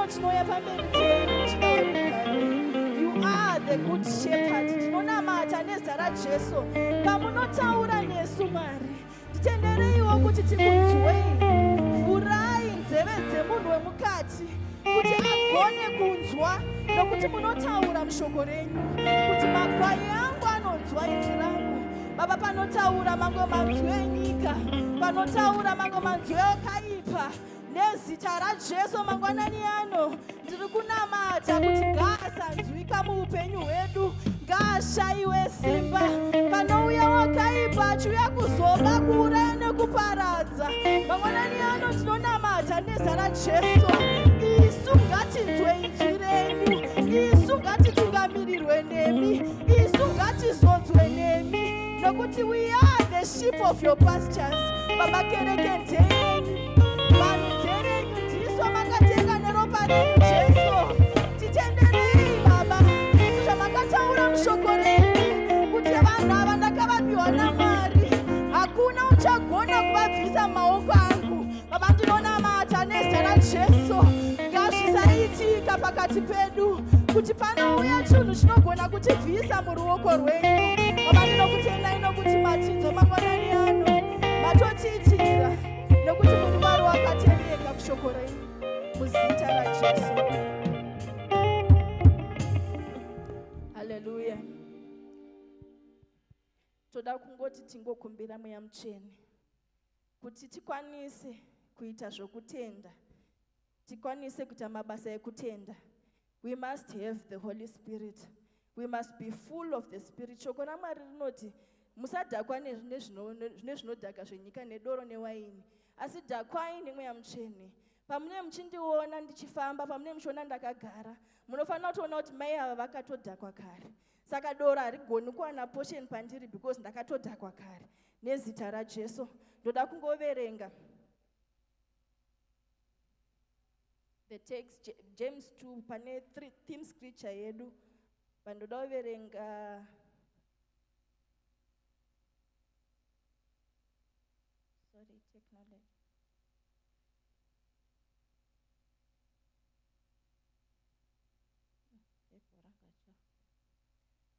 ano tinoya pamberi penyu. You are the good shepherd. Tinonamata nezita raJesu. Pamunotaura nesu Mwari, titendereiwo kuti tikunzwei. Vurai nzeve dzemunhu wemukati kuti agone kunzwa, nokuti munotaura mushoko renyu, kuti makwai angu anonzwa inzwi rangu. Baba, panotaura mamwe manzwi enyika, panotaura mamwe manzwi akaipa, nezita raJesu mangwanani ano ndiri kunamata kuti ngaasanzwika muupenyu hwedu, ngaashayiwe simba. Panouya wakaipa achiuya kuzoba, kuuraya nekuparadza, mangwanani ano tinonamata nezita raJesu. Isu ngatinzwe inzwi renyu, isu ngatitungamirirwe nemi, isu ngatizodzwe nemi, nokuti we are the sheep of your pastures. Baba, kereke ndenyu, vanhu dzerenyu ndiso makatenga neropa renyu Jesu. Titenderei Baba, isu zvamakataura mushoko renyu, kuti vanhu ava ndakavapiwa naMwari, hakuna uchagona kuvabvisa mumaoko angu. Baba, ndinonamata nezita raJesu, ngazvisaitika pakati pedu kuti panouya chinhu chinogona kutivhisa muruoko rwenyu. Baba, ndinokutendai nokuti matinzo mangwanani ano matotiitira, nokuti muri Mwari wakatendeka kushoko renyu, muzita raJesu. Haleluya. Toda kungoti tingokumbira Mweya Mutsvene kuti tikwanise kuita zvokutenda, tikwanise kuita mabasa ekutenda. We must have the Holy Spirit. We must be full of the Spirit. Shoko raMwari rinoti musadhakwa nezvinodhaka zvenyika, nedoro newaini, asi dhakwai neMweya Mutsvene. Pamune muchindiona ndichifamba, pamune muchiona ndakagara, munofanira kutoona kuti mai ava vakatodhakwa kare. Saka doro harigoni kuwana portion pandiri because ndakatodhakwa kare. Nezita raJesu ndoda kungoverenga the text James 2 pane theme scripture yedu. Pandoda kuverenga technology.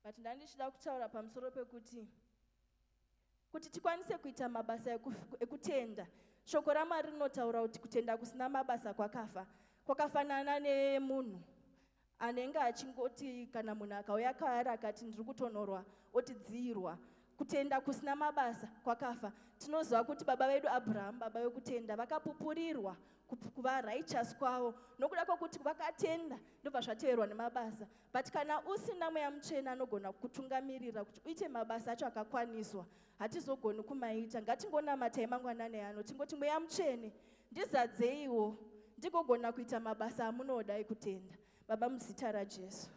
But ndandichida kutaura pamusoro pekuti kuti tikwanise kuita mabasa ekutenda. Shoko raMwari rinotaura kuti kutenda kusina mabasa kwakafa. Kwakafanana nemunhu anenge achingoti kana munhu akauya kaari akati ndiri kutonorwa otidziyirwa. Kutenda kusina mabasa kwakafa. Tinoziva kuti baba vedu Abraham, baba vekutenda, vakapupurirwa kuva righteous kwavo nokuda kwokuti vakatenda ndobva zvateverwa nemabasa. But kana usina Mweya Mutsvene anogona kutungamirira kuti uite mabasa acho akakwaniswa, hatizogoni kumaita. Ngatingonamatai mangwanani ano tingoti Mweya Mutsvene ndizadzeiwo ndigogona kuita mabasa amunoda ekutenda. Baba, muzita raJesu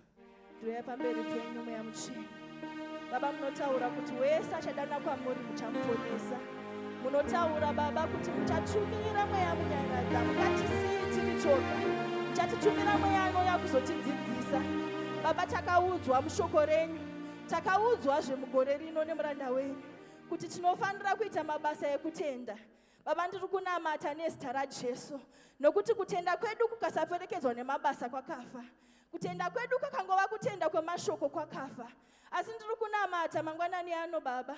ndouya pamberi penyu Mweya Mutsvene. Baba, munotaura kuti wese achadana kwamuri muchamuponesa. Munotaura Baba kuti muchatumira Mweya munyangadza, mungatisii tiri toga, muchatitumira Mweya anouya kuzotidzidzisa. Baba, takaudzwa mushoko renyu, takaudzwa zvemugore rino nemuranda wenyu kuti tinofanira kuita mabasa ekutenda. Baba, ndiri kunamata nezita raJesu, nokuti kutenda kwedu kukasaperekedzwa nemabasa kwakafa. Kutenda kwedu kwakangova kutenda kwemashoko kwakafa. Asi ndiri kunamata mangwanani ano Baba,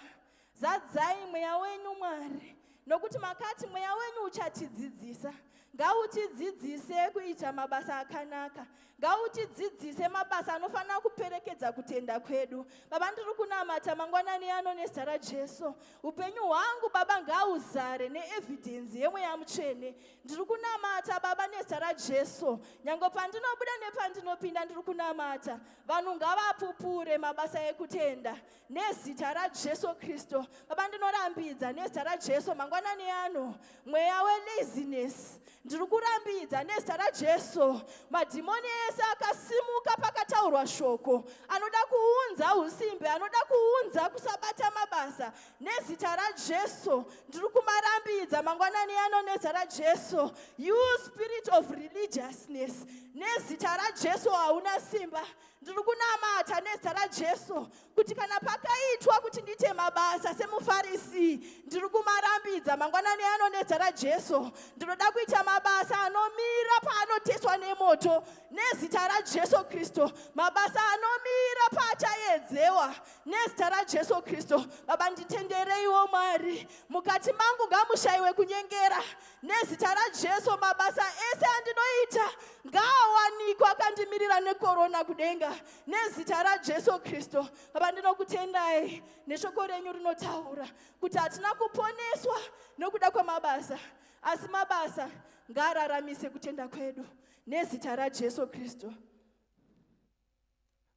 zadzai Mweya wenyu Mwari, nokuti makati Mweya wenyu uchatidzidzisa. Ngautidzidzise kuita mabasa akanaka, ngautidzidzise mabasa anofanira kuperekedza kutenda kwedu. Baba, ndiri kunamata mangwanani ano nezita raJesu, upenyu hwangu Baba ngauzare neevidence yeMweya Mutsvene. Ndiri kunamata Baba nezita raJesu, nyange pandinobuda nepandinopinda ndiri kunamata vanhu ngavapupure mabasa ekutenda nezita raJesu Kristu. Baba, ndinorambidza nezita raJesu mangwanani ano mweya welaziness ndiri kurambidza nezita raJesu. Madhimoni ese akasimuka pakataurwa shoko, anoda kuunza usimbe, anoda kuunza kusabata mabasa, nezita raJesu ndiri kumarambidza mangwanani ano nezita raJesu. You spirit of religiousness, nezita raJesu hauna simba. Ndiri kunamata nezita raJesu kuti kana pakaitwa kuti ndiite mabasa semuFarisi, ndiri kumarambidza mangwanani ano nezita raJesu. Ndinoda kuita mabasa anomira paanoteswa kupfutswa nemoto nezita raJesu Kristu. Mabasa anomira pachaedzewa nezita raJesu Kristu. Baba nditendereiwo Mwari, mukati mangu ngamushayiwe kunyengera nezita raJesu. Mabasa ese andinoita ngaawanikwa akandimirira nekorona kudenga nezita raJesu Kristu. Baba ndinokutendai neshoko renyu rinotaura kuti hatina kuponeswa nokuda kwamabasa, asi mabasa ngaararamise kutenda kwedu nezita raJesu Kristu.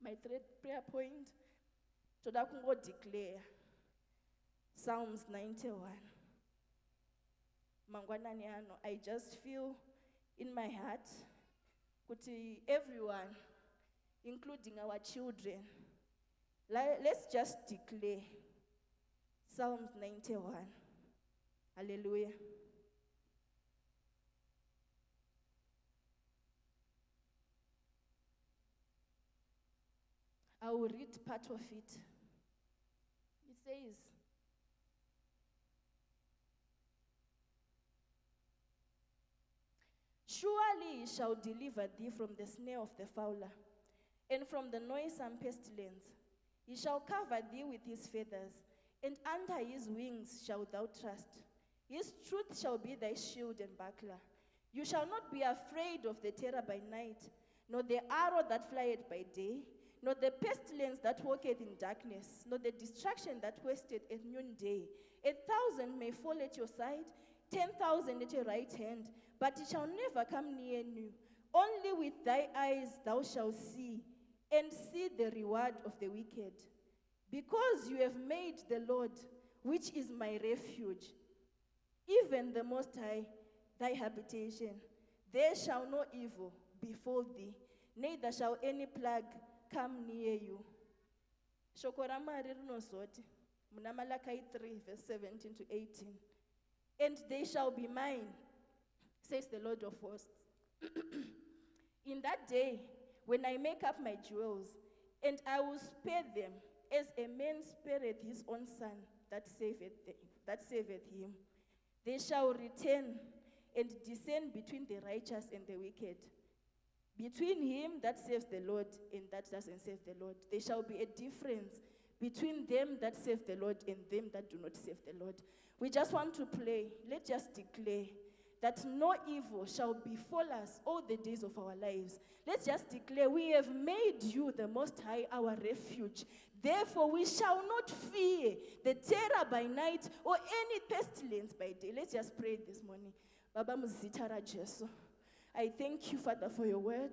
My third prayer point, toda kungodeclare Psalms 91. Mangwanani ano, I just feel in my heart kuti everyone, including our children, let's just declare Psalms 91. Hallelujah. I will read part of it. It says, surely he shall deliver thee from the snare of the fowler, and from the noisome pestilence. He shall cover thee with his feathers, and under his wings shalt thou trust. His truth shall be thy shield and buckler. You shall not be afraid of the terror by night, nor the arrow that flieth by day, nor the pestilence that walketh in darkness, nor the destruction that wasteth at noonday. 1,000 may fall at your side, 10,000 at your right hand, but it shall never come near you. Only with thy eyes thou shalt see, and see the reward of the wicked. Because you have made the Lord, which is my refuge, even the Most High, thy habitation, there shall no evil befall thee, neither shall any plague come near you. Shoko ra Mwari rinozoti muna Malachi 3 verse 17 to 18. And they shall be mine, says the Lord of hosts. In that day, when I make up my jewels, and I will spare them, as a man spareth his own son that saveth him. They shall return and descend between the righteous and the wicked, between him that saves the Lord and that doesn't save the Lord. There shall be a difference between them that save the Lord and them that do not save the Lord. We just want to pray. Let's just declare that no evil shall befall us all the days of our lives. Let's just declare, we have made you the Most High our refuge. Therefore, we shall not fear the terror by night or any pestilence by day. Let's just pray this morning. Baba muzita ra Jesu. I thank you, Father, for your word.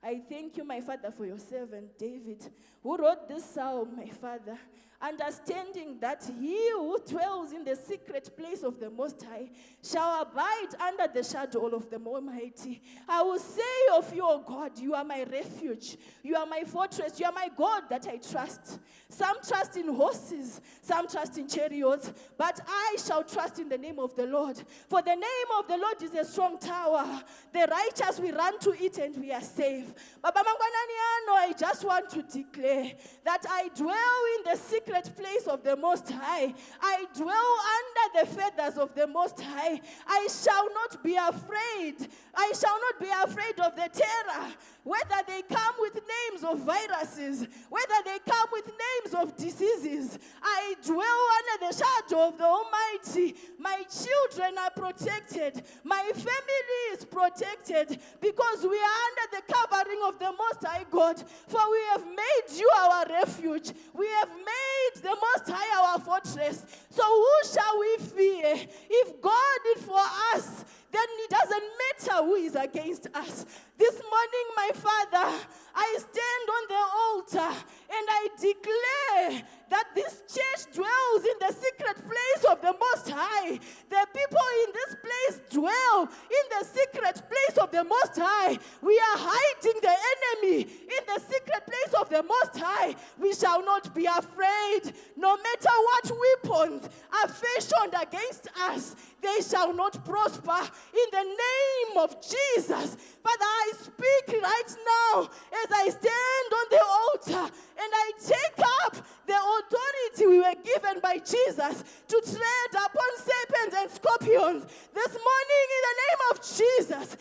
I thank you, my Father, for your servant David, who wrote this psalm, my Father, understanding that he who dwells in the secret place of the Most High shall abide under the shadow of the Almighty. I will say of you, O God, you are my refuge. You are my fortress. You are my God that I trust. Some trust in horses, some trust in chariots, but I shall trust in the name of the Lord. For the name of the Lord is a strong tower. The righteous we run to it and we are safe. Baba Mangwanani ano, I just want to declare that I dwell in the secret place of the Most High. I dwell under the feathers of the Most High. I shall not be afraid. I shall not be afraid of the terror, whether they come with names of viruses, whether they come with names of diseases. I dwell under the shadow of the Almighty. My children are protected. My family is protected because we are under the covering of the Most High God. For we have made you our refuge. We have made the Most High our fortress. So who shall we fear? If God is for us, then it doesn't matter who is against us. This morning, my Father, I stand on the altar and I declare that this church dwells in the secret place of the Most High. The people in this place dwell in the secret place of the Most High. We are hiding the enemy in the secret place of the Most High. We shall not be afraid. No matter what weapons are fashioned against us, they shall not prosper in the name of Jesus. Father, I speak right now as I stand on the altar and I take up the authority we were given by Jesus to tread upon serpents and scorpions. This morning, in the name of Jesus,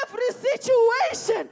every situation situation,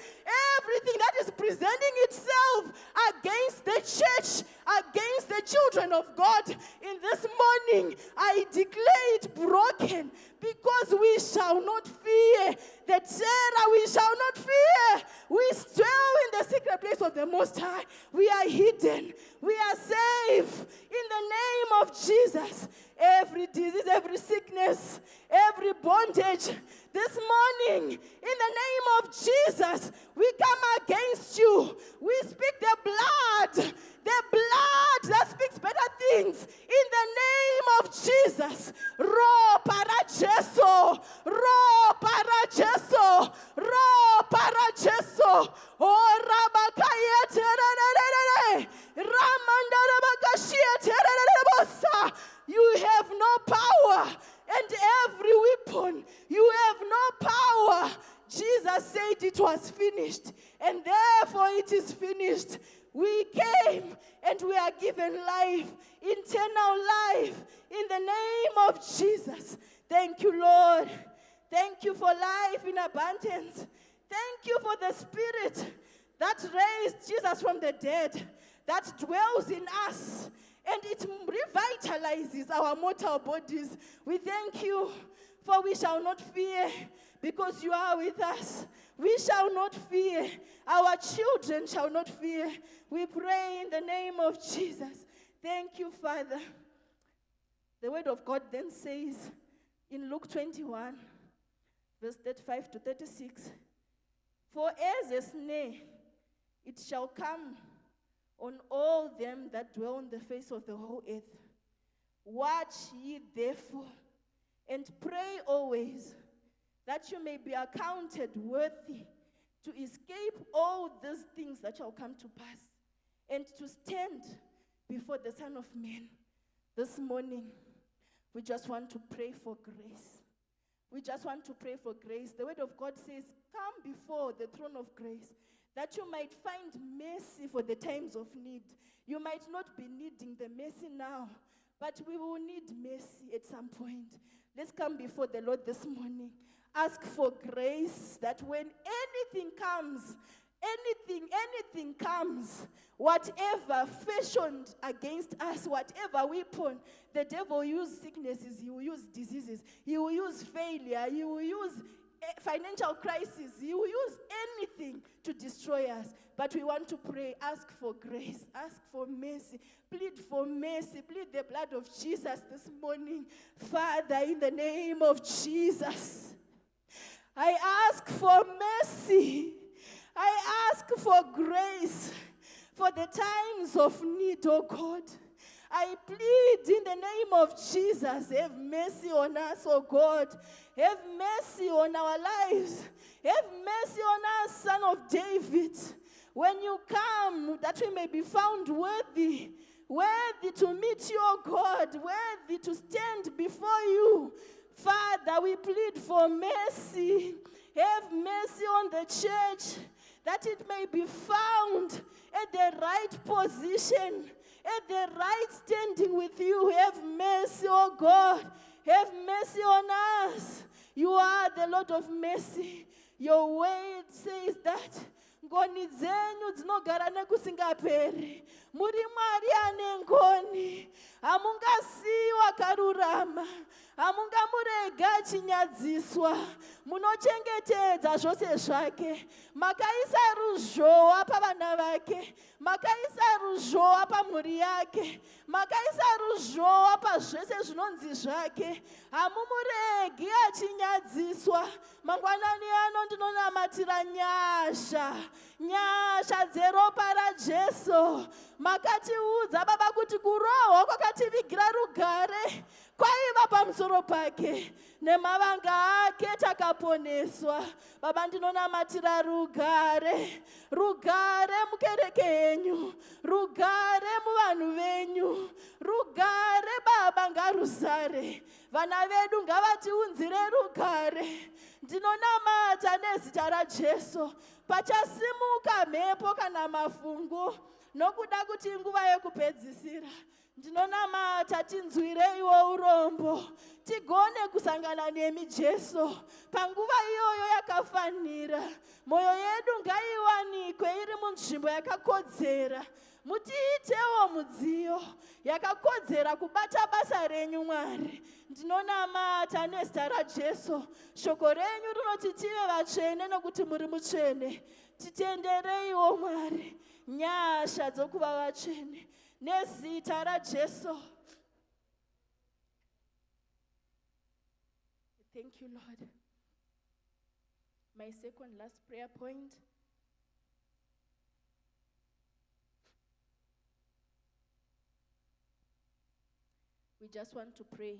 everything that is presenting itself against the church, against the children of God, in this morning, I declare it broken, because we shall not fear the terror, we shall not fear. We dwell in the secret place of the Most High. We are hidden. We are safe in the name of Jesus. Every disease, every sickness, every bondage, this morning, in the name of Jesus, we come against you. We speak the blood that speaks better things, in the name of Jesus. Ro para Jesu, ro para Jesu, ro para Jesu. Oh, Rabakaya tererere, Ramandara bakashia tererere. You have no power, and every weapon, you have no power. Jesus said it was finished, and therefore it is finished. We came and we are given life, eternal life, in the name of Jesus. Thank you, Lord. Thank you for life in abundance. Thank you for the Spirit that raised Jesus from the dead, that dwells in us, and it revitalizes our mortal bodies. We thank you, for we shall not fear, because you are with us. We shall not fear. Our children shall not fear. We pray in the name of Jesus. Thank you, Father. The word of God then says in Luke 21, verse 35 to 36, for as a snare it shall come on all them that dwell on the face of the whole earth. Watch ye therefore, and pray always, that you may be accounted worthy to escape all these things that shall come to pass, and to stand before the Son of Man. This morning, we just want to pray for grace. We just want to pray for grace. The word of God says, come before the throne of grace, that you might find mercy for the times of need. You might not be needing the mercy now, but we will need mercy at some point. Let's come before the Lord this morning. Ask for grace, that when anything comes, whatever fashioned against us, whatever weapon, the devil will use sicknesses, he will use diseases, he will use failure, he will use financial crisis, he will use anything to destroy us. But we want to pray, ask for grace, ask for mercy, plead for mercy, plead the blood of Jesus this morning. Father, in the name of Jesus, I ask for mercy. I ask for grace for the times of need, oh God. I plead in the name of Jesus, have mercy on us, oh God. Have mercy on our lives. Have mercy on us, Son of David. When you come, that we may be found worthy to meet you, oh God, worthy to stand before you. Father, we plead for mercy. Have mercy on the church, that it may be found at the right position, at the right standing with you. Have mercy, oh God. Have mercy on us. You are the Lord of mercy. Your word says that ngoni dzenyu dzinogara nekusingaperi. Muri Mwari ane ngoni. Hamungasiyiwa karurama. Hamungamurega chinyadziswa. Munochengetedza zvose zvake. Makaisa ruzhowa pavana vake. Makaisa ruzhowa pamhuri yake. Makaisa ruzhowa pazvese zvinonzi zvake. Hamumuregi achinyadziswa. Mangwanani ano ndinonamatira nyasha. Nyasha dzeropa raJesu. Makatiudza Baba kuti kurohwa kwakativigira rugare kwaiva pamusoro pake, nemavanga ake takaponeswa. Baba, ndinonamatira rugare, rugare mukereke yenyu, rugare muvanhu venyu, rugare Baba ngaruzare. Vana vedu ngavatiunzire rugare. Ndinonamata nezita raJesu, pachasimuka mhepo kana mafungu, nokuda kuti nguva yekupedzisira. ndinonamata tinzwireiwo urombo tigone kusangana nemi Jesu panguva iyoyo yakafanira. Moyo yedu ngaiwanikwe iri munzvimbo yakakodzera. Mutiitewo mudziyo yakakodzera kubata basa renyu Mwari. Ndinonamata nezita raJesu. Shoko renyu rinoti tive vatsvene nokuti muri mutsvene. Titendereiwo Mwari nyasha dzokuva vatsvene nezita raJesu. Thank you, Lord. My second last prayer point. We just want to pray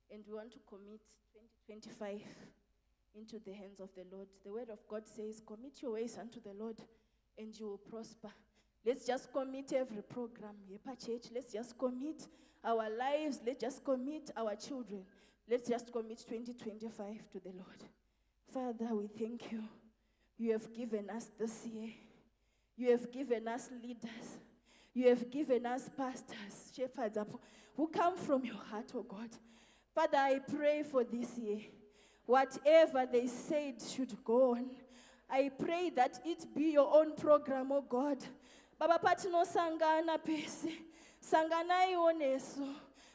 and we want to commit 2025 into the hands of the Lord. The word of God says, commit your ways unto the Lord and you will prosper. Let's just commit every program here per church. Let's just commit our lives. Let's just commit our children. Let's just commit 2025 to the Lord. Father, we thank you. You have given us this year. You have given us leaders. You have given us pastors, shepherds, who come from your heart, oh God. Father, I pray for this year. Whatever they said should go on, I pray that it be your own program, oh God. Baba patino sangana pese, sanganai oneso.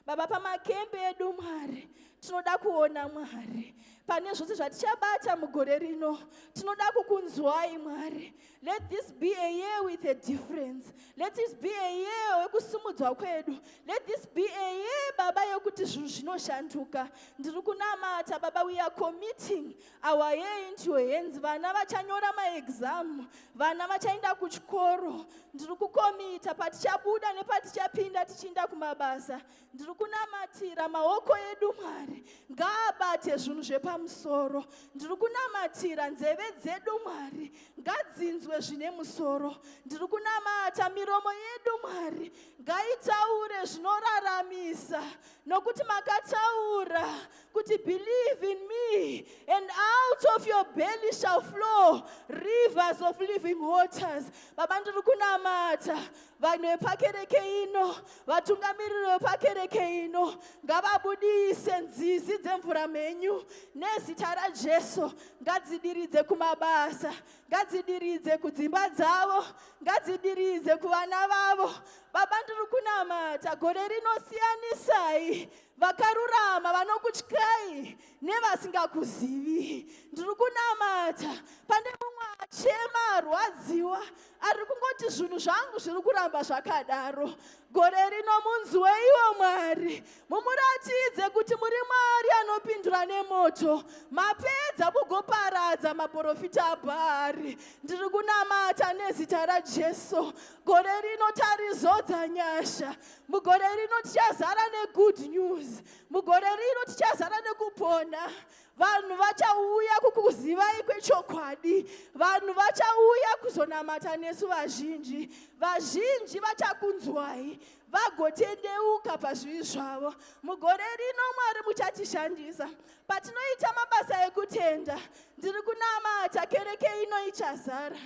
Baba pamakembe edu Mwari, tinoda kuona Mwari. Pane zvose zvatichabata mugore rino, tinoda kukunzwai Mwari. Let this be a year with a difference. Let this be a year wekusumudzwa kwedu. Let this be a year, Baba, yokuti zvinhu zvinoshanduka. Ndiri kunamata, Baba, we are committing our year into your hands. Vana vachanyora maexam, vana vachaenda kuchikoro. Ndiri kukomita patichabuda nepatichapinda tichinda kumabasa. Ndiri kunamatira maoko edu Mwari ngaabate zvinhu zvepamusoro. Ndiri kunamatira nzeve dzedu Mwari ngadzinzwe zvine musoro. Ndiri kunamata miromo yedu Mwari ngaitaure zvinoraramisa nokuti makataura kuti believe in me and out of your belly shall flow rivers of living waters. Baba, ndiri kunamata vanhu vepakereke ino, vatungamiriri vepakereke ino ngavabudise nzizi dzemvura mhenyu nezita raJesu. Ngadzidiridze kumabasa, ngadzidiridze kudzimba dzavo, ngadzidiridze kuvana vavo. Baba, ndiri kunamata gore rinosiyanisai vakarurama vanokutyai nevasingakuzivi. Ndiri kunamata pane mumwe achema arwadziwa ari kungoti zvinhu zvangu zviri kuramba zvakadaro. Gore rino munzweiwo Mwari, mumuratidze kuti muri Mwari anopindura nemoto. Mapedza mugoparadza maprofita aBhaari. Ndiri kunamata nezita raJesu. Gore rino tarizodza nyasha. Mugore rino tichazara negood news. Mugore rino tichazara nekupona. Vanhu vachauya kukuzivai kwechokwadi. Vanhu vachauya kuzonamata nesu vazhinji. Vazhinji vachakunzwai vagotendeuka pazvivi zvavo. Mugore rino Mwari muchatishandisa patinoita mabasa ekutenda. Ndiri kunamata kereke ino ichazara.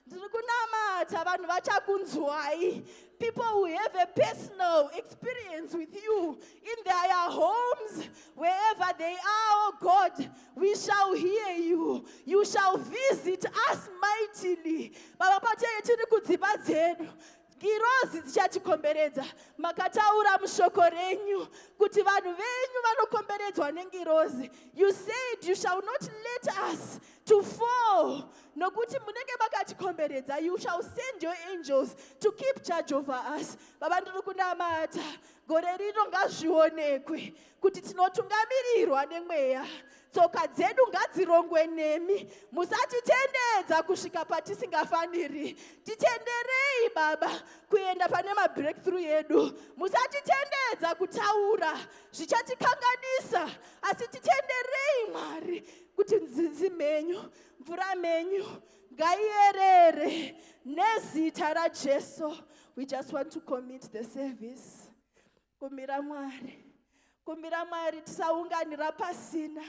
Ndiri kunamata vanhu vachakunzwai. People who have a personal experience with you in their homes, wherever they are, oh God, we shall hear you. You shall visit us mightily. Baba, patei tiri kudzimba dzedu. Ngirozi dzichatikomberedza. Makataura mushoko renyu kuti vanhu venyu vanokomberedzwa nengirozi. You said you shall not let us to fall. Nokuti munenge makatikomberedza, you shall send your angels to keep charge over us. Baba, ndiri kunamata gore rino ngazvionekwe kuti tinotungamirirwa nemweya. Tsoka dzedu ngadzirongwe nemi. Musatitendedza kusvika patisingafaniri. Titenderei Baba kuenda pane mabreakthrough yedu. Musatitendedza kutaura zvichatikanganisa, asi titenderei Mwari kuti nzizi menyu, mvura menyu ngaierere nezita raJesu. We just want to commit the service. Kumbira Mwari, kumbira Mwari tisaunganira pasina.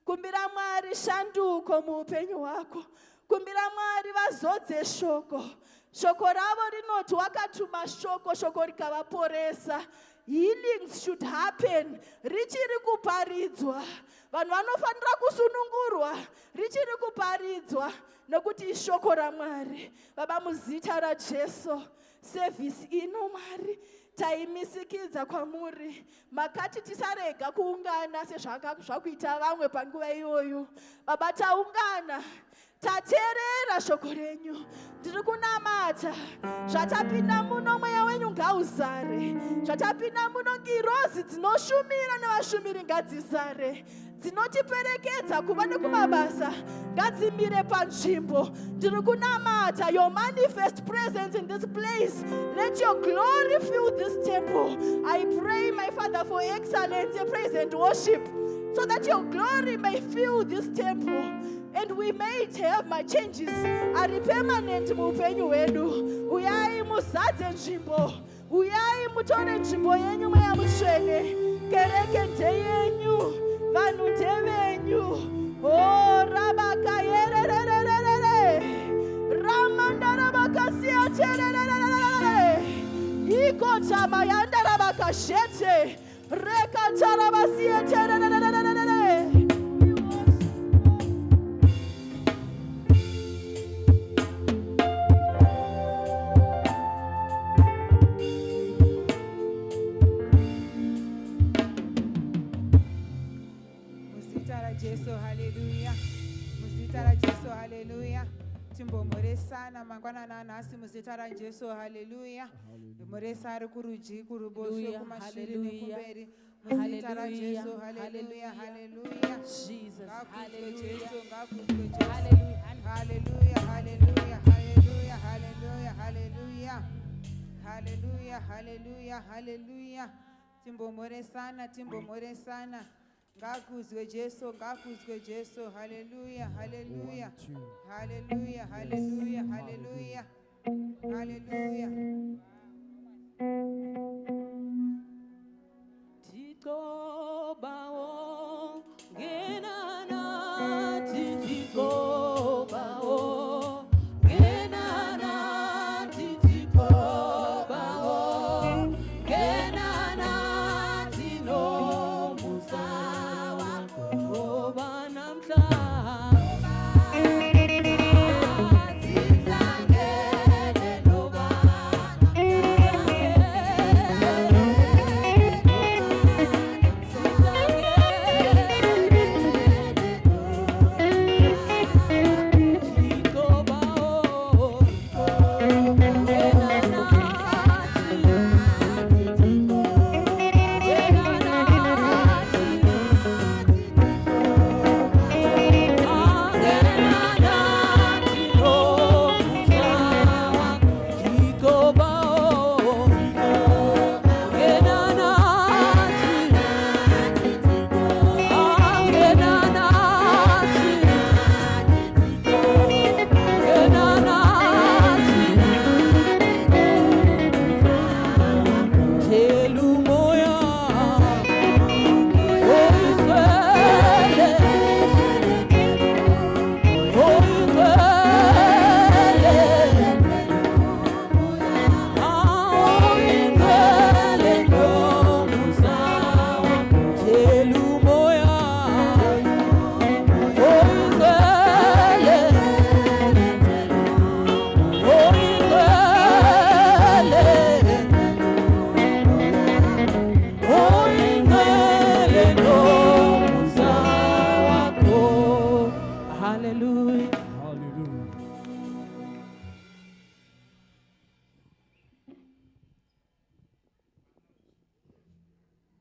Kumbira Mwari shanduko muupenyu hwako. Kumbira Mwari vazodze shoko. Shoko ravo rinoti wakatuma shoko rikavaporesa. Healings should happen. Richiri kuparidzwa. Vanhu vanofanira kusunungurwa. Richiri kuparidzwa. Nokuti ishoko raMwari. Baba muzita raJesu. Service ino Mwari. Taimisikidza kwamuri. Makati tisarega kuungana sezvakaita vamwe panguva iyoyo. Baba taungana. Tateerera shoko renyu. Ndiri kunamata. Zvatapinda muno mweya wenyu ngauzare. Zvatapinda muno ngirozi dzinoshumira nevashumiri ngadzizare. Dzinotiperekedza kuva nekumabasa ngadzimire panzvimbo. Ndiri kunamata your manifest presence in this place. Let your glory fill this temple. I pray, my Father, for excellence, praise and worship, so that your glory may fill this temple. And we may have my changes are permanent muupenyu hwedu. Uyai muzadze nzvimbo. Uyai mutore nzvimbo yenyu mweya mutsvene. Kereke ndeyenyu. Vanhu ndevenyu. Oh, rabakayererererere. Ramanda rabakasiaterererere. Ikota mayanda rabakashete. Rekata rabasieterererere. Sana mangwana na nasi muzita ra Jesu haleluya. Muresa ari kurudyi kuruboshwe kumashiri nekumberi muzita ra Jesu haleluya haleluya. Jesus haleluya haleluya haleluya haleluya haleluya haleluya haleluya haleluya haleluya. Timbomoresana ngakuzwe Jesu haleluya haleluya haleluya haleluya haleluya haleluya. Tikobawo genana tikobawo genana tikobawo genana tino musawa roba namta.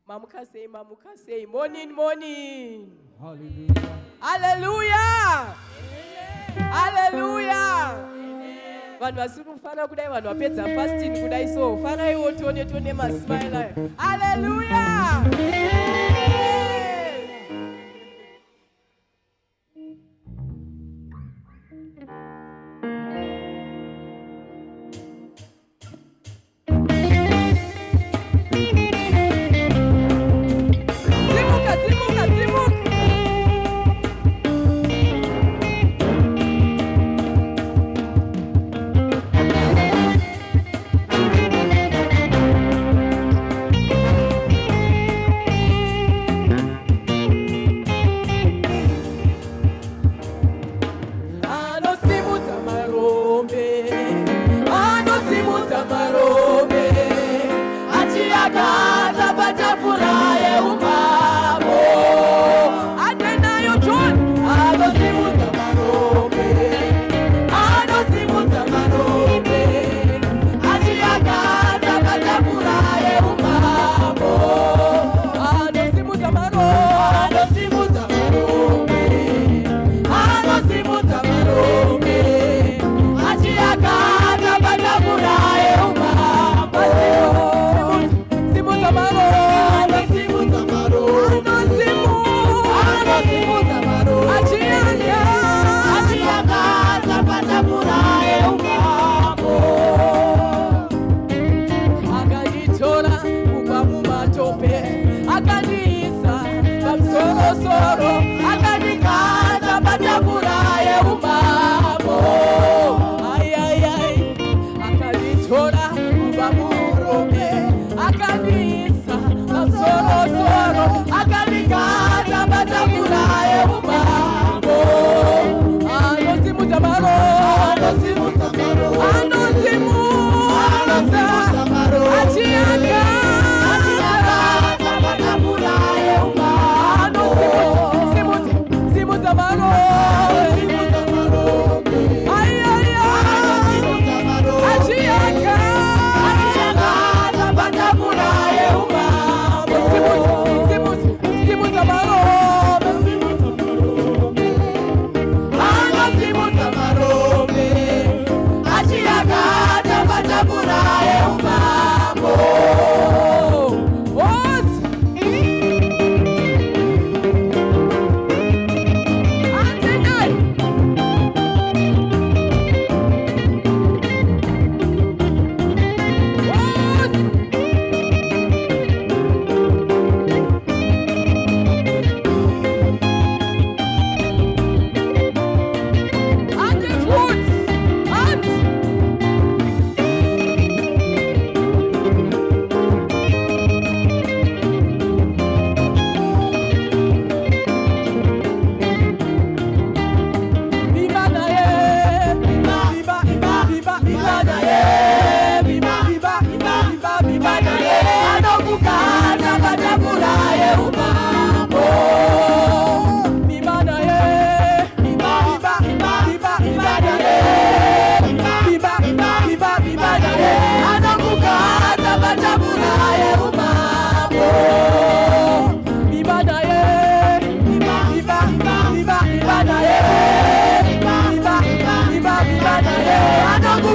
Mamukase, morning. Hallelujah. Hallelujah. Hallelujah. Vanhu vasiri kufana kudai, vanhu vapedza fasting kudai, so fana iwo tione masmile. Hallelujah.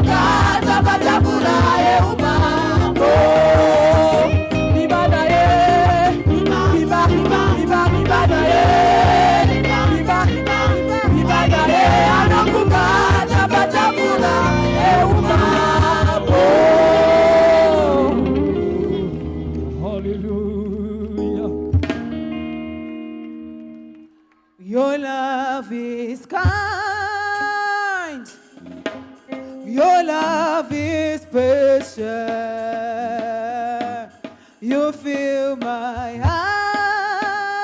anokugata patafura yeumambo. Imba naye, imba naye, imba naye, anokugata patafura yeumambo. Hallelujah. Your love is kind. Your love is patient. You fill my heart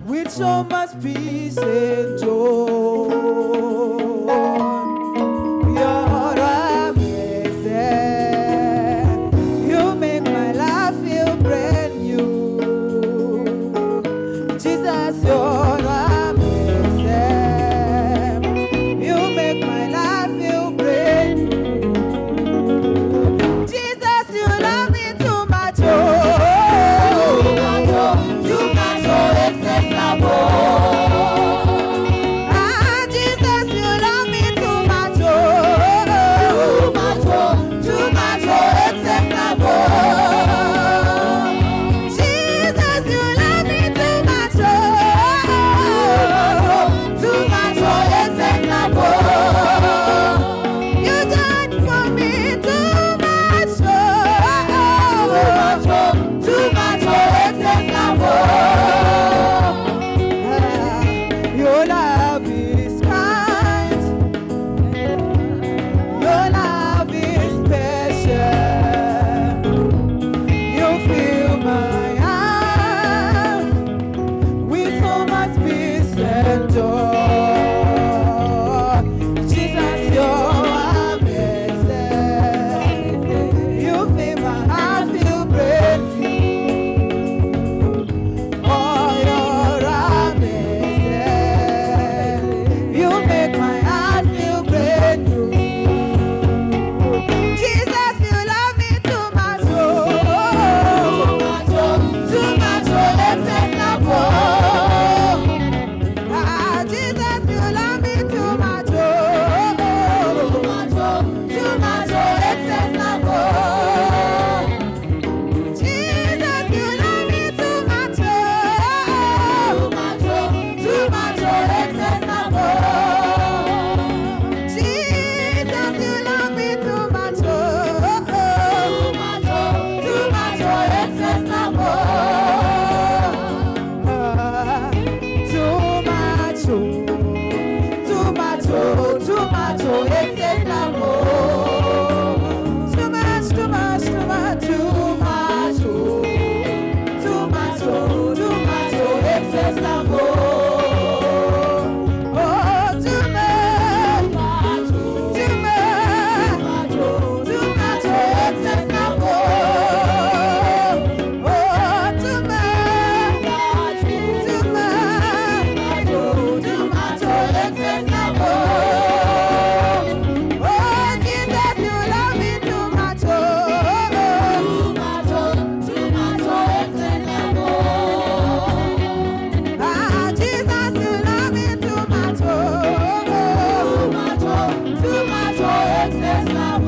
with so much peace and joy. You're amazing. You make my life feel brand new. Jesus, you're amazing. You make my life feel brand new. Jesus, you love me too much. Oh, too much, oh, excess love. Ah, Jesus, you love me too much. Oh, too much, oh, excess love. Jesus, you love me too much. Oh, too much, oh, excess love. You died for me too much. Oh, too much, oh, excess love. Your love is kind. Your love is patient. You fill my heart with so much peace and joy. Jesus, you're amazing. You fill my heart feel brand new. Oh, you're amazing. You make my heart feel brand new. Jesus, you love me too much. Oh, too much, oh, excess love. Ah, Jesus, you love me too much. Oh, too much, oh, excess love. Jesus, you love me too much. Oh, too much, oh, excess love. Jesus, you love me too much. Oh, too much, oh, excess love. Too much, oh, too much, oh, too much, oh, excess love. Too much, too much, too much, too much, oh, too much, oh, too much, oh, excess love. Oh, too much, too much, too much, oh, excess love. Oh, too much, too much, too much, oh, excess love. Oh, Jesus, you love me too much. Oh, too much, oh, excess love. Ah, Jesus, you love me too much. Oh, too much, oh, excess love.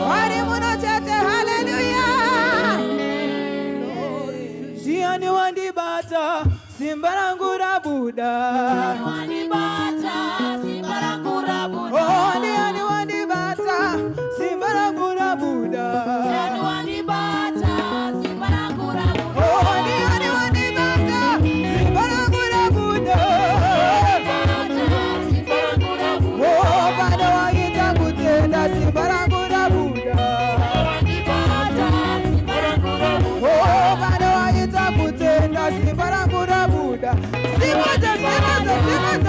Wari muno chete, hallelujah. Jiani wandibata, simbarangura Buddha. Oh, Jiani wandibata, simbarangura Buddha. Oh, Jiani wandibata, simbarangura Buddha. Oh, bado wagita kutenda, simbarangura Buddha. Oh, bado wagita kutenda, simbarangura Buddha. Simata, simata, simata.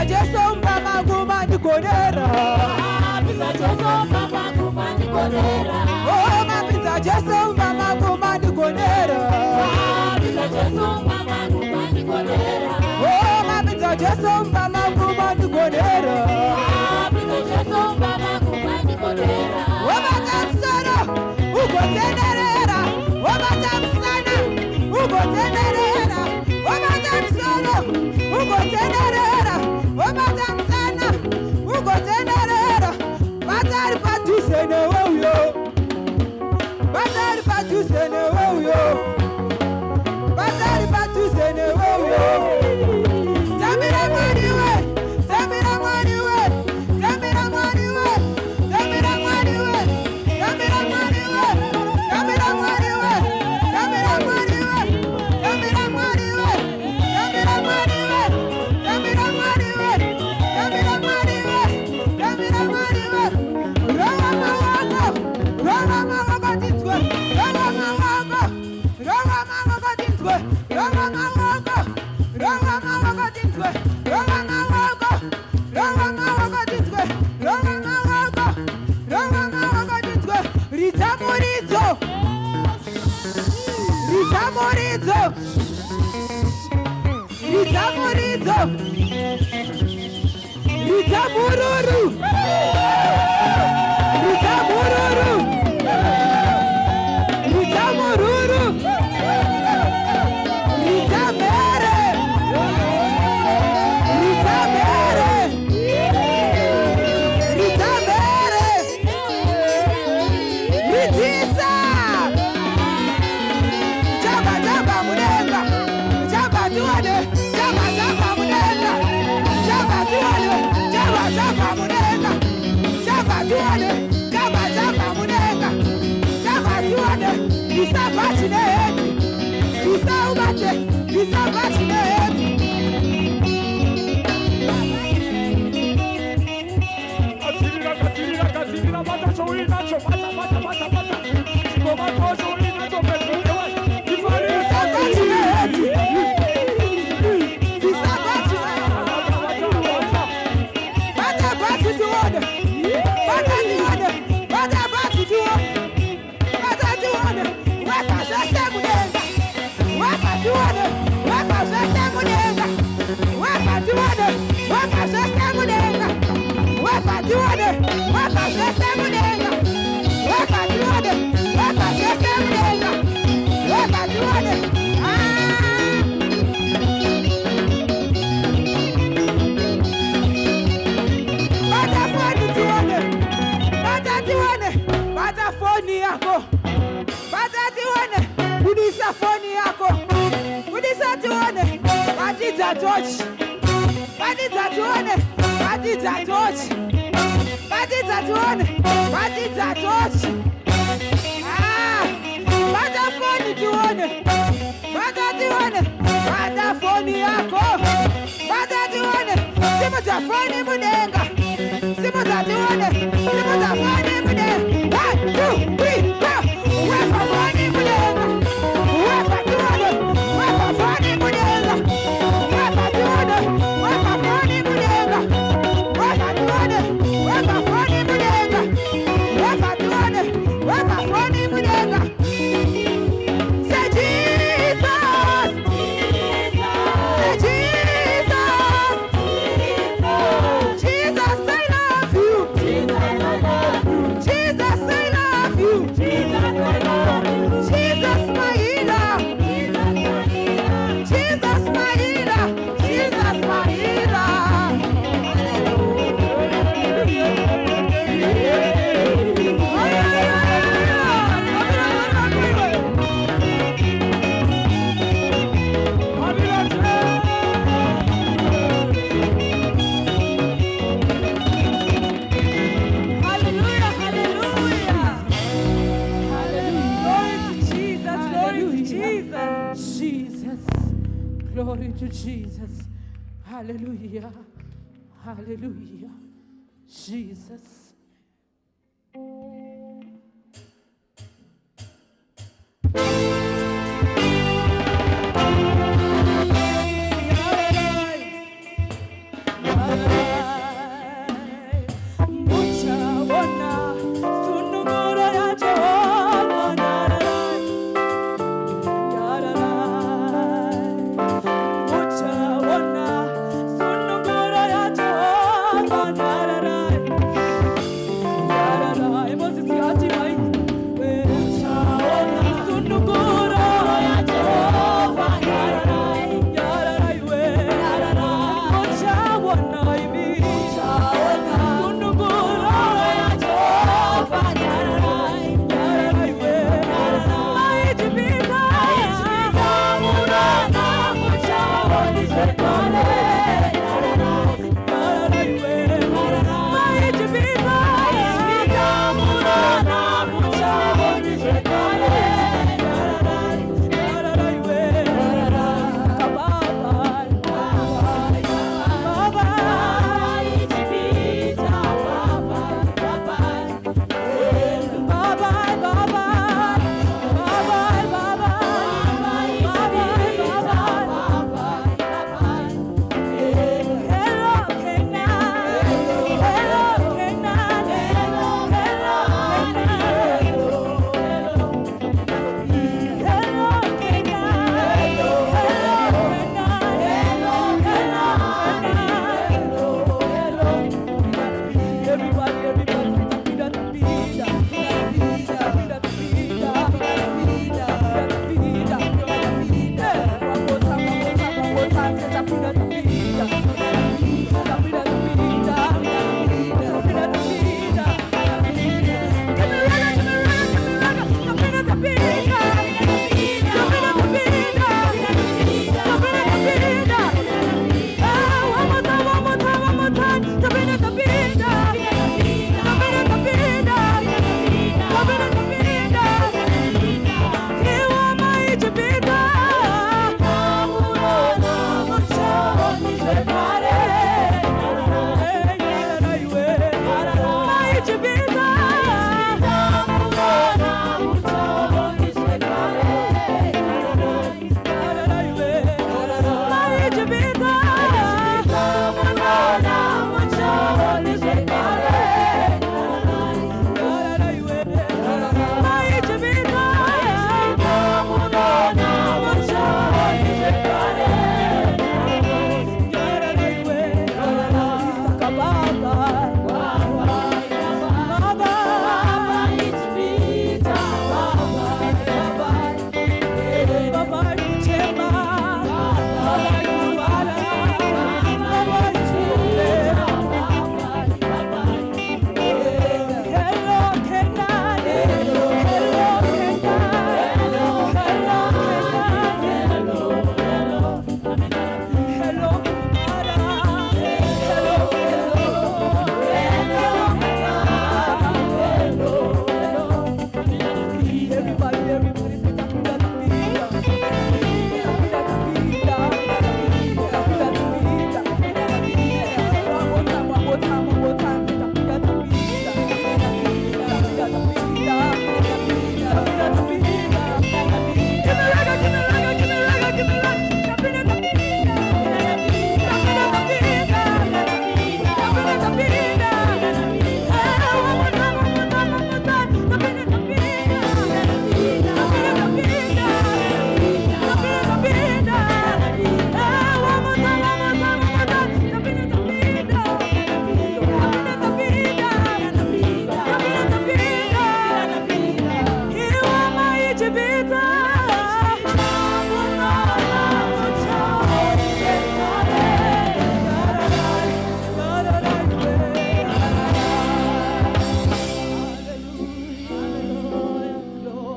Jesu mama kumandikonera. Mapinza Jesu mama kumandikonera. Oh mapinza Jesu mama kumandikonera. Mapinza Jesu mama kumandikonera. Oh mapinza Jesu mama kumandikonera. Mapinza Jesu mama kumandikonera. Wabatamsana ugotenerera. Wabatamsana ugotenerera. Wabatamsana ugotenerera. Wabatamsana ugotenerera. Batari patusene woyo. Batari patusene woyo. Batari patusene woyo. Tamira mwaniwe. Tamira mwaniwe. Tamira mwaniwe. Tamira mwaniwe. Tamira mwaniwe. Tamira mwaniwe. Tamira mwaniwe. Tamira mwaniwe. Tamira mwaniwe. Tamira mwaniwe. Tamira mwaniwe. Tamira mwaniwe. Rowa mawako. Rowa mawako titwe. Rowa mawako. Rowa mawako titwe. Rowa mawako. Rowa mawako titwe. Rowa mawako. Rowa mawako titwe. Rowa mawako. Rowa mawako titwe. Ritamurizo. Ritamurizo. Ritamurizo. Ritamururu. Ritamururu. Ritamururu. Ritamere. Ritamere. Ritamere. Ritisa. Jaba jaba munenga. Jaba tuane. Jaba jaba munenga. Jaba tuane. Jaba jaba munenga. Jaba tuane. Jaba jaba munenga. Jaba tuane. Bisa batine heti. Bisa ubate. Bisa batine heti. Katirira bata chowina cho bata. Chigoma to chowina cho petro. Ifari Bisa batine heti. Bisa batine. Bata bati tuone. Bata tuone. Bata bati tuone. Bata tuone. Waka shasha munenga. Waka tuone. Waka shasha munenga. Waka tuone. Waka shasha munenga. Waka tuone. Waka shasha munenga. Waka tuone. Waka shasha munenga. Waka tuone. Ah. Bata foni tuone. Bata tuone. Bata foni yako. Bata tuone. Budisa foni yako. Budisa tuone. Batita touch. Batita tuone. Batita touch. Batita tuone. Batita touch. Ah. Bata foni tuone. Bata tuone. Bata foni yako. Bata tuone. Simu za foni munenga. Simu za tuone. Simu za foni munenga. 1, 2, 3, 4. Wepa foni munenga. Wepa tuone. Wepa foni munenga. Wepa tuone. Wepa foni munenga. Wepa tuone. Wepa foni munenga. Wepa tuone. Wepa foni munenga. Say Jesus. Say Jesus. Jesus, I love you. Jesus, I love you. Jesus, I love you. Jesus, I love you. Jesus, my healer. Jesus, my healer. Jesus, my healer. Hallelujah, hallelujah. Glory to Jesus. Jesus. Glory to Jesus. Hallelujah. Hallelujah. Jesus.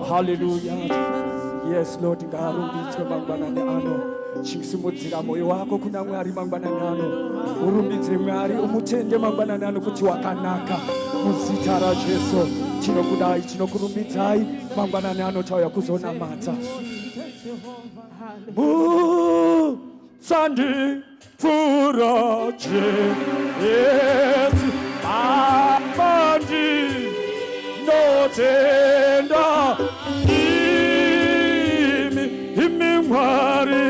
Hallelujah. Yes, Lord, ngarumbitswe mangwanani ano. Chisimudzira moyo wako kuna Mwari mangwanani ano. Urumbidze Mwari, umutende mangwanani ano kuti wakanaka. Muzita raJesu, tinokudai, tinokurumbidzai mangwanani ano tauya kuzonamata. Sandi furaje Yesu amandi notenda imi Mwari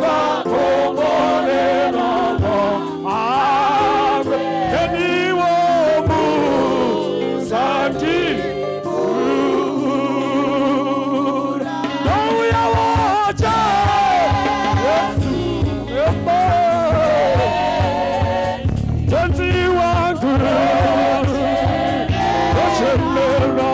kakomorera ave eniwo sandi fura nauya wacha Yesu ema tenzi wangu Shemera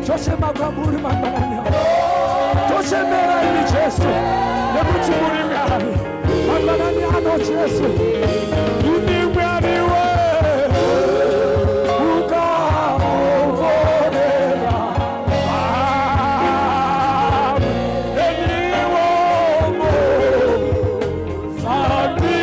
toshema kwamuri mangwanani ano toshemera imi Jesu nekuti muri Mwari mangwanani ano Jesu imi Mwari ukaongorera eniwomo sandi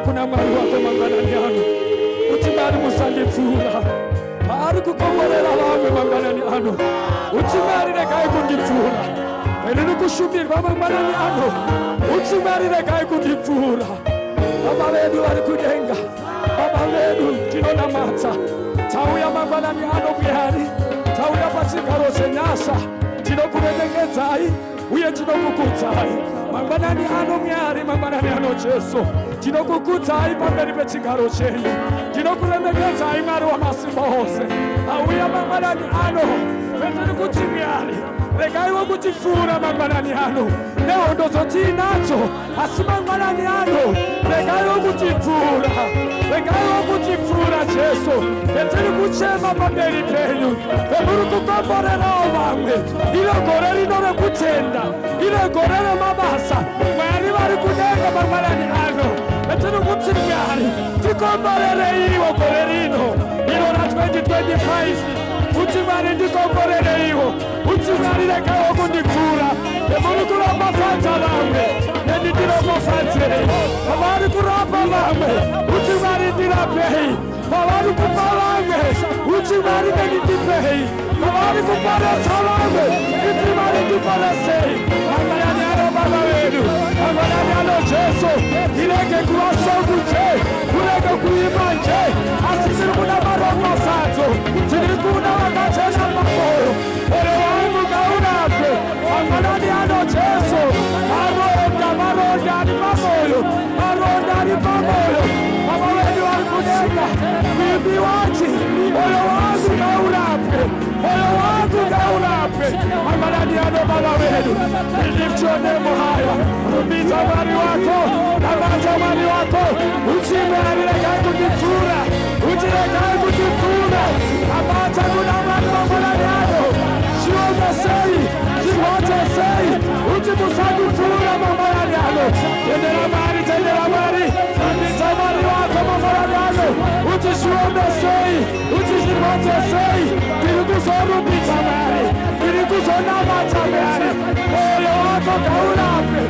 kuna Mwari wako mangwanani ano uti Mwari musandipfuura Mwari kukomborera vamwe mangwanani ano uti Mwari regai kundipfuura ndiri kushumirwa mangwanani ano uti Mwari regai kundipfuura Baba vedu vari kudenga Baba vedu tinonamatsa tauya mangwanani ano Mwari tauya pachigaro chenyasha tinokuremekedzai uye tinokukudzai mangwanani ano Mwari mangwanani ano Jesu tinokukudzai pamberi pechigaro chenyu tinokuremekedzai Mwari wamasimba ose auya mangwanani ano petiri kuti Mwari regaiwo kutipfuura mangwanani ano nehondo dzotinadzo asi mangwanani ano regaiwo kutipfuura Jesu petiri kuchema pamberi penyu pemuri kukomborerawo vamwe iro gore rino rekutenda iro gore remabasa Mwari vari kudenga mangwanani ano petiri kuti Mwari tikomborereiwo gore rino iro ra2025 kuti Mwari ndikomborereiwo kuti Mwari regaiwo kundipfuura pemuri kurambafadza vamwe neni ndirambofadzei pavari kurapa vamwe kuti Mwari ndirapei pavari kupa vamwe kuti Mwari neni ndipei pavari kuporesa vamwe kuti Mwari ndiporesei mangwanani ano Baba vedu mangwanani ano Jesu irege kuva shoko nje kurege kuimba nje asi tiri kuda marongofadzo tiri kuda vakachena mamoyo ere wangu ngaurape mangwanani ano Jesu maronda ari pamoyo maronda ari pamoyo Baba vedu vari kudenga kuimbi wati moyo wangu ngaurape mangwanani ano Baba vedu we lift your name higher rumbidza Mwari wako namata Mwari wako uti Mwari regai kundipfuura namata kuna Mwari mangwanani ano zviomesei zvirwadzesei uti musandipfuura mangwanani ano tendera Mwari rumbidza Mwari wako mangwanani ano uti zviomesei uti zvirwadzesei ndiri kuzorumbidza Mwari ndiri kuzonamata Mwari moyo wako ngaurape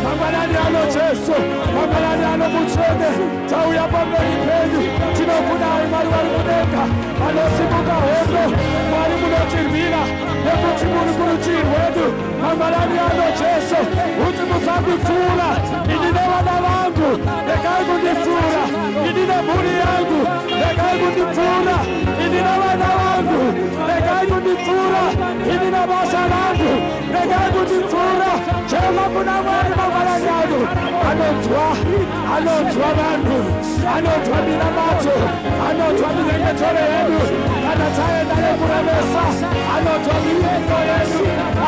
mangwanani ano Jesu mangwanani ano mutsvene tauya pamberi penyu tinokunai Mwari vari kudenga vanosimuka hondo Mwari munotirwira nekuti muri kurutivi rwedu mangwanani ano Jesu uti musandipfuura ini nevana vangu regai kundipfuura ini nemhuri yangu regai kundipfuura ini nevana vangu regai kundipfuura ini nebasa rangu regai kundipfuura chema kuna Mwari mangwanani ano anonzwa vanhu anonzwa minamato anonzwa minyengetero yedu kana taenda nekuremesa anonzwa minyengo yedu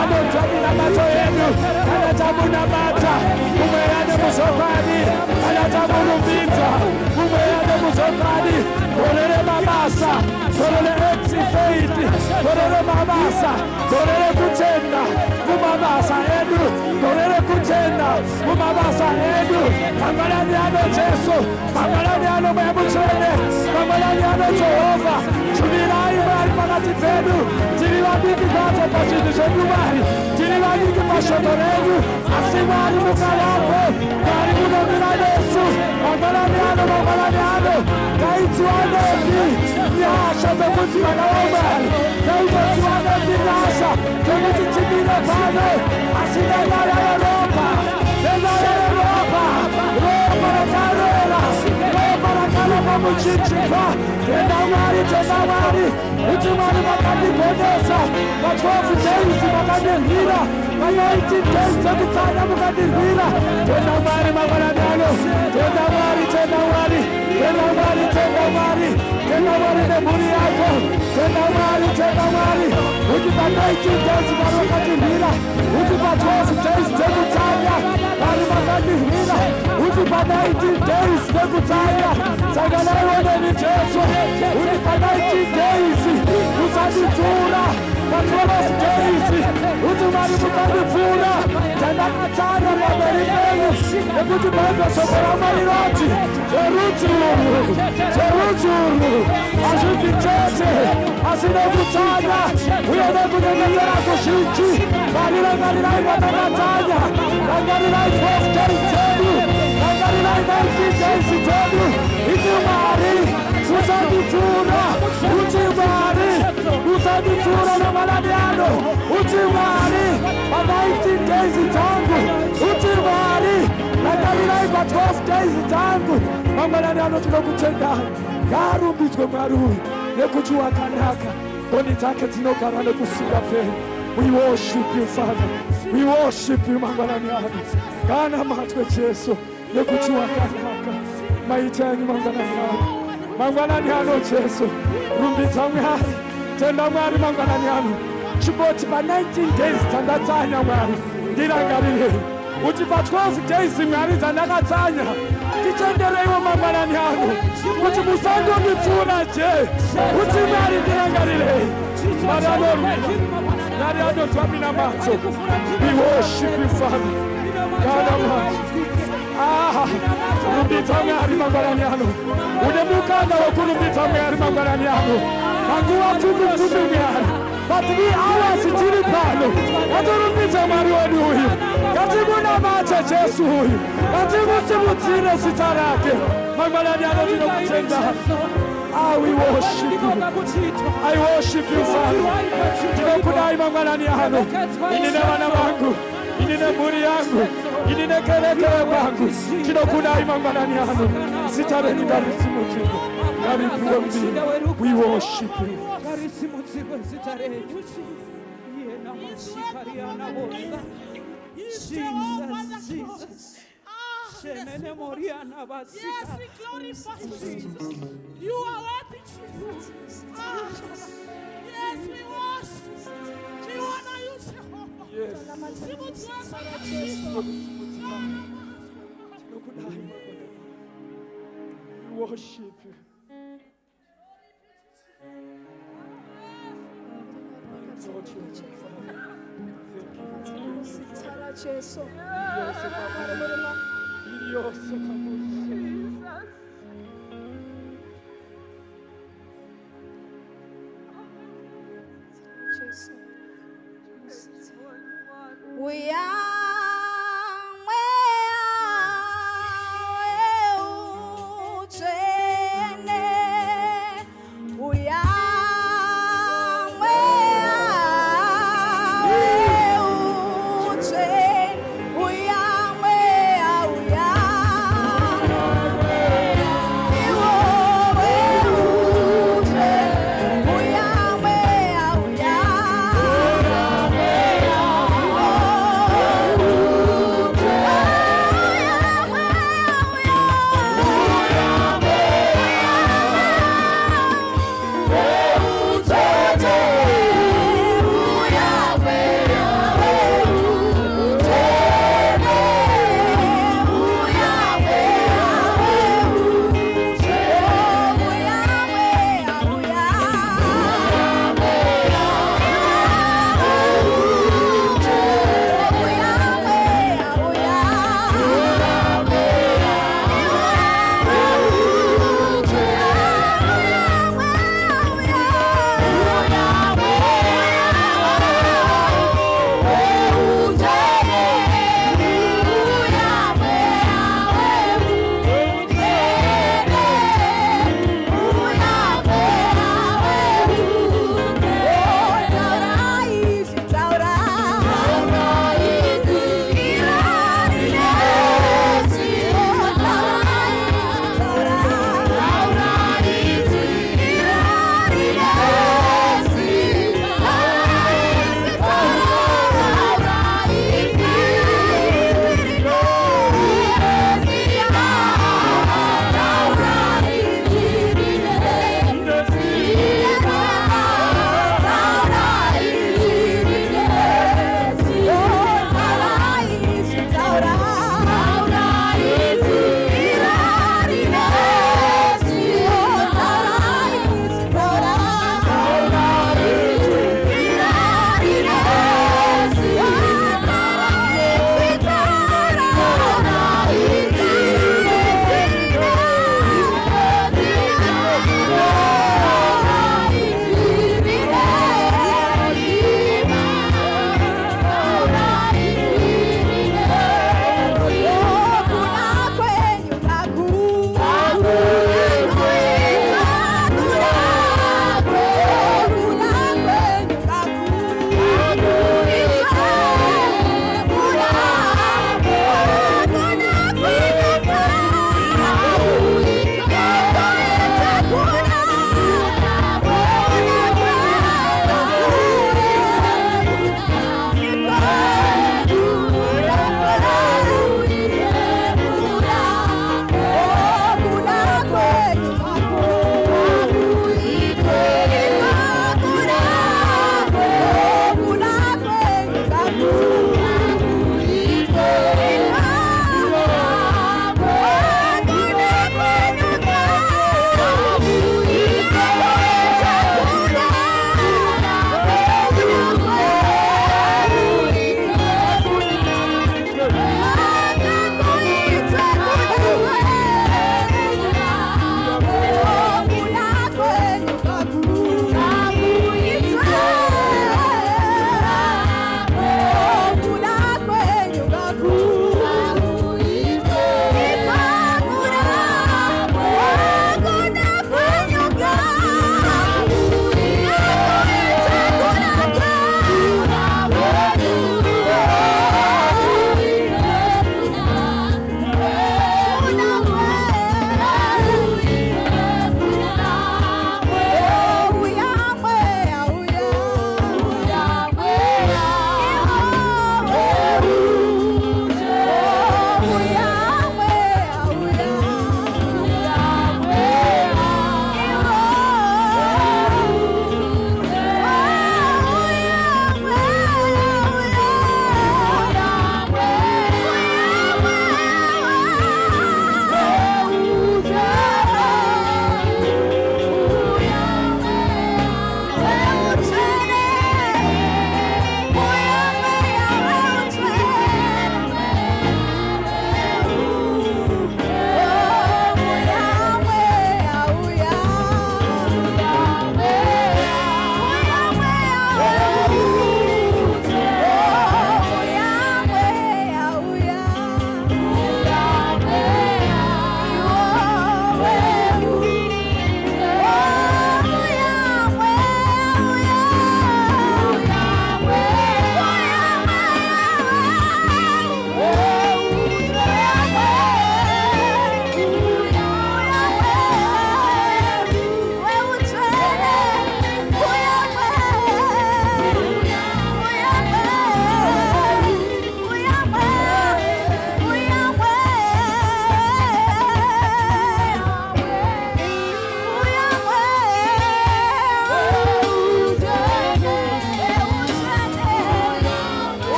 anonzwa minamato yedu kana tamunamata kumweya nemuzokwadi kana tamurumbidza kumweya nemuzokwadi gore remabasa gore reexifeit gore remabasa gore rekutenda mumabasa edu gore rekutenda mumabasa edu mangwanani ano Jesu mangwanani ano Mweya Mutsvene mangwanani ano Jehovha shumirai Mwari pakati pedu tiri vadiki kwazvo pazvinhu zvenyu Mwari tiri vadiki pashoko renyu asi Mwari mukavapo Mwari munomira nesu mangwanani ano taitiwanepi nyasha dzekuti vana vaMwari taitotiwanepi nyasha dzekuti timire pano asi nenyaya yeropa ropa rakarera ropa rakarema muchinjikwa. Tenda Mwari, tenda Mwari. Kuti Mwari makandigonesa. Pa 12 days makandirwira. Pa 19 days tekutanga mukandirwira. Tenda Mwari mangwanani ano. Tenda Mwari, tenda Mwari. Tenda Mwari, tenda Mwari. Tenda Mwari nemhuri yako. Tenda Mwari, tenda Mwari. Kuti pa 19 days Mwari makandirwira. Kuti pa 12 days tekutanga Mwari makandirwira. Kuti pa 19 days tekutanga Sagalaiwoneni Jesu. Kuti pa 19 days musandipfuura. Pa 12 days kuti Mwari musandipfuura. Chandakatanga pamberi penyu nekuti Bhaibheri shoko raMwari roti Jeruzalemu hazvibvi chete asi nekutanya uye nekunyengetera kuzhinji. Mwari rangarirai patakatanya. Rangarirai 12 days dzedu. Rangarirai 19 days dzedu. Iti Mwari usandipfuura. Uti Mwari usandipfuura namwanani ano. Uti Mwari pa 19 days dzangu. Uti Mwari rangarirai pa 12 days dzangu. Mangwanani ano tinokutendai. Ngarumbidzwe Mwari uyu nekuti wakanaka. Ngoni dzake dzinogara nekufunga pfenyu. We worship you, Father. We worship you, mangwanani ano. Kana matwe Jesu nekuti wakanaka. Maita enyu mangwanani ano. Mangwanani ano Jesu. Rumbidza Mwari. Tenda Mwari mangwanani ano. Chiboti pa 19 days tandatsanya Mwari. Ndirangarirei. Uti pa 12 days Mwari dzandakatsanya. Titendereiwo mangwanani ano. Kuti musandondipfuura je. Uti Mwari ndirangarirei. Mwari anorumba. Mwari anotwamina matso. We worship you, Father. Kana Mwari. Rumbidza Mwari mangwanani ano. Une mukana wokurumbidza Mwari mangwanani ano. Panguva pfupi Mwari. Pa 3 hours tiri pano. Ngatirumbidze Mwari wedu uyu. Ngatimunamate Jesu uyu. Ngatimusimudzire zita rake. Mangwanani ano tinokutenda. We worship you. I worship you, Father. Tinokudai mangwanani ano. Inine vana vangu. Inine mhuri yangu. Inine kereke vangu. Tinokudai mangwanani ano. Zita renyu ngarisimudzirwe. Ngaripiwe mbiri. We worship you. Jesus. Yes, we glorify you, Jesus. You are worthy, Jesus. Yes, we worship. We honor you, Jehovah. Yes. We worship you. Exalt you, Father. Jesu. We are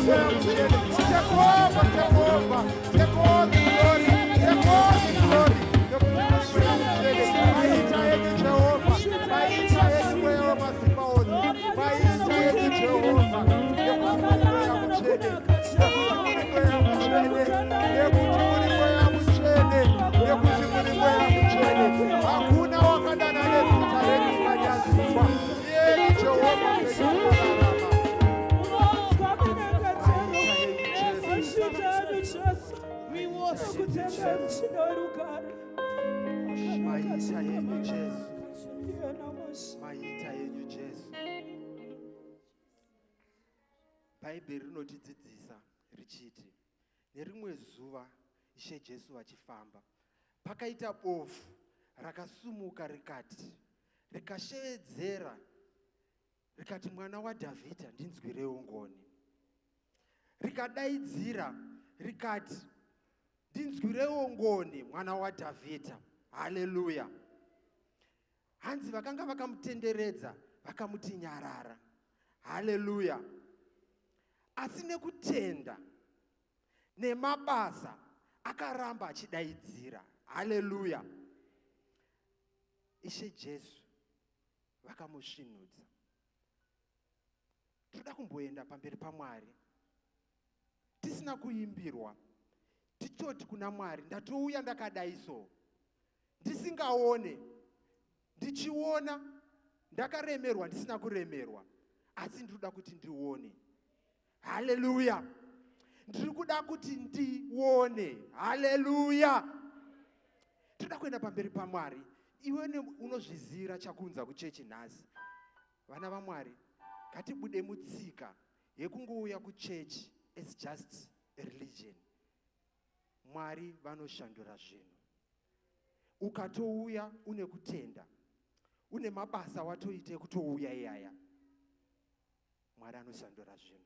munoyera muchene. Take over, take over, take all the glory, take all the glory. Maita yenyu Jehova, maita yenyu mweya wamasimba ose, maita yenyu Jehova, nekuti muri mweya muchene, nekuti muri mweya muchene, nekuti muri mweya muchene, nekuti muri mweya muchene. Hakuna wakadana nezita renyu rikanyadziswa. Iyeni Jehova upenyu hunorarama. Maita yenyu Jesu, maita yenyu Jesu. Bhaibheri rinotidzidzisa richiti nerimwe zuva Ishe Jesu vachifamba, pakaita bofu rakasumuka rikashevedzera rikati, mwana waDhavhidha ndinzwirewo ngoni. Rikadaidzira rikati, ndinzwirewo ngoni mwana waDhavhidha. Haleluya. Hanzi vakanga vakamutenderedza vakamuti nyarara. Haleluya. Asi nekutenda nemabasa akaramba achidaidzira. Haleluya. Ishe Jesu vakamusvinudza. Toda kumboenda pamberi paMwari tisina kuimbirwa, tichoti kuna Mwari, ndatouya ndakadai so, ndisingaone, ndichiona ndakaremerwa ndisina kuremerwa, asi ndinoda kuti ndione. Haleluya. Ndiri kuda kuti ndione. Haleluya. Toda kuenda pamberi paMwari. Iwe unozvizira chakunza kuchechi nhasi. Vana vaMwari, ngatibude mutsika yekungouya kuchechi as just a religion. Mwari vanoshandura zvinhu. Ukatouya une kutenda, une mabasa watoite kutouya iyaya, Mwari anoshandura zvinhu.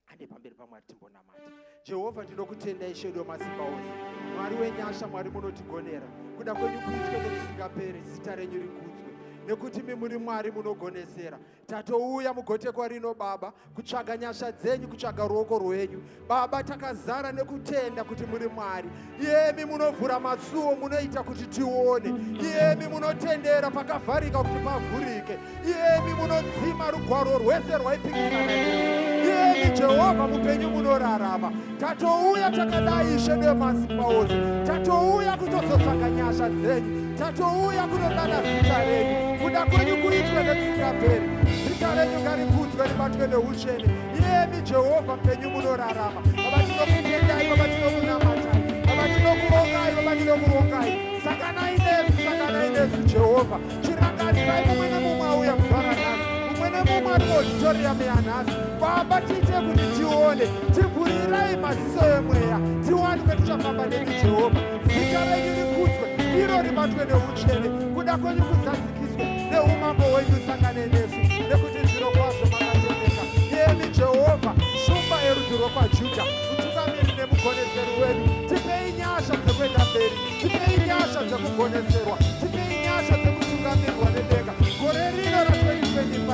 Ande pamberi paMwari timbonamata. Jehovha, ndinokutenda Ishe wemasimba ose, Mwari wenyasha, Mwari munotigonera. Kuda kwenyu kuitwe nokusingaperi, zita renyu rikudzwe. Nekuti muri Mwari munogonesera. Tatouya mugotekwa rino Baba, kutsvaga nyasha dzenyu, kutsvaga ruoko rwenyu. Baba, takazara nekutenda kuti muri Mwari. Iyemi munovhura matsuo, munoita kuti tione. Iyemi munotendera pakavharika kuti pavhurike. Iyemi munodzima rugwaro rwese rwaipikisana nesu. Iyemi Jehovha mupenyu munorarama. Tatouya takadai Ishe wemasimba ose. Tatouya kutozotsvaga nyasha dzenyu. Tatouya kunodana zita renyu. Kuda kwenyu kuitwe nekusingaperi. Zita renyu ngarikudzwe ribatwe neuchene. Iyemi Jehovha mupenyu munorarama. Baba, tinokutendai, Baba, tinokunamatai, Baba, tinokuvongai, Baba, tinokuvongai. Sakanai nesu Jehovha. Chirangarirai mumwe nemumwe auya kuzvara nhasi, mumwe nemumwe ari muauditorium yanhasi. Baba, tiite kuti tione, tivhurirai maziso emweya, tiwane tichafamba nemi Jehovha. Zita renyu rikudzwe, iro ribatwe neuchene. Kuda kwenyu kuzadzikiswe neumambo hwenyu sangane nesu, nekuti zviro kwazvo makatendeka. Iyemi Jehovha, shumba yerudzi rwakwaJudha, mutungamiri nemugoneseri wedu. Tipei nyasha dzekuenda mberi, tipei nyasha dzekugoneserwa, tipei nyasha dzekutungamirwa nedenga. Gore rino ra2025,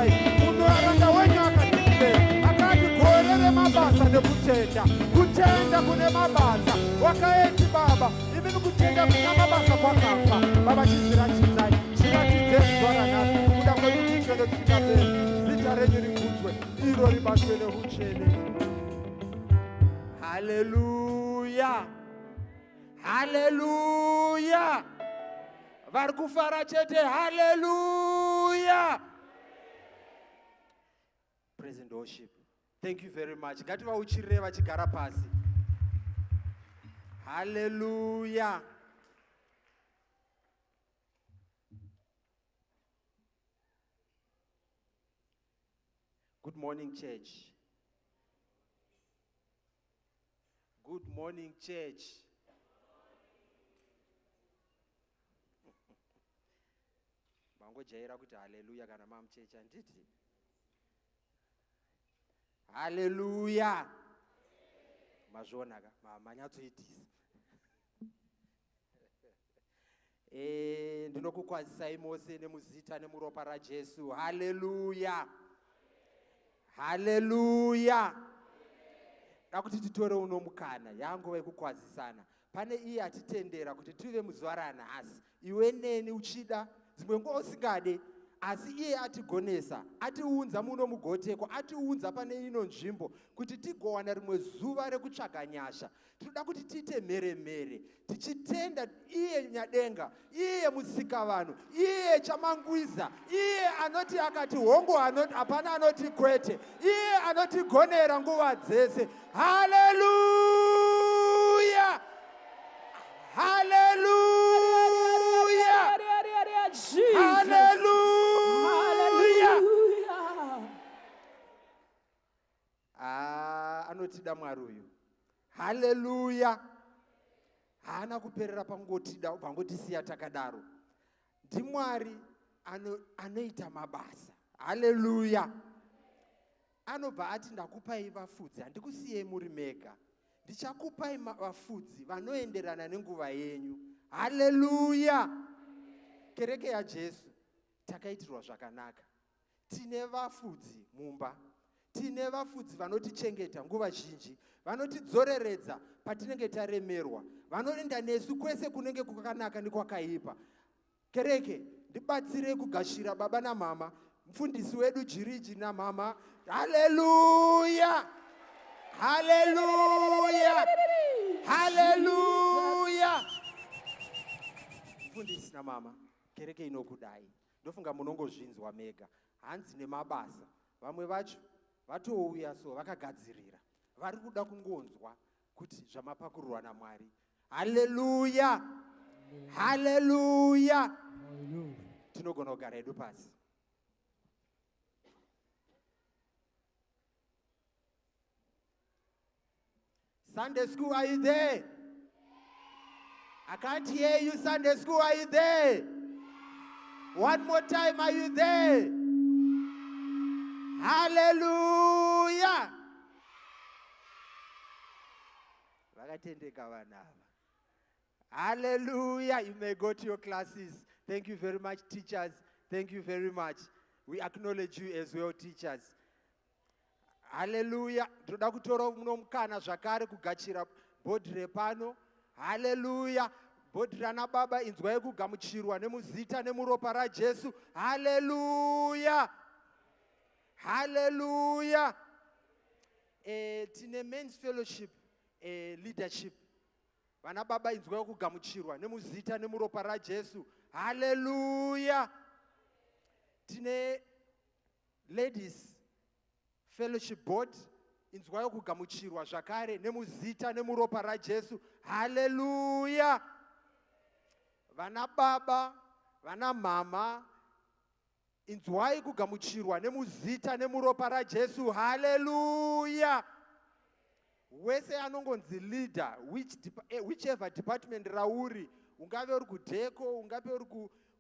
munoranda wenyu akatipei, akati gore remabasa nekutenda. Kutenda kune mabasa. Wakaeti Baba, imi kutenda kuna mabasa kwakafa. Baba, chiziratidzai, chiratidzei zuva ranhasi. Kuda kwenyu kuitwe nekusingaperi. Zita renyu rikudzwe, iro ribatwe neuchene. Haleluya. Haleluya. Vari kufara chete. Haleluya. Praise and worship. Thank you very much. Ngativauchirire vachigara pasi. Hallelujah. Good morning, church. Good morning, church. Bangojaira kuti hallelujah kana mamuchechi anditi. Hallelujah. Mazvonaka manyatsoitisa. Ndinokukwazisai mose nemuzita nemuropa raJesu. Hallelujah. Hallelujah. da kuti titore uno mukana yanguva yekukwazisana. Pane iye atitendera kuti tive muzuva ranhasi, iwe neni uchida, dzimwe nguva usingade, asi iye atigonesa, atiunza muno mugoteko, atiunza pane ino nzvimbo kuti tigowana rimwe zuva rekutsvaga nyasha. Tinoda kuti tiite mhere tichitenda iye nyadenga, iye musikavanhu, iye chamangwiza, iye anoti akati hongu hapana anoti kwete, iye anotigonera nguva dzese. Haleluya! Haleluya! Haleluya! Anotida Mwari uyu. Haleluya! Haana kuperera pangotida pangotisiya takadaro. NdiMwari anoita mabasa. Haleluya! Anobva ati ndakupai vafudzi, handikusiyei muri mega. Ndichakupai vafudzi vanoenderana nenguva yenyu. Haleluya! Kereke yaJesu takaitirwa zvakanaka. Tine vafudzi mumba. Tine vafudzi vanotichengeta nguva zhinji, vanotidzoreredza patinenge taremerwa, vanoenda nesu kwese kunenge kwakanaka nekwakaipa. Kereke, ndibatsirei kugashira baba namama, mufundisi wedu Jiriji namama. Haleluya! Haleluya! Haleluya! Mufundisi namama, kereke inokudai. Ndofunga munongozvinzwa mega. Hanzi nemabasa. Vamwe vacho vatouya so vakagadzirira. Vari kuda kungonzwa kuti zvamapakurirwa naMwari. Haleluya! Haleluya! Tinogona kugara hedu pasi. Sunday school, are you there? I can't hear you, Sunday school, are you there? One more time, are you there? Hallelujah! Vakatendeka vanava. Hallelujah! You may go to your classes. Thank you very much, teachers. Thank you very much. We acknowledge you as well, teachers. Hallelujah. Toda kutora muno mukana zvakare kugachira bhodhi repano. Hallelujah. Bhodhi rana baba inzwai kugamuchirwa nemuzita nemuropa raJesu. Hallelujah. Hallelujah. Tine men's fellowship leadership. Vana baba inzwai kugamuchirwa nemuzita nemuropa raJesu. Hallelujah. Tine ladies fellowship board inzwai kugamuchirwa zvakare nemuzita nemuropa raJesu. Hallelujah. Vana baba, vana mama, inzwai kugamuchirwa nemuzita nemuropa raJesu. Hallelujah. Wese anongonzi leader, whichever department rauri, ungave uri kudheko, ungave uri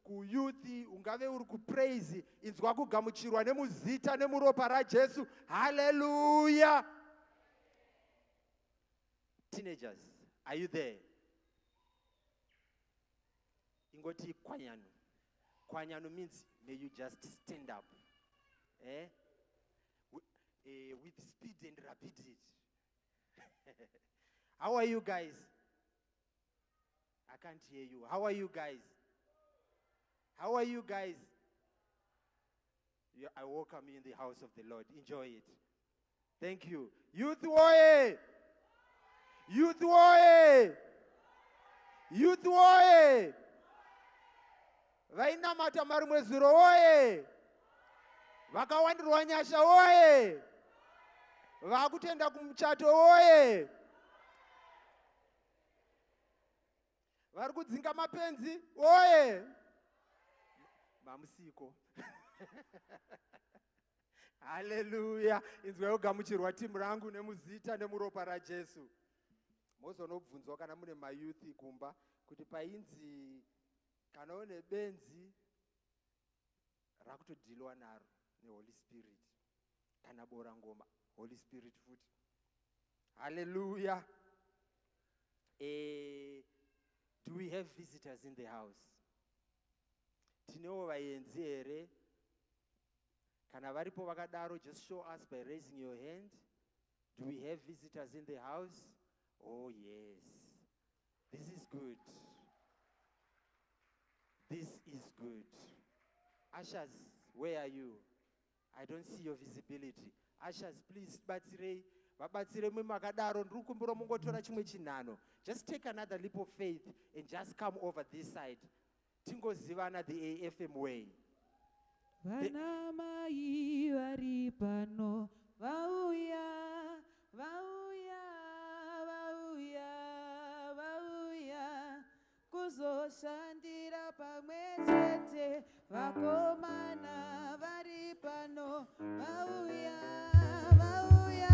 kuyouth, ungave uri kupraise, inzwa kugamuchirwa nemuzita nemuropa raJesu. Hallelujah. Teenagers, are you there? Ingoti kwanyanu. Kwanyanu means may you just stand up. With speed and rapidity. How are you guys? I can't hear you. How are you guys? How are you guys? I welcome you in the house of the Lord. Enjoy it. Thank you. Youth warrior! Youth warrior! Youth warrior! Vainamata marimwe zuro woye! Vakawandirwa nyasha woye! Vakutenda kumuchato woye! Vari kudzinga mapenzi woye! Mamusiko. Hallelujah. Inzwai kugamuchirwa timu rangu nemuzita nemuropa raJesu. Mozonobvunzwa kana mune mayouth kumba kuti painzi kana une benzi rakutodhilwa naro neHoly Spirit. Kana bora ngoma Holy Spirit futi. Hallelujah. Do we have visitors in the house? Tinewo vaenzi here? Kana varipo vakadaro, just show us by raising your hand. Do we have visitors in the house? Oh, yes. This is good. This is good. Ushers, where are you? I don't see your visibility. Ushers, please, vabatsire makadaro ndiri kumbura mungotora chimwe chinhano. Just take another leap of faith and just come over this side. Tingozivana the AFM way. Vana mai vari pano vauya vauya vauya vauya kuzoshandira pamwe chete vakomana vari pano vauya vauya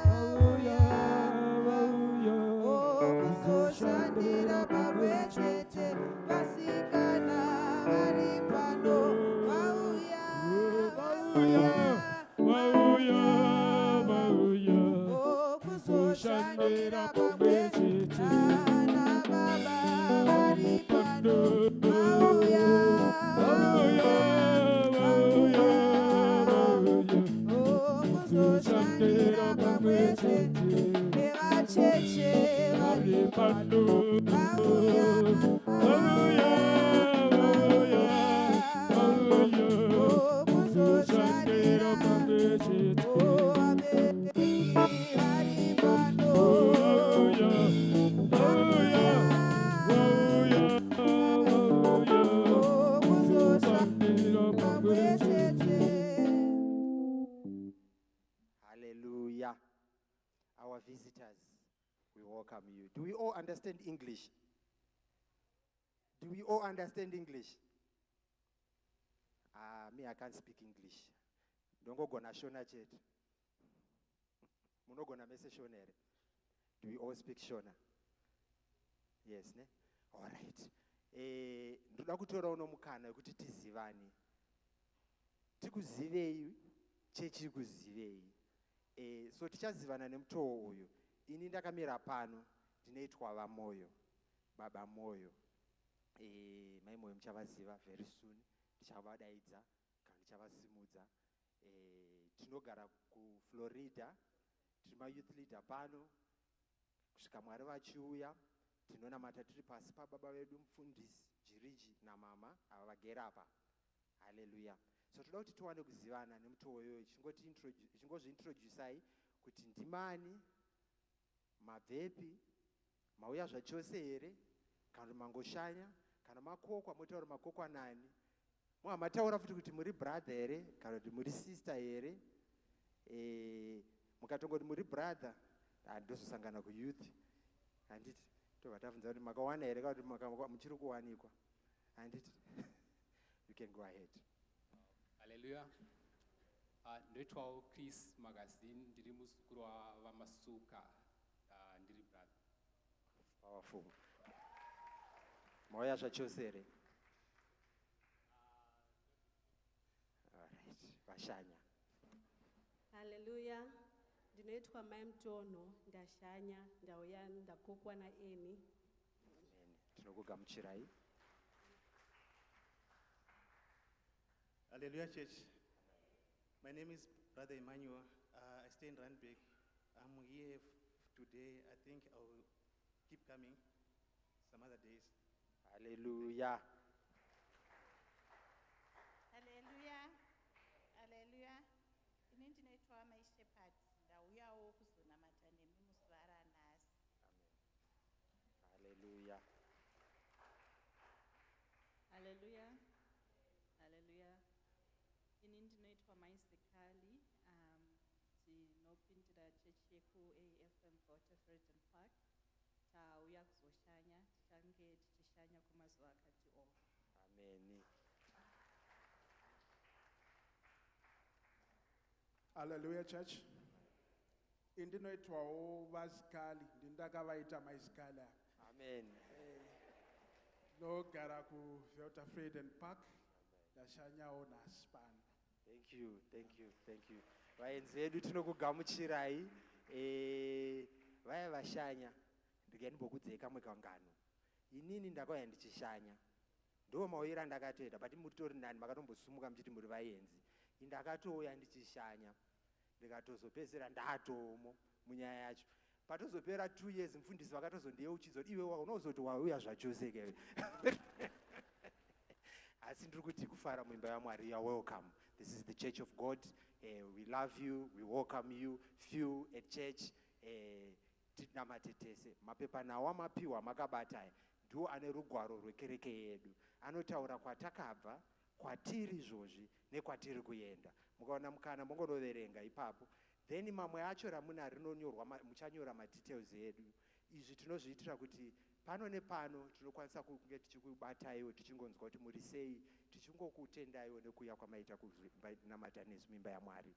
vauya vauya kuzoshandira pamwe chete vasikana vari pano vauya vauya vauya kuzoshandira pamwe chete ana baba vari pano vauya vauya vauya kuzoshandira pamwe chete nevacheche vari pano vauya vauya vauya kuzoshandira pamwe chete vabereki vari pano vauya vauya vauya kuzoshandira pamwe chete. Hallelujah. Our visitors, we welcome you. Do we all understand English? Do we all understand English? Me, I can't speak English. Don't go gonna Shona chet. Muno gonna message Shona. Do we all speak Shona? Yes, ne? All right. Ndoda kutora uno mukana kuti tizivane. Tikuzivei, chechi kuzivei. So tichazivana nemutoo uyu. Ini ndakamira pano, ndinoitwa vamoyo, baba moyo. Mai moyo muchavaziva very soon. Tichavadaidza kana tichavasimudza. Tinogara kuFlorida, tiri mayouth leader pano. Kusvika Mwari vachiuya, tinonamata tiri pasi pababa vedu mufundisi Jiriji namama ava vagere apa. Hallelujah. So toda kuti tiwane kuzivana nemutoo iyoyo, chingozviintroducai kuti ndimani, mabvepi, mauya zvachose here, kana mangoshanya, kana makokwa motaura makokwa nani. Mataura futi kuti muri brother here, kana kuti muri sister here. Mukatongoti muri brother, ndozosangana kuyouth. Handiti tobva tabvunza kuti makawana here kana kuti muchiri kuwanikwa. Handiti you can go ahead. Hallelujah. Ndoitwawo Chris Magazine, ndiri muzukuru wamasuka, ndiri brother. Powerful. Mauya zvachose here. Alright, vashanya. Hallelujah. Ndinoitwa mai mutono, ndashanya, ndauya ndakokwa naEni. Amen. Tinokugamuchirai. Hallelujah, church. My name is Brother Emmanuel. I stay in Randbeck. I'm here today. I think I will keep coming some other days. Hallelujah. Hallelujah. Hallelujah. Ini ndinoitwa mai shepherd. Ndauyawo kuzonamata nemi musi waranhasi. Hallelujah. Hallelujah. Hallelujah. Ini ndinoitwa maisikali tinopindira chechi yeku-AFM Waterford Park. Tauya kuzoshanya, tichange tichishanya kumazuva akati o. Amen. Hallelujah, church. Indinoitwawo vasikali, ndindakavaita maisikali. Amen. Ndogara kuWaterford Park. Ndashanyawo nhasi pano. Thank you, thank you, thank you. Vaenzi vedu tinokugamuchirai. Vaya vashanya, ndikanimbokudze kamwe kangano. Inini ndakauya ndichishanya. Ndo mauyira ndakatoita, but mutori nani makatombosumuka muchiti muri vaenzi. Ndakatouya ndichishanya. ndikatozopedzera ndatomo munyaya yacho. Patozopera 2 years mufundisi vakatozondiyeuchidza kuti iwe unozoti wauya zvachoseke. Asi ndiri kuti kufara muimba yaMwari. You are welcome. This is the Church of God. We love you, we welcome you. Few at church. Tinamatetese. Mapepa nawa mapiwa makabata ndiwo ane rugwaro rwekereke yedu. Anotaura kwatakabva, kwatiri zvozvi nekwatiri kuenda. Mukaona mukana mongonoverenga ipapo. Then mamwe acho ramuna rinonyorwa muchanyora madetails edu. Izvi tinozviitira kuti pano nepano tinokwanisa kunge tichikubataiwo tichingonzwa kuti muri sei, tichingokutendaiwo nekuuya kwamaita kunamata nesu mimba yaMwari.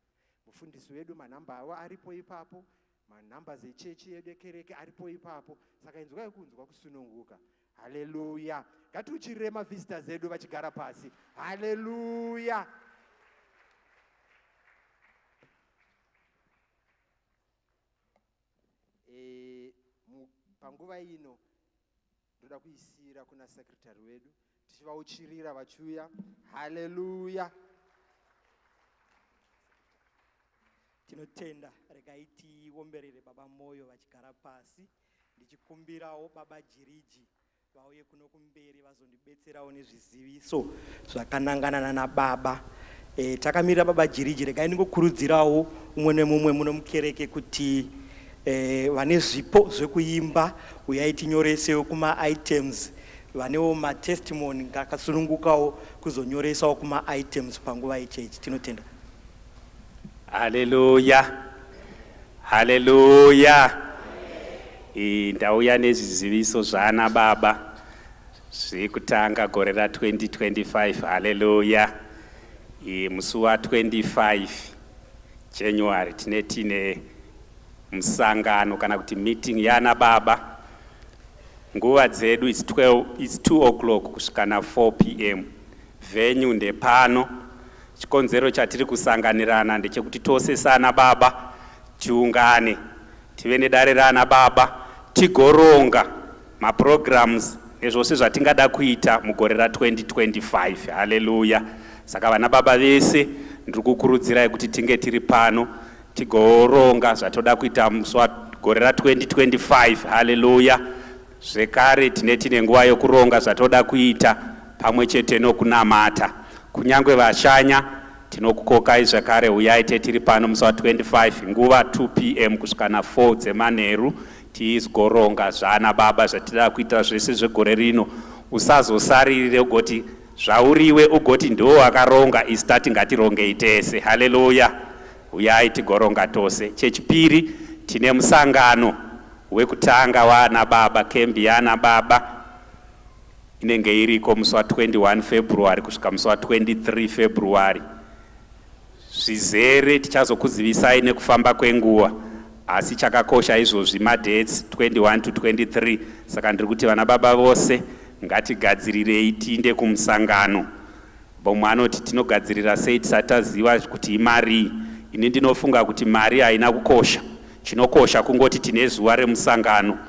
Mufundisi wedu manhamba avo aripo ipapo, manhamba zechechi yedu kereke aripo ipapo. Saka inzwai kunzwa kusununguka. Haleluya. Ngatiuchirire mavisitors edu vachigara pasi. Haleluya. Panguva ino ndoda kuisira kuna secretary wedu tichivauchirira vachiuya. Haleluya. Tinotenda regai tiomberere baba moyo vachigara pasi, ndichikumbirawo baba Jiriji vauye kuno kumberi vazondibetserawo nezviziviso zvakanangana nababa. Takamirira baba Jiriji, regai ndingokurudzirawo umwe nemumwe muno mukereke kuti vane zvipo zvekuimba uyai tinyoresewo kuma items, vanewo matestimony ngakasunungukawo kuzonyoresawo kuma items panguva yechechi. Tinotenda. Haleluya. Haleluya. Ndauya nezviziviso zvana baba zvekutanga gore ra 2025. Haleluya. Musi wa 25 January tine musangano kana kuti meeting yana baba. Nguva dzedu is 2 o'clock kusvika na 4 p.m. Venue ndepano. Chikonzero chatiri kusanganirana ndechekuti tose sana baba tiungane, tive nedare rana baba, tigoronga maprograms ezvose zvatingada kuita mugore ra 2025. Haleluya. Saka vana baba vese ndiri kukurudzirai kuti tinge tiri pano tigoronga zvatoda kuita musi wagore ra 2025. Haleluya. Zvekare tine nguva yokuronga zvatoda kuita pamwe chete nokunamata. Kunyangwe vashanya tinokukokai zvakare, uyai tiri pano musi wa 25 nguva 2 p.m. kusvika na 4 dzemanheru tizogoronga zvana baba zvatida kuita zvese zvegore rino. Usazosarire ugoti zvauriwe ugoti ndiwo wakaronga, isi tati ngatirongei tese. Haleluya. Uyai tigoronga tose. Chechipiri tine musangano wekutanga wana baba, kembi yana baba inenge iriko musi wa 21 February kusvika musi wa 23 February. Zvizere tichazokuzivisai nekufamba kwenguva, asi chakakosha izvozvi madates 21 to 23. Saka ndiri kuti vana baba vose ngatigadzirirei tiinde kumusangano. Bomwe anoti tinogadzirira sei tisataziva kuti imari. Ini ndinofunga kuti mari haina kukosha, chinokosha kungoti tine zuva remusangano.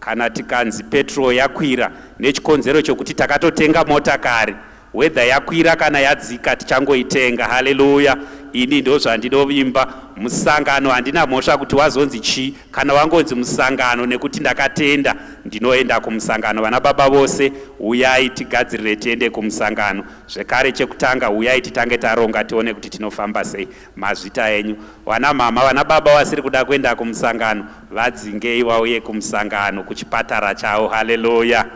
Kana tikanzi petrol yakwira nechikonzero chokuti takatotenga motakari, whether yakwira kana yadzika tichangoitenga. Haleluya. Ini ndo zvandinovimba. Musangano handina mhosva kuti wazonzi chi, kana wangonzi musangano nekuti ndakatenda ndinoenda kumusangano. Vana baba vose uyai tigadzirire tiende kumusangano. Zvekare chekutanga uyai titange taronga tione kuti tinofamba sei. Mazvita enyu vana mama vana baba vasiri kuda kuenda kumusangano vadzingei vauye kumusangano kuchipatara chavo. Haleluya.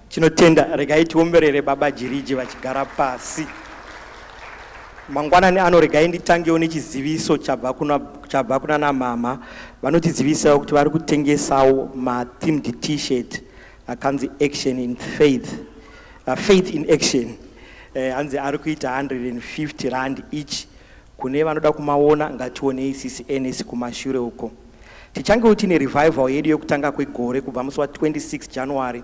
Tinotenda regai tiomberere baba Jiriji vachigara pasi. Mangwanani ano regai nditangewo nechiziviso chabva kuna namama. Vanotizivisawo kuti vari kutengesawo ma-themed t-shirt akanzi action in faith, faith in action. Hanzi ari kuita 150 rand each. Kune vanoda kumaona ngationei CCNS kumashure uko. Tichangewo tine revival yedu yokutanga kwegore kubva musi wa 26 January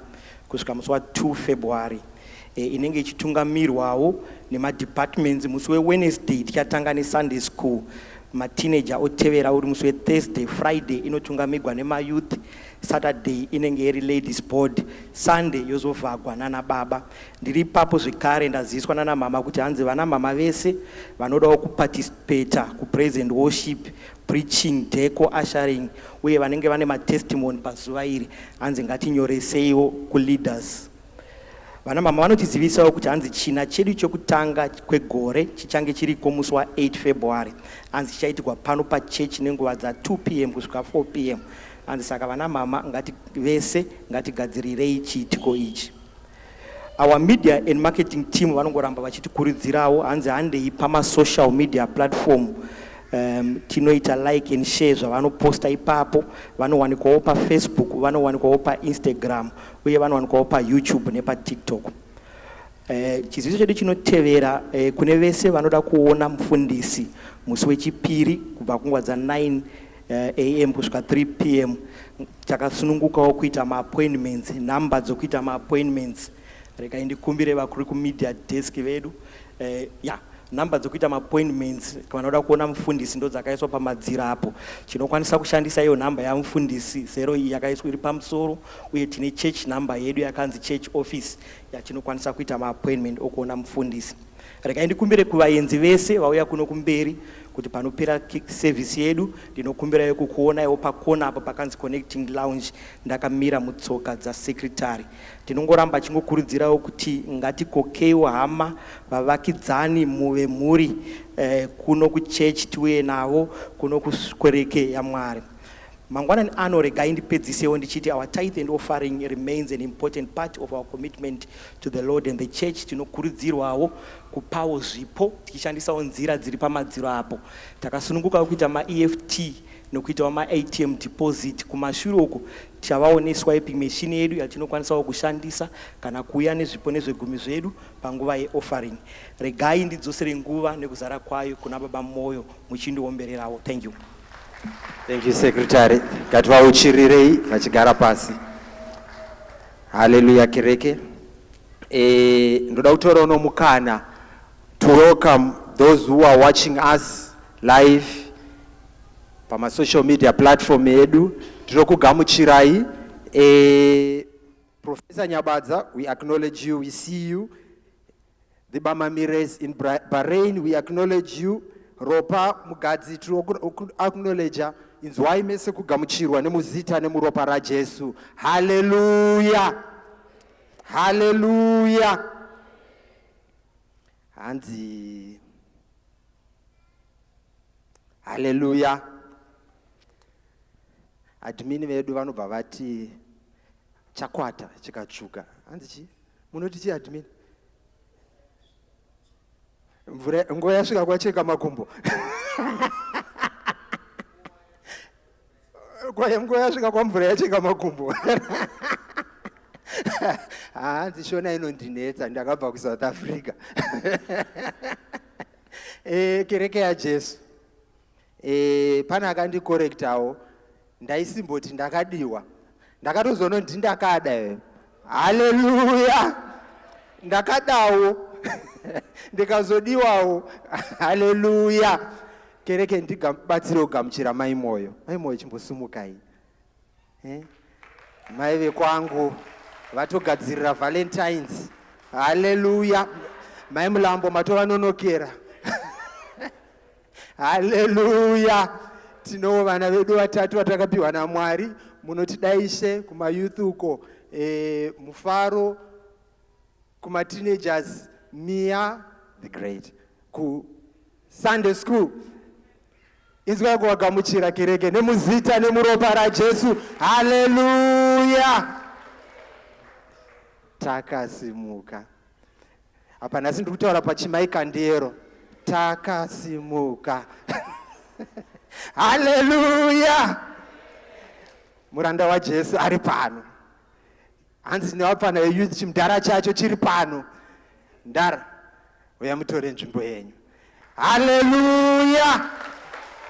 kusvika musi wa 2 February. Inenge ichitungamirwawo nemadepartments. Musi weWednesday tichatanga neSunday school. mateenager otevera uri musi weThursday, Friday inotungamirwa nemayouth, Saturday inenge iri ladies board, Sunday yozovhagwa nana baba. Ndiri ipapo zvekare ndaziviswa nana mama kuti hanzi vana mama vese vanodawo kuparticipate kupraise and worship, preaching, deco, ushering, uye vanenge vane matestimony pazuva iri hanzi ngatinyoreseiwo kuleaders. Vana mama vanotizivisawo kuti hanzi china chedu chokutanga kwegore chichange chiriko musi wa8 February, hanzi chichaitirwa pano pachechi nenguva dza2 p.m. kusvika 4 p.m. hanzi saka vana mama vese ngatigadzirirei chiitiko ichi. Our media and marketing team vanongoramba vachitikurudzirawo hanzi handei pamasocial media platform tinoita like and share zvavanoposta ipapo, vanowanikwawo paFacebook, vanowanikwawo paInstagram, uye vanowanikwawo paYouTube nepaTikTok. Chiziviso chedu chinotevera kune vese vanoda kuona mufundisi musi wechipiri kubva kunguva dza9 a.m. kusvika 3 p.m. takasunungukawo kuita maappointments, nhamba dzokuita maappointments. Regai ndikumbire vakuru kumedia desk vedu nhamba dzokuita maappointments vanoda kuona mufundisi ndo dzakaiswa pamadziro apo. Chinokwanisa kushandisa iyo nhamba yamufundisi 0 iyi yakaiswa iri pamusoro, uye tine church number yedu yakanzi church office yachinokwanisa kuita maappointment okuona mufundisi. Regai ndikumbire kuvaenzi vese vauya kuno kumberi kuti panopera service yedu ndinokumbirayo kukuonaiwo pakona apo pakanzi connecting lounge ndakamira mutsoka dzasecretary. Tinongoramba chingokurudzirawo kuti ngatikokeiwo hama vavakidzani muve muri kuno kuchechi tiuye navo kuno kuswereke yaMwari. Mangwanani ano regai ndipedzisewo ndichiti our tithe and offering remains an important part of our commitment to the Lord and the church. Tinokurudzirwawo kupawo zvipo tichishandisawo nzira dziri pamadziro apo. Takasunungukawo kuita maEFT nokuitawo maATM deposit. Kumashure uku tichavawo swiping machine yedu yatinokwanisawo kushandisa kana kuuya nezvipo nezvegumi zvedu panguva yeoffering. Regai ndidzosere nguva nekuzara kwayo kuna baba moyo muchindiombererawo. Thank you. Thank you, Secretary. Ngativauchirirei vachigara pasi. Hallelujah, kereke. Ndoda kutora uno mukana to welcome those who are watching us live pama social media platform yedu. Tirokugamuchirai. Professor Nyabadza, we acknowledge you, we see you. The Bama Mires in Bahrain, we acknowledge you. Ropa Mugadzi acknowledge inzwai mese kugamuchirwa nemuzita nemuropa raJesu. Hallelujah. Hallelujah. Hanzi. Hallelujah. Admin vedu vanobva vati chakwata chikatsvuka. Hanzi chi? Munoti chi admin? Nguva yasvika kwacheka makumbo. Nguva yasvika kwamvura yacheka makumbo. Hanzi Shona inondinetsa ndakabva kuSouth Africa. Kereke yaJesu. Pana akandicorrectawo ndaisimboti ndakadiwa. Ndakatozonoti ndakada. Hallelujah. Ndakadawo. Ndikazodiwawo. Hallelujah. Kereke ndibatsire kugamuchira mai moyo. Mai moyo chimbosumukai. Mai vekwangu vatogadzirira Valentines. Hallelujah. Mai mulambo matovanonokera. Hallelujah. Tino vana vedu vatatu vatakapiwa naMwari. Munotidaishe kuma youth uko Mufaro, kuma teenagers Mia the Great, ku Sunday school. Inzwa kuwagamuchira kereke nemuzita nemuropa raJesu. Hallelujah. Takasimuka. Apa nasi ndikutaura pachimaika ndero. Takasimuka. Hallelujah. Muranda waJesu ari pano. Hanzi newapana youth chimudhara chacho chiri pano. Ndara uya mutore nzvimbo yenyu. Hallelujah.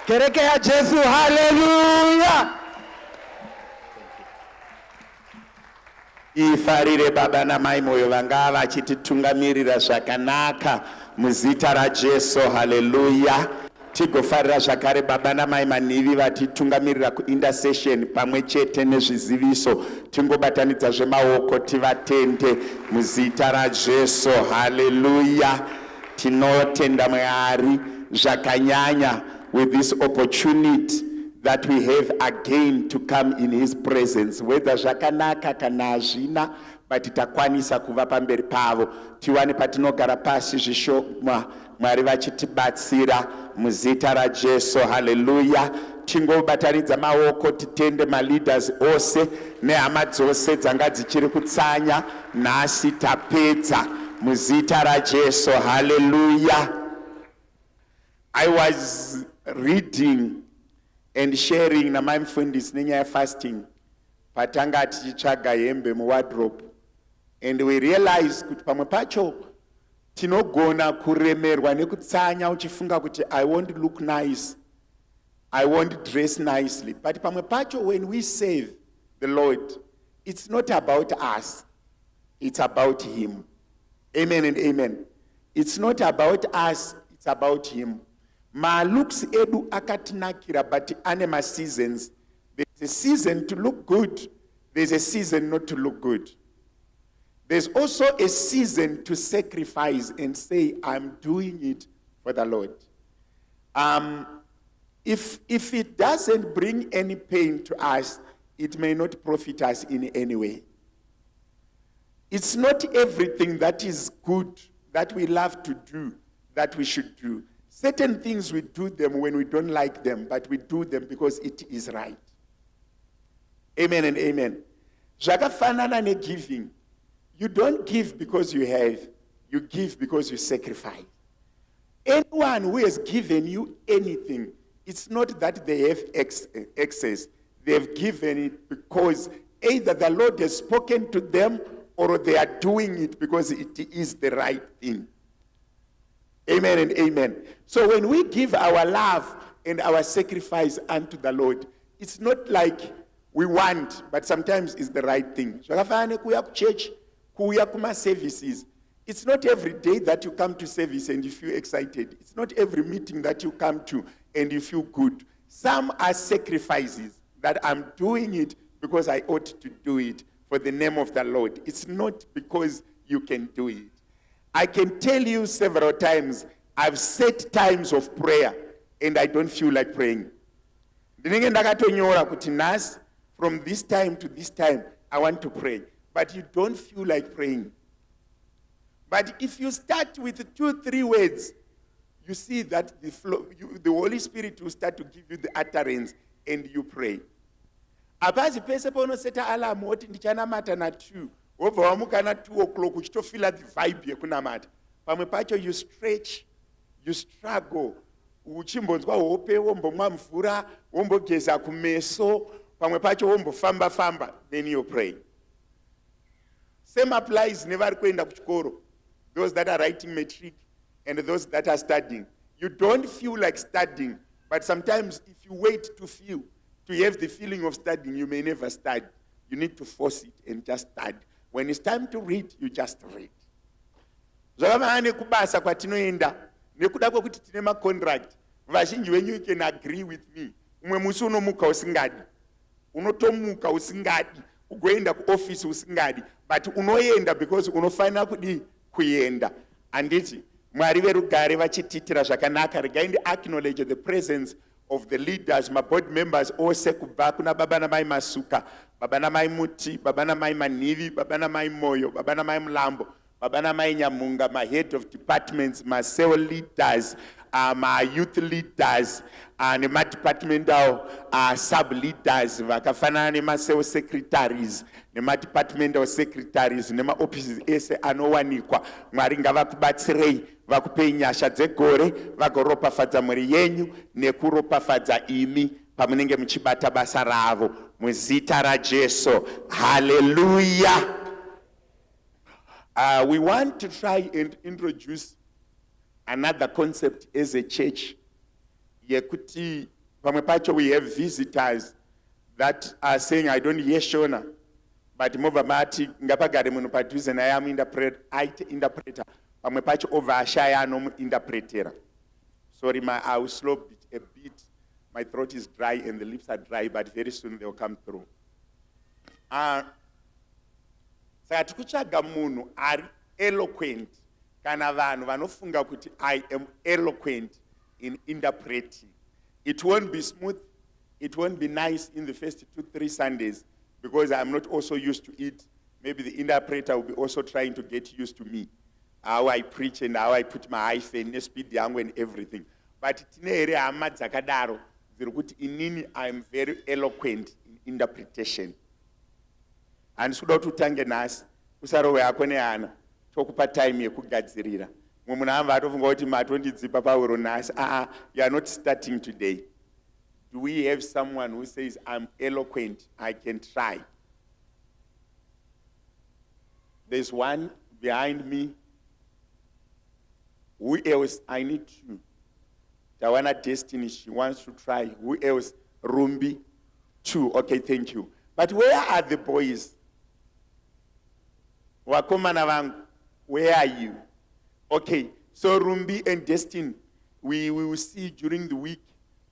Kereke yaJesu. Hallelujah. Ifarire baba namai moyo vanga vachititungamirira zvakanaka muzita raJesu. Hallelujah. tigofarira zvakare baba namai manhivi vatitungamirira kuintercession pamwe chete nezviziviso. Tingobatanidza zvemaoko tivatende muzita raJesu. Haleluya. Tinotenda Mwari zvakanyanya with this opportunity that we have again to come in his presence, whether zvakanaka kana hazvina, but takwanisa kuva pamberi pavo tiwane patinogara pasi zvishoma Mwari vachitibatsira muzita raJesu. Haleluya. Tingobatanidza maoko titende maleaders ose nehama dzose dzanga dzichiri kutsanya nhasi tapedza muzita raJesu. Haleluya. I was reading and sharing namai mufundisi nenyaya fasting patanga tichitsvaga hembe muwardrobe, and we realized kuti pamwe pacho tinogona kuremerwa nekutsanya uchifunga kuti I won't look nice, I won't dress nicely. But pamwe pacho when we serve the Lord, it's not about us, it's about him. Amen and amen. It's not about us, it's about him. Ma looks edu akatinakira, but ane seasons. There's a season to look good, there's a season not to look good. There's also a season to sacrifice and say, I'm doing it for the Lord. If it doesn't bring any pain to us, it may not profit us in any way. It's not everything that is good, that we love to do, that we should do. Certain things we do them when we don't like them, but we do them because it is right. Amen and amen. Zvakafanana negiving. You don't give because you have, you give because you sacrifice. Anyone who has given you anything, it's not that they have excess. They have given it because either the Lord has spoken to them or they are doing it because it is the right thing. Amen and amen. So when we give our love and our sacrifice unto the Lord, it's not like we want, but sometimes it's the right thing. Zvakafanana kuya kuchurch, kuya kuma services. It's not every day that you come to service and you feel excited. It's not every meeting that you come to and you feel good. Some are sacrifices that I'm doing it because I ought to do it for the name of the Lord. It's not because you can do it. I can tell you several times, I've set times of prayer and I don't feel like praying. From this time to this time, I want to pray. But you don't feel like praying. But if you start with 2-3 words, you see that the Holy Spirit will start to give you the utterance and you pray. Apazi pese pono seta alarm oti ndichanamata na 2. Wobva wamuka na 2 o'clock uchitofila the vibe yekunamata. Pamwe pacho you stretch, you struggle. Uchimbonzwa hope, wombomwa mvura, wombogeza kumeso, pamwe pacho wombofamba, then you pray. Same applies never kuenda kuchikoro. Those that are writing matric and those that are studying. You don't feel like studying, but sometimes if you wait to have the feeling of studying, you may never study. You need to force it and just study. When it's time to read, you just read. Zvakavana kubasa kwatinoenda nekuda kwekuti tine ma-contract. Vazhinji venyu you can agree with me. Umwe musi unomuka usingadi. Unotomuka usingadi. Ugoenda ku-office usingadi. But unoenda because unofanira kudi kuenda. Anditi, Mwari verugare vachititira zvakanaka. Regai acknowledge the presence of the leaders, my board members, ose kubva kuna baba namai Masuka, baba namai Muti, baba namai Manivi, baba namai Moyo, baba namai Mlambo, baba namai Nyamunga, my head of departments, my cell leaders, my youth leaders, and my departmental sub-leaders, vakafanana nema cell secretaries, nema departmental secretaries, nema offices ese anowanikwa. Mwari ngavakubatsirei, vakupei nyasha dzegore, vagoropafadza mhuri yenyu, nekuropafadza imi, pamunenge muchibata basa ravo. Muzita raJesu. Hallelujah. We want to try and introduce another concept as a church. Yekuti, pamwe pacho we have visitors that are saying, I don't hear Shona, but mova mati ngapagare munhu padhuze naye aite interpreter. Pamwe pacho over ashaya anomu interpretera. Sorry, I will slow it a bit. My throat is dry and the lips are dry, but very soon they'll come through. Saka tikutsvaga munhu ari eloquent kana vanhu vanofunga kuti I am eloquent in interpreting. It won't be smooth, it won't be nice in the first 2-3 Sundays because I'm not also used to it. Maybe the interpreter will be also trying to get used to me, how I preach and how I put my hyphen, speed yangu and everything. But tine here hama dzakadaro dziri kuti inini I am very eloquent in interpretation. Handisuda kuti utange nhasi usarohwe yako nehana tokupa time yekugadzirira. Mumwe munhu amba atofunga kuti matondidzipa pauro nhasi. You are not starting today. Do we have someone who says I'm eloquent, I can try? There's one behind me. Who else? I need to. Tawana Destiny, she wants to try. Who else? Rumbi, 2. Okay, thank you. But where are the boys? Wakomana vangu, where are you? Okay, so Rumbi and Destiny, we will see during the week.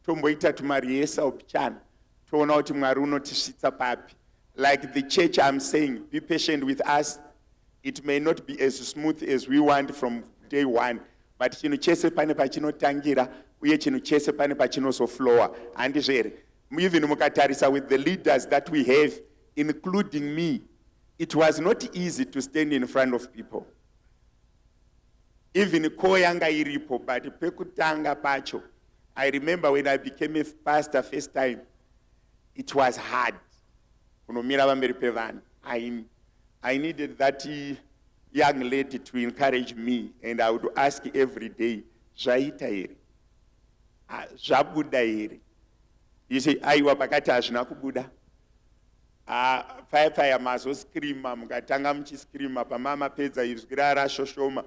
Tomboita tumariesa opichana. Tuona uti Mwari unotisvitsa papi. Like the church I'm saying, be patient with us. It may not be as smooth as we want from day one, but chino chese pane pachinotangira, uye chino chese pane pachinosoflowa. Handizvere. Even mukatarisa with the leaders that we have, including me, it was not easy to stand in front of people. Even koyanga iripo, but pekutanga pacho. I remember when I became a pastor first time, it was hard. I needed that young lady to encourage me, and I would ask every day, Zvaita here? Zvabuda here? You say, aiwa pakati hazvina kubuda. Paya mazoskrima, mukatanga muchiskrima, pamama pedza iryira rashoshoma.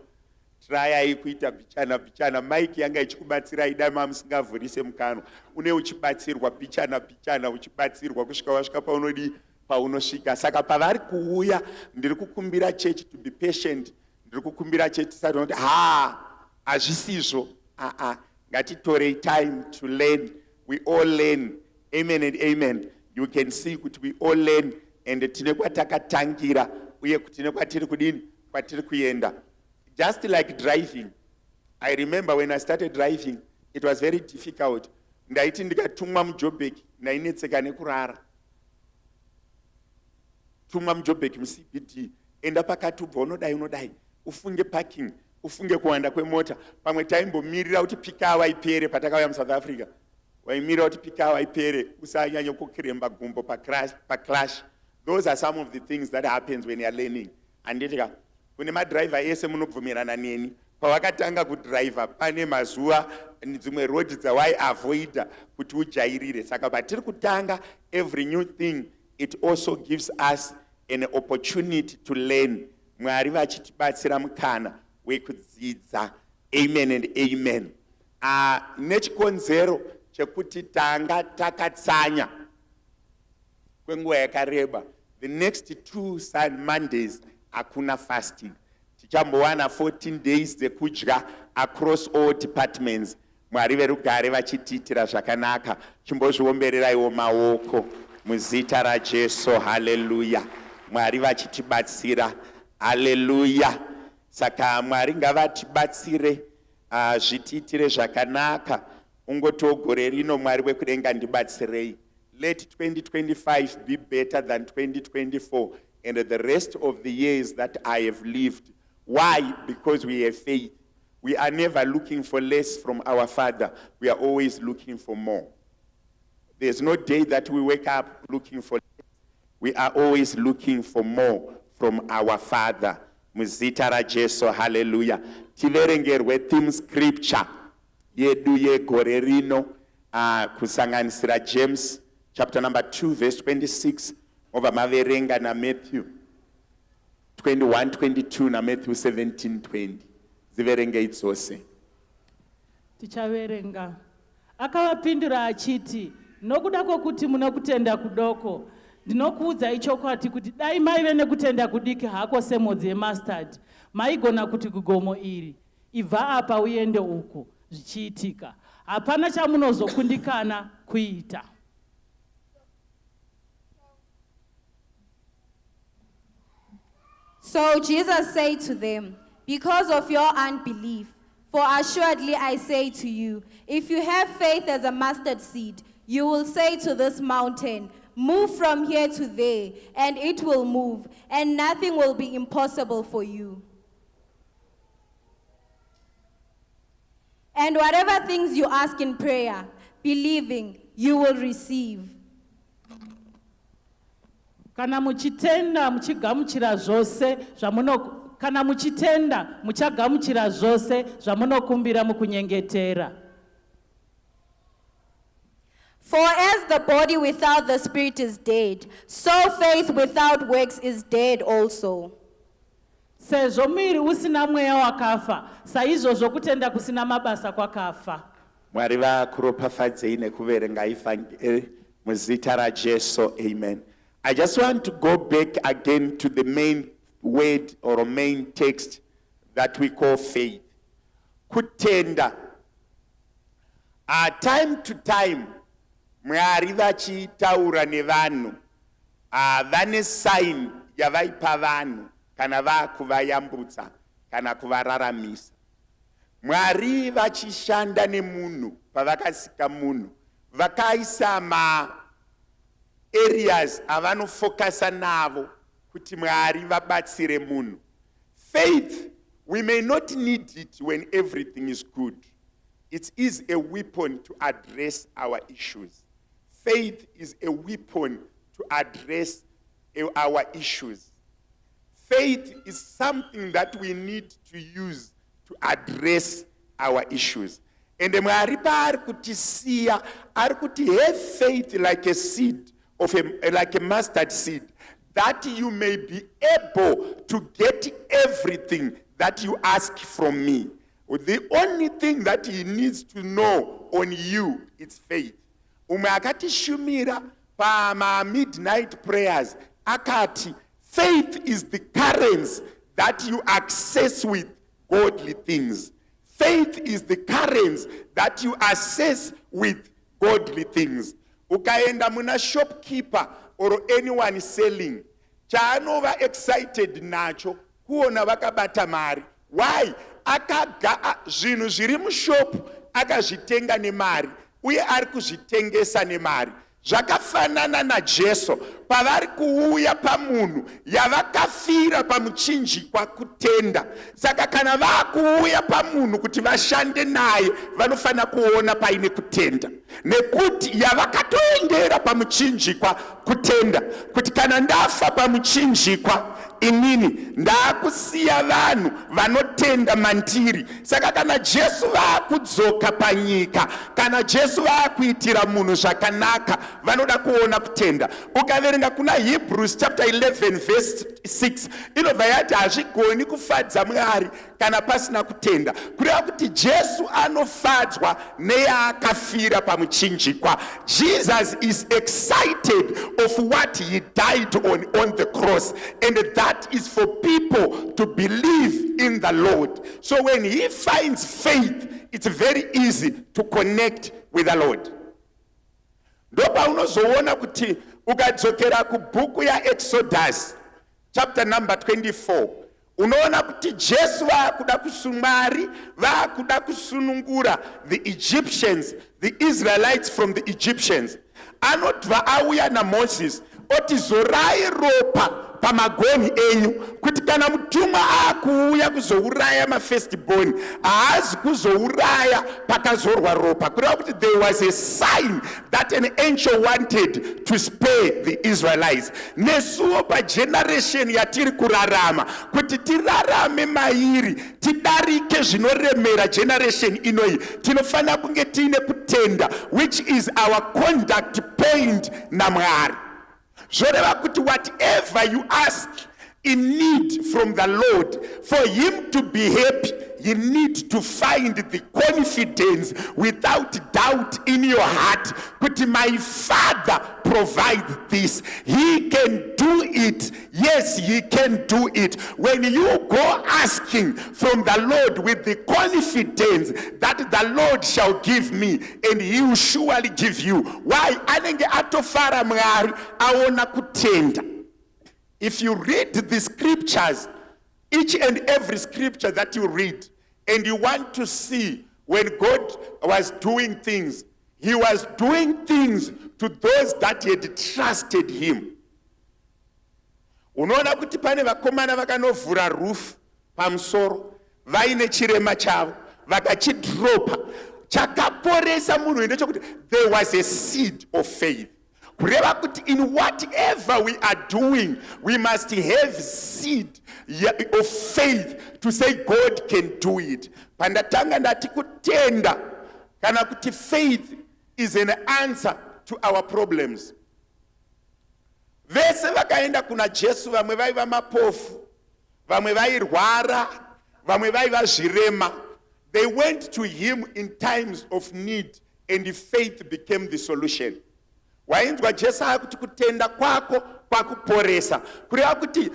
Try kuita pichana mike yanga ichikubatsira idama musingavhurise mukano. Une uchibatsirwa pichana uchibatsirwa kusvika wasvika paunodi paunosvika. Saka pavari kuuya ndiri kukumbira church to be patient. Ndiri kukumbira church tisati kuti hazvisizvo. Ngatitorei time to learn. We all learn. Amen and amen. You can see kuti we all learn and tine kwatakatangira uye tine kwatiri kudini kwatiri kuenda. Just like driving. I remember when I started driving, it was very difficult. Ndaiti ndikatumwa muJoburg, ndainetseka nekurara. Tumwa muJoburg muCBD, enda pakati ubva unodai, ufunge parking, ufunge kuwanda kwemota. Pamwe taimbomirira kuti pikawa ipere patakauya muSouth Africa. Waimirira kuti pikawa ipere, usanyanya kukremba gumbo pa-clash. Those are some of the things that happens when you are learning. Anditika, kune madriver ese munobvumirana neni pawakatanga kudriver pane mazuva dzimwe road dzawaiavoida kuti ujairire. Saka patiri kutanga every new thing, it also gives us an opportunity to learn. Mwari vachitibatsira mukana wekudzidza. Amen and amen. Nechikonzero chekuti tanga takatsanya kwenguva yakareba. The next 2 Mondays hakuna fasting. Tichambowana 14 days dzekudya across all departments. Mwari verugare vachitiitira zvakanaka. Chimbozviombereraiwo maoko muzita raJesu. Hallelujah. Mwari vachitibatsira. Hallelujah. Saka Mwari ngavatibatsire zvitiitire zvakanaka. Ungotogore rino Mwari wekudenga ndibatsirei. Let 2025 be better than 2024. And the rest of the years that I have lived. Why? Because we have faith. We are never looking for less from our Father. We are always looking for more. There's no day that we wake up looking for less. We are always looking for more from our Father. Muzita raJesu. Hallelujah. Tiverengerwe theme scripture yedu yegore rino kusanganisira James chapter number 2 verse 26. Over maverenga na Matthew 21:22 na Matthew 17:20. Ziverenge idzose. Tichaverenga. Akavapindura achiti, nokuda kwokuti muna kutenda kudoko, ndinokuudzai chokwadi kuti dai maive nekutenda kudiki hako semhodzi yemustard, maigona kuti kugomo iri, ibva apa uende uku, zvichiitika. Hapana chamunozokundikana kuita. So Jesus said to them, because of your unbelief, for assuredly I say to you, if you have faith as a mustard seed, you will say to this mountain, move from here to there, and it will move, and nothing will be impossible for you. And whatever things you ask in prayer, believing, you will receive. Kana muchitenda muchigamuchira zvose kana muchitenda muchagamuchira zvose zvamunokumbira mukunyengetera. For as the body without the spirit is dead, so faith without works is dead also. Sezvo muviri usina mweya wakafa, saizvozvo kutenda kusina mabasa kwakafa. Mwari vakuropafadzei nekuverengai muzita raJesu. Amen. I just want to go back again to the main word or main text that we call faith. Kutenda. Time to time, Mwari vachitaura nevanhu, vane sign yavaipa vanhu kana vakuvayambutsa kana kuvararamisa. Mwari vachishanda nemunhu pavakasika munhu, vakaisa areas avanofokasa navo kuti Mwari vabatsire munhu. Faith, we may not need it when everything is good. It is a weapon to address our issues. Faith is a weapon to address our issues. Faith is something that we need to use to address our issues. And Mwari paari kutisiya ari kuti have faith like a seed like a mustard seed, that you may be able to get everything that you ask from me. The only thing that he needs to know on you is faith. Umwe akatishumira midnight prayers akati, faith is the currency that you access with godly things. Faith is the currency that you access with godly things. Ukaenda muna shopkeeper or anyone selling, chaanova excited nacho kuona vakabata mari. Why? Zvinhu zviri mushop akazvitenga nemari uye ari kuzvitengesa nemari. Zvakafanana naJesu pavari kuuya pamunhu yavakafira pamuchinjikwa kutenda. Saka kana vakuuya pamunhu kuti vashande naye, vanofana kuona paine kutenda, nekuti yavakatoendera pamuchinjikwa kutenda, kuti kana ndafa pamuchinjikwa inini ndakusiya vanhu vanotenda mandiri. Saka kana Jesu vaakudzoka panyika, kana Jesu vaakuitira munhu zvakanaka, vanoda kuona kutenda. Ukaverenga kuna Hebrews chapter 11 verse 6, inobva yati hazvigoni kufadza Mwari kana pasina kutenda. Kureva kuti Jesu anofadzwa neyaakafira pamuchinjikwa. Jesus is excited of what he died on the cross, and that is for people to believe in the Lord. So when he finds faith, it's very easy to connect with the Lord. Ndopa unozoona kuti ukadzokera kubhuku ya Exodus chapter number 24, unoona kuti Jesu vaakuda kusumari, vaakuda kusunungura the Egyptians, the Israelites from the Egyptians. Anotva auya naMoses oti zorai ropa pamagoni enyu, kuti kana mutumwa akuuya kuzouraya mafirstborn haazi kuzouraya pakazorwa ropa. Kureva kuti there was a sign that an angel wanted to spare the Israelites. Nesuwo pageneration yatiri kurarama, kuti tirarame mairi, tidarike zvinoremera generation inoyi, tinofana kunge tiine kutenda, which is our conduct pained naMwari. Zvoreva kuti whatever you ask in need from the Lord, for him to be happy, you need to find the confidence without doubt in your heart. But my Father provides this. He can do it. Yes, he can do it. When you go asking from the Lord with the confidence that the Lord shall give me, and he will surely give you. Why? Anenge atofara mwari aona kutenda. If you read the scriptures, each and every scripture that you read, and you want to see when God was doing things, he was doing things to those that had trusted him. Unoona kuti pane vakomana vakanovhura roof pamusoro vaine chirema chavo vakachidropa chakaporesa munhu ndechekuti there was a seed of faith. Kureva kuti in whatever we are doing, we must have seed of faith to say God can do it. Pandatanga ndati kutenda kana kuti faith is an answer to our problems. Vese vakaenda kuna Jesu, vamwe vaiva mapofu, vamwe vairwara, vamwe vaiva zvirema. They went to him in times of need, and faith became the solution. Wainzwa Jesu akuti kutenda kwako kwakuporesa. Kureva kuti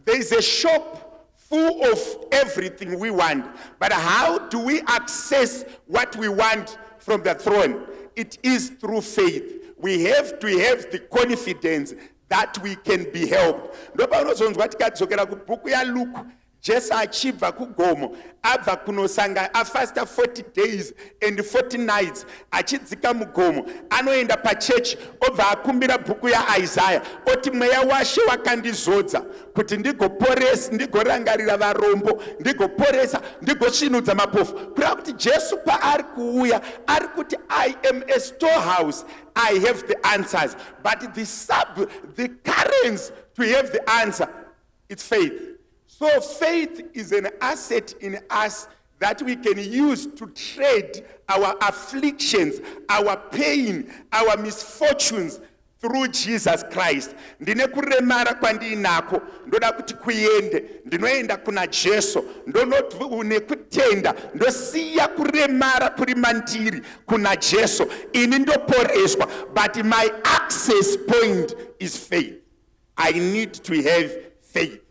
there is a shop full of everything we want, but how do we access what we want from the throne? It is through faith. We have to have the confidence that we can be helped. Ndopaunozonzwa tikadzokera kubhuku yaLuke, Jesu achibva kugomo abva kunosanga afasta 40 days and 40 nights achidzika mugomo, anoenda pachechi obva akumbira bhuku yaIsaiah oti mweya washe wakandizodza kuti ndigoporesa, ndigorangarira varombo, ndigoporesa, ndigosvinudza mapofu. Kureva kuti Jesu paari kuuya ari kuti I am a storehouse, I have the answers, but the currents to have the answer, it's faith. So faith is an asset in us that we can use to trade our afflictions, our pain, our misfortunes through Jesus Christ. Ndine kuremara kwandinako, ndoda kuti kuende, ndinoenda kuna Jesu, ndonone kutenda, ndosiya kuremara kuri mandiri kuna Jesu, ini ndoporeswa, but my access point is faith. I need to have faith.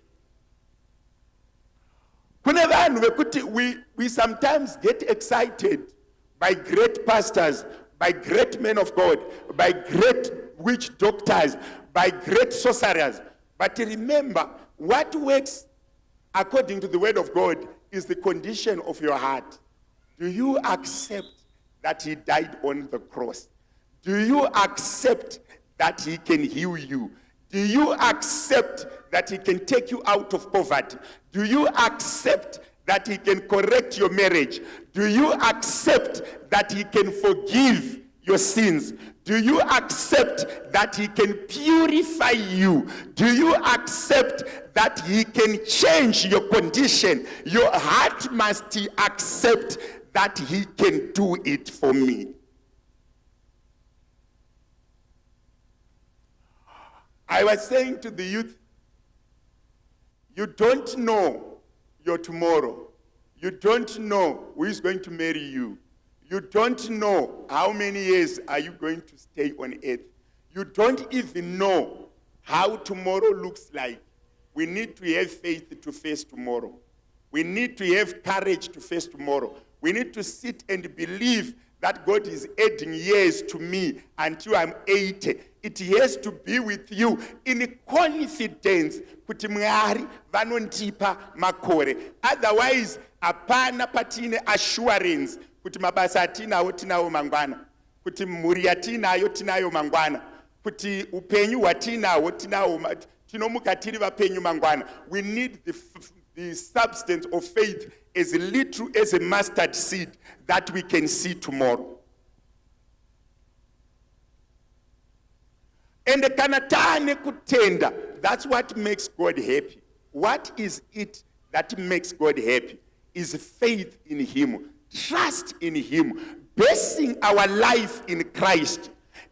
We sometimes get excited by great pastors, by great men of God, by great witch doctors, by great sorcerers. But remember, what works according to the word of God is the condition of your heart. Do you accept that he died on the cross? Do you accept that he can heal you? Do you accept that he can take you out of poverty? Do you accept that he can correct your marriage? Do you accept that he can forgive your sins? Do you accept that he can purify you? Do you accept that he can change your condition? Your heart must accept that he can do it for me. I was saying to the youth, you don't know your tomorrow. You don't know who is going to marry you. You don't know how many years are you going to stay on earth. You don't even know how tomorrow looks like. We need to have faith to face tomorrow. We need to have courage to face tomorrow. We need to sit and believe that God is adding years to me until I'm 80. It has to be with you in confidence kuti Mwari vanondipa makore. Otherwise, apana patine assurance kuti mabasa atinawo tinawo mangwana, kuti mhuri yatinayo tinayo mangwana, kuti upenyu watinawo tinomuka tiri vapenyu mangwana. We need the substance of faith as little as a mustard seed that we can see tomorrow. And the kanatane kutenda, that's what makes God happy. What is it that makes God happy? Is faith in him, trust in him, basing our life in Christ.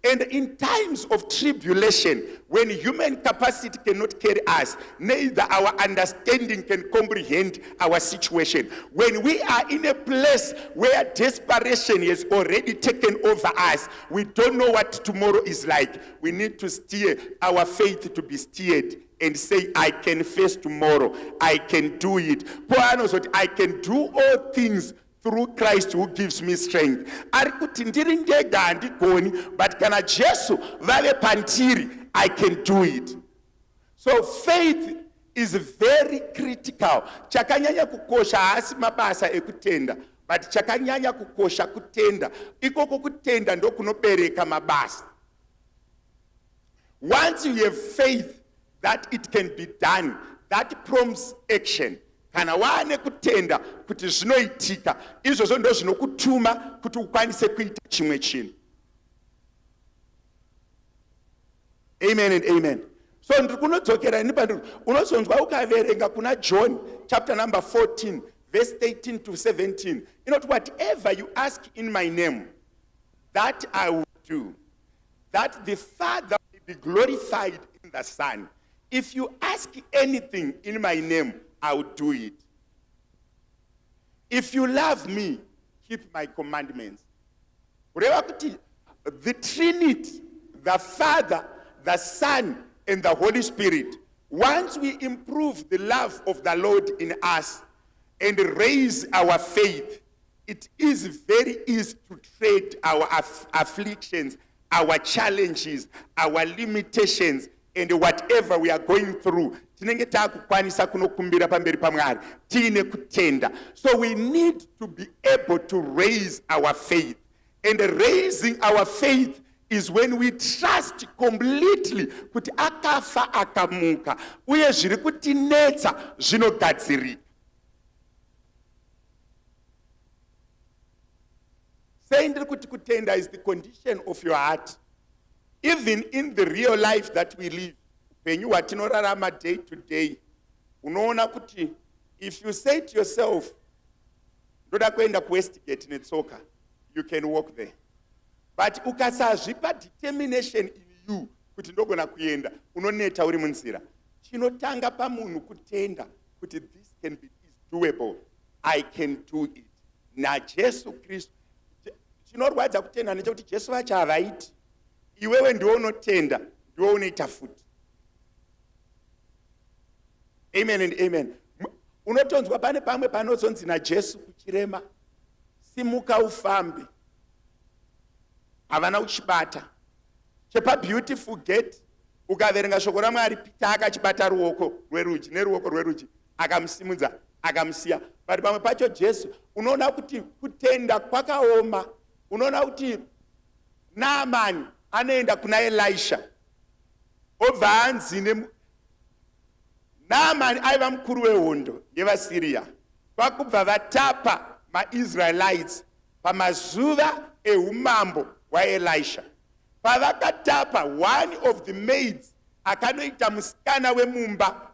And in times of tribulation, when human capacity cannot carry us, neither our understanding can comprehend our situation. When we are in a place where desperation has already taken over us, we don't know what tomorrow is like. We need to steer our faith to be steered and say, I can face tomorrow. I can do it. Paul knows what I can do all things through Christ who gives me strength. But kana Jesu vave pantiri, I can do it. So faith is very critical. Chakanyanya kukosha hasi mabasa ekutenda, but chakanyanya kukosha kutenda. Ikoko kutenda ndo kunobereka mabasa. Once you have faith that it can be done, that prompts action. Kana wane kutenda kuti zvinoitika, izvozvo ndo zvinokutuma kuti ukwanise kuita chimwe chinhu. Amen and amen. So ndikunodzokera nipandiro unozonzwa ukaverenga kuna John chapter number 14 verse 18 to 17. Inoti whatever you ask in my name, that I will do, that the Father may be glorified in the Son. If you ask anything in my name, I will do it. If you love me, keep my commandments. The Trinity, the Father, the Son, and the Holy Spirit, once we improve the love of the Lord in us and raise our faith, it is very easy to trade our afflictions, our challenges, our limitations, and whatever we are going through. So we need to be able to raise our faith. And raising our faith is when we trust completely kuti akafa akamuka uye zviri kutinetsa zvinogadzirika. Saying kuti kutenda is the condition of your heart. Even in the real life that we live, penyu watinorarama day to day, unoona kuti if you say to yourself, ndoda kuenda kuWestgate netsoka, you can walk there. But ukasazvipa determination in you kuti ndogona kuenda, unoneta uri munzira. Chinotanga pamunhu kutenda kuti this can be doable. I can do it. Na Jesu Kristu. Chinorwadza kutenda nechekuti Jesu vacho havaiti. Iwewe ndiwo unotenda, ndiwo unoita futi. Amen and amen. Unotonzwa pane pamwe panozonzi naJesu kuchirema, simuka ufambe. Havana uchibata. Chepa beautiful gate, ukaverenga shoko raMwari Peter akachibata ruoko rwerudyi neruoko rwerudyi, akamusimudza, akamusiya. But pamwe pacho Jesu, unoona kuti kutenda kwakaoma. Unoona kuti Naamani anoenda kuna Elisha. Obva anzi Naamani aiva mukuru wehondo yevaSiria. Kwakubva vatapa maIsraelites pamazuva eumambo waElisha. Pavakatapa, one of the maids akanoita musikana wemumba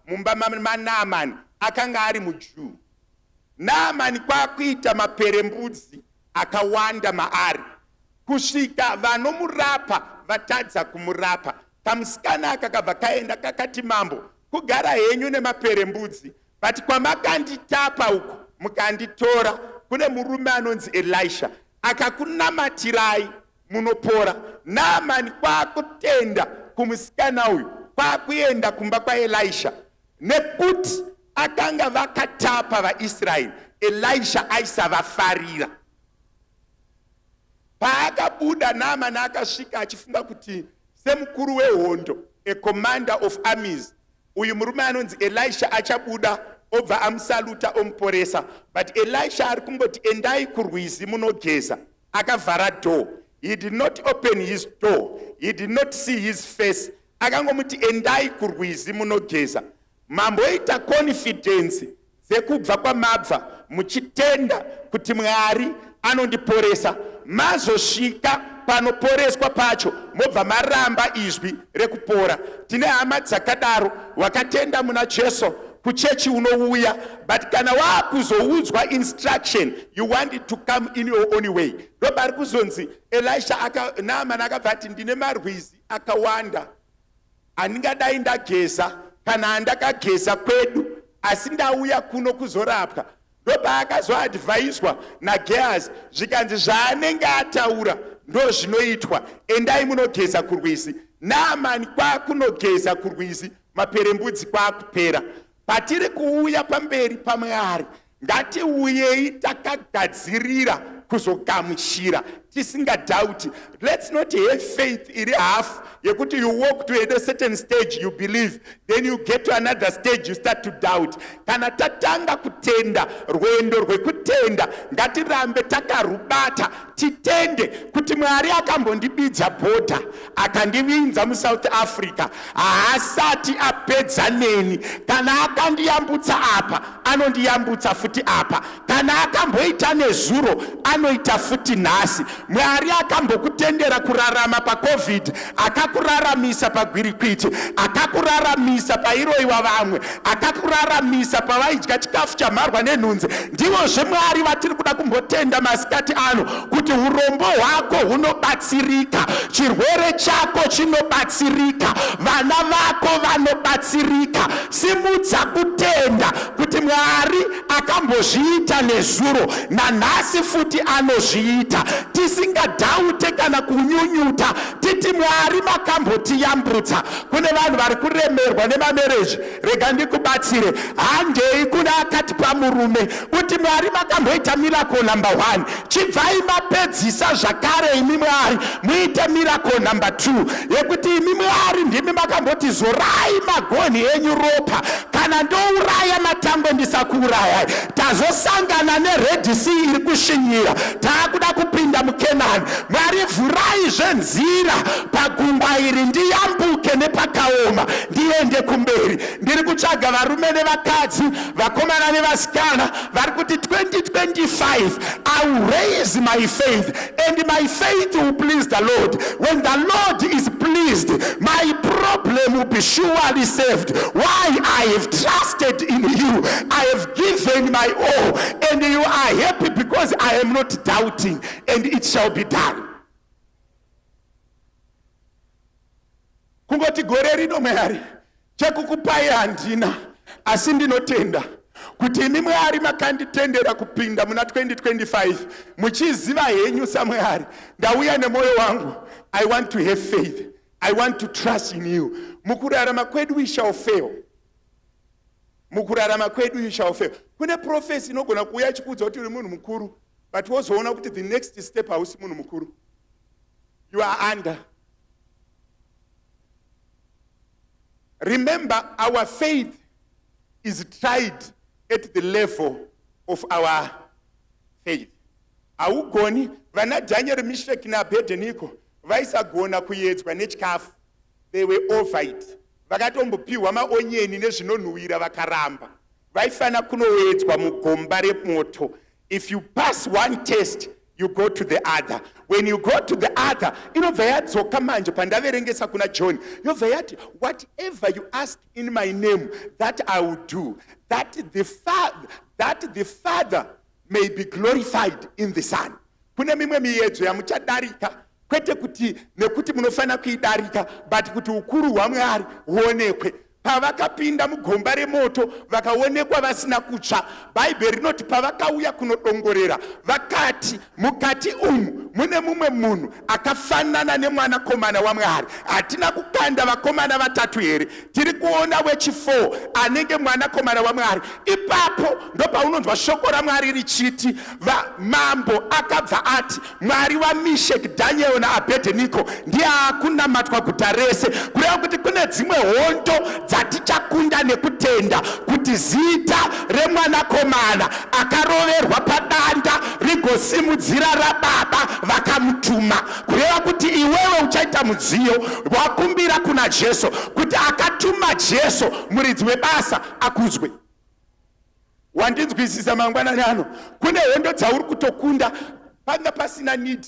maNaamani akanga ari muJew. Naamani kwakuita maperembudzi akawanda maari. Kusvika vanomurapa vatadza kumurapa. Kamusikana aka kabva kaenda kakati mambo, kugara henyu nemaperembudzi, but kwamakanditapa uku mukanditora kune murume anonzi Elisha akakunamatirai munopora. Naamani kwakutenda kumusikana uyu, kwakuenda kumba kwaElisha nekuti akanga vakatapa vaIsraeri. Elisha aisavafarira. Paakabuda Naamani akasvika achifunga kuti semukuru wehondo, a commander of armies, uyu murume anonzi Elisha achabuda obva amusaluta omuporesa. But Elisha ari kungoti endai kurwizi munogeza, akavhara door. He did not open his door. He did not see his face. Akangomuti endai kurwizi munogeza. Mambo oita confidence dzekubva kwamabva muchitenda kuti Mwari anondiporesa. Mazosvika panoporeswa pacho mobva maramba izwi rekupora. Tine hama dzakadaro wakatenda muna Jesu kuchechi unouya, but kana wakuzoudzwa instruction, you want it to come in your own way. Ndopari kuzonzi Elisha Naaman akabva ati ndine marwizi akawanda andingadai ndageza kana andakageza kwedu asi ndauya kuno kuzorapwa. Ndopaakazoadvaiswa naGehazi zvikanzi zvaanenge ataura ndo zvinoitwa, endai munogeza kurwizi. Naamani kwakunogeza kurwizi, maperembudzi kwakupera. Patiri kuuya pamberi paMwari, ngatiuyei takagadzirira kuzogamuchira tisingadhauti. Let's not have faith iri half yekuti you walk to a certain stage, you believe, then you get to another stage, you start to doubt. Kana tatanga kutenda, rwendo rwekutenda, ngatirambe takarubata, titende kuti Mwari akambondibidza bhodha akandivinza muSouth Africa, haasati apedza neni. Kana akandiyambutsa apa, anondiyambutsa futi apa. Kana akamboita nezuro, anoita futi nhasi. Mwari akambokutendera kurarama paCovid, akakuraramisa pagwirikwiti, akakuraramisa pairoiwa vamwe, akakuraramisa pavaidya chikafu chamharwa nenhunzi. Ndivozve Mwari vatiri kuda kumbotenda masikati ano kuti urombo hwako hunobatsirika, chirwere chako chinobatsirika, vana vako vanobatsirika. Simudza kutenda kuti Mwari akambozviita nezuro, nanhasi futi anozviita. Tisingadhaute kana kunyunyuta, titi Mwari makambotiyambutsa. Kune vanhu vari kuremerwa nemamereji, rega ndikubatsire. Handei kuna akati pamurume kuti Mwari makamboita miracle number 1, chibvai mapedzisa zvakare imi Mwari muite miracle number 2 yekuti imi Mwari ndimi makamboti zorai magonhi enyu ropa, kana ndouraya matango ndisakuurayai. Tazosangana neRed Sea iri kushinyira, taakuda kupinda muKenani. Mwari vhurai zvenzira pagungwa iri, ndiyambuke nepakaoma ndiende kumberi. Ndiri kutsvaga varume nevakadzi, vakomana nevasikana vari kuti 2025 I will raise my faith and my faith will please the Lord. When the Lord is pleased, my problem will be surely saved. Why? I have trusted in you, I have given my all, and you are happy because I am not doubting, and it shall be done. Kungoti gore rino Mwari chekukupai handina, asi ndinotenda kuti imi Mwari makanditendera kupinda muna 2025 muchiziva henyu saMwari. Ndauya nemoyo wangu, I want to have faith, I want to trust in you. Mukurarama kwedu we shall fail, mukurarama kwedu we shall fail. Kune prophecy inogona kuuya chikudza kuti uri munhu mukuru, but wozoona kuti the next step hausi munhu mukuru, you are under. Remember, our faith is tried at the level of our faith. Augoni vana Daniel, Meshach na Abednego vaisagona kuedzwa nechikafu, they were over it. Vakatombopiwa maonyeni nezvinonhuhwira vakaramba. Vaifana kunoedzwa mugomba remoto. If you pass one test, you go to the other. When you go to the other, inobva yadzoka manje pandaverengesa kuna John, yobva yati, whatever you ask in my name, that I will do, that the Father may be glorified in the Son. Kune mimwe miedzo yamuchadarika, kwete kuti nekuti munofana kuidarika, but kuti ukuru hwaMwari huonekwe. Pavakapinda mugomba remoto vakaonekwa vasina kutsva, Bhaibheri rinoti pavakauya kunodongorera vakati, mukati umu mune mumwe munhu akafanana nemwanakomana waMwari. Hatina kukanda vakomana vatatu here, tiri kuona wechi4 anenge mwanakomana waMwari. Ipapo ndopaunonzwa shoko raMwari richiti, mambo akabva ati, Mwari waMeshach, Daniel naAbednego ndiye akunamatwa guta rese. Kureva kuti kune dzimwe hondo dzatichakunda nekutenda kuti zita remwanakomana akaroverwa padanda rigosimudzira raBaba vakamutuma. Kureva kuti iwewe uchaita mudziyo wakumbira kuna Jesu kuti akatuma Jesu muridzi webasa akudzwe. Wandinzwisisa mangwanani ano, kune hondo dzauri kutokunda panga pasina need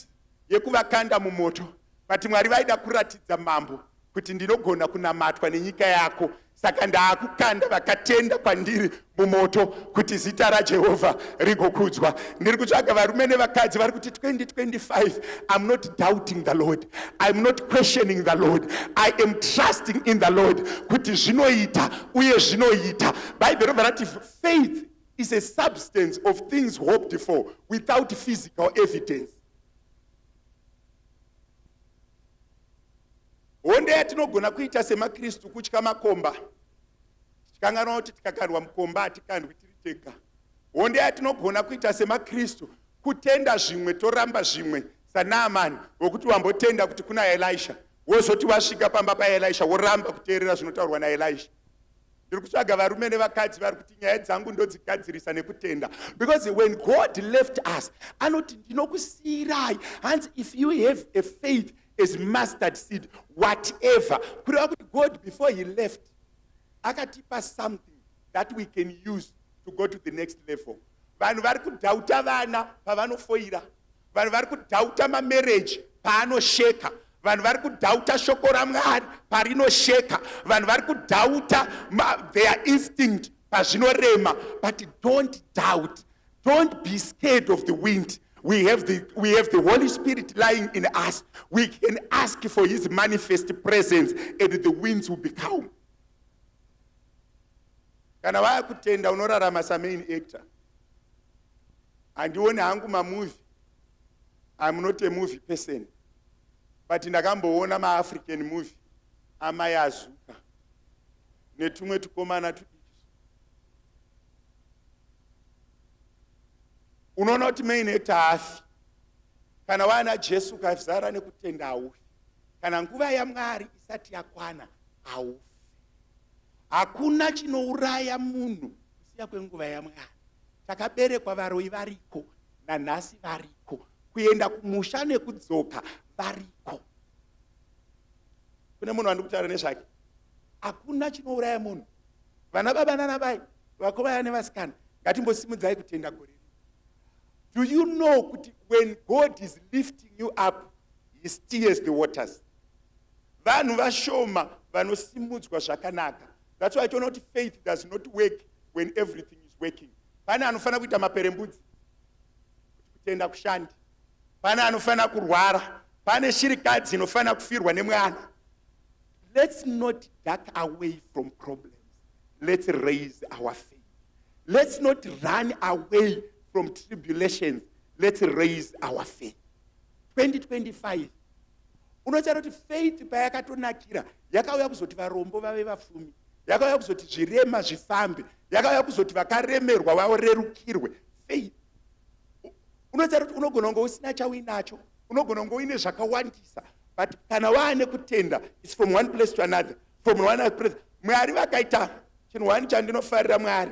yekuvakanda mumoto, but Mwari vaida kuratidza mambo kuti ndinogona kunamatwa nenyika yako. saka ndaakukanda vakatenda kwandiri mumoto kuti zita raJehovha rigokudzwa. Ndiri kutsvaga varume nevakadzi vari kuti 2025, I'm not doubting the Lord, I'm not questioning the Lord, I am trusting in the Lord kuti zvinoita uye zvinoita. Bible rati faith is a substance of things hoped for without physical evidence. Honde yatinogona kuita semakristu kutya makomba. Tikanganwa kuti tikakandwa mukomba hatikandwi tiri tega. Honde yatinogona kuita semakristu kutenda zvimwe toramba zvimwe saNaamani wokuti wambotenda kuti kuna Elisha wozoti wasvika pamba paElisha woramba kuteerera zvinotaurwa naElisha. Ndiri kutsvaga varume nevakadzi vari kuti nyaya dzangu ndodzigadzirisa nekutenda. Because when God left us, anoti ndinokusiyirai. And if you have a faith as mustard seed, whatever. Kureva kuti God before he left, akatipa something that we can use to go to the next level. Vanhu vari kudhauta vana pavanofoira. Vanhu vari kudhauta mamarriage paanosheka. Vanhu vari kudhauta shoko raMwari parinosheka. Vanhu vari kudhauta their instinct pazvinorema. But don't doubt. Don't be scared of the wind. We have the Holy Spirit lying in us. We can ask for his manifest presence and the winds will be calm. Kana vaya kutenda unorarama sa main actor. Andione hangu movie. I'm not a movie person. But ndakamboona ma-African movie amayazuka netumwe tukomana tudiki. Unoona kuti main actor hafi. Kana wana Jesu kazara nekutenda haufi. Kana nguva yaMwari isati yakwana haufi. Hakuna chinouraya munhu kusiya kwenguva yaMwari. Takaberekwa varoi variko nanhasi variko. Kuenda kumusha nekudzoka variko. Kune munhu andikutaura nezvake. Hakuna chinouraya munhu. Vana baba nana bai, vakomana nevasikana, ngatimbosimudzai kutenda gore. Do you know that when God is lifting you up, he steers the waters? Vanhu vashoma vanosimudzwa zvakanaka. That's why I told you faith does not work when everything is working. Pana anofana kuita maperembudzi kutenda kushandi. Pana anofana kurwara. Pane shirikadzi inofana kufirwa nemwana. Let's not duck away from problems. Let's raise our faith. Let's not run away from tribulations. Let's raise our faith. 2025. Unochara kuti faith payakatonakira yakauya kuzoti varombo vave vafumi. Yakauya kuzoti zvirema zvifambe. Yakauya kuzoti vakaremerwa vaorerukirwe. Faith. Unochara kuti unogona kunge usina chauinacho. Unogona kunge uine zvakawandisa. But kana waane kutenda, it's from one place to another. From one place. Mwari vakaita chinhu wani chandinofarira Mwari.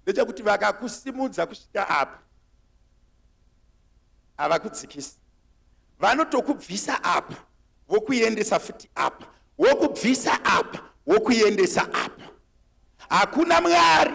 Ndechekuti vakakusimudza kusvika apa havakudzikisi. Vanotokubvisa apa vokuendesa futi apa, vokubvisa apa vokuendesa apa. Hakuna Mwari.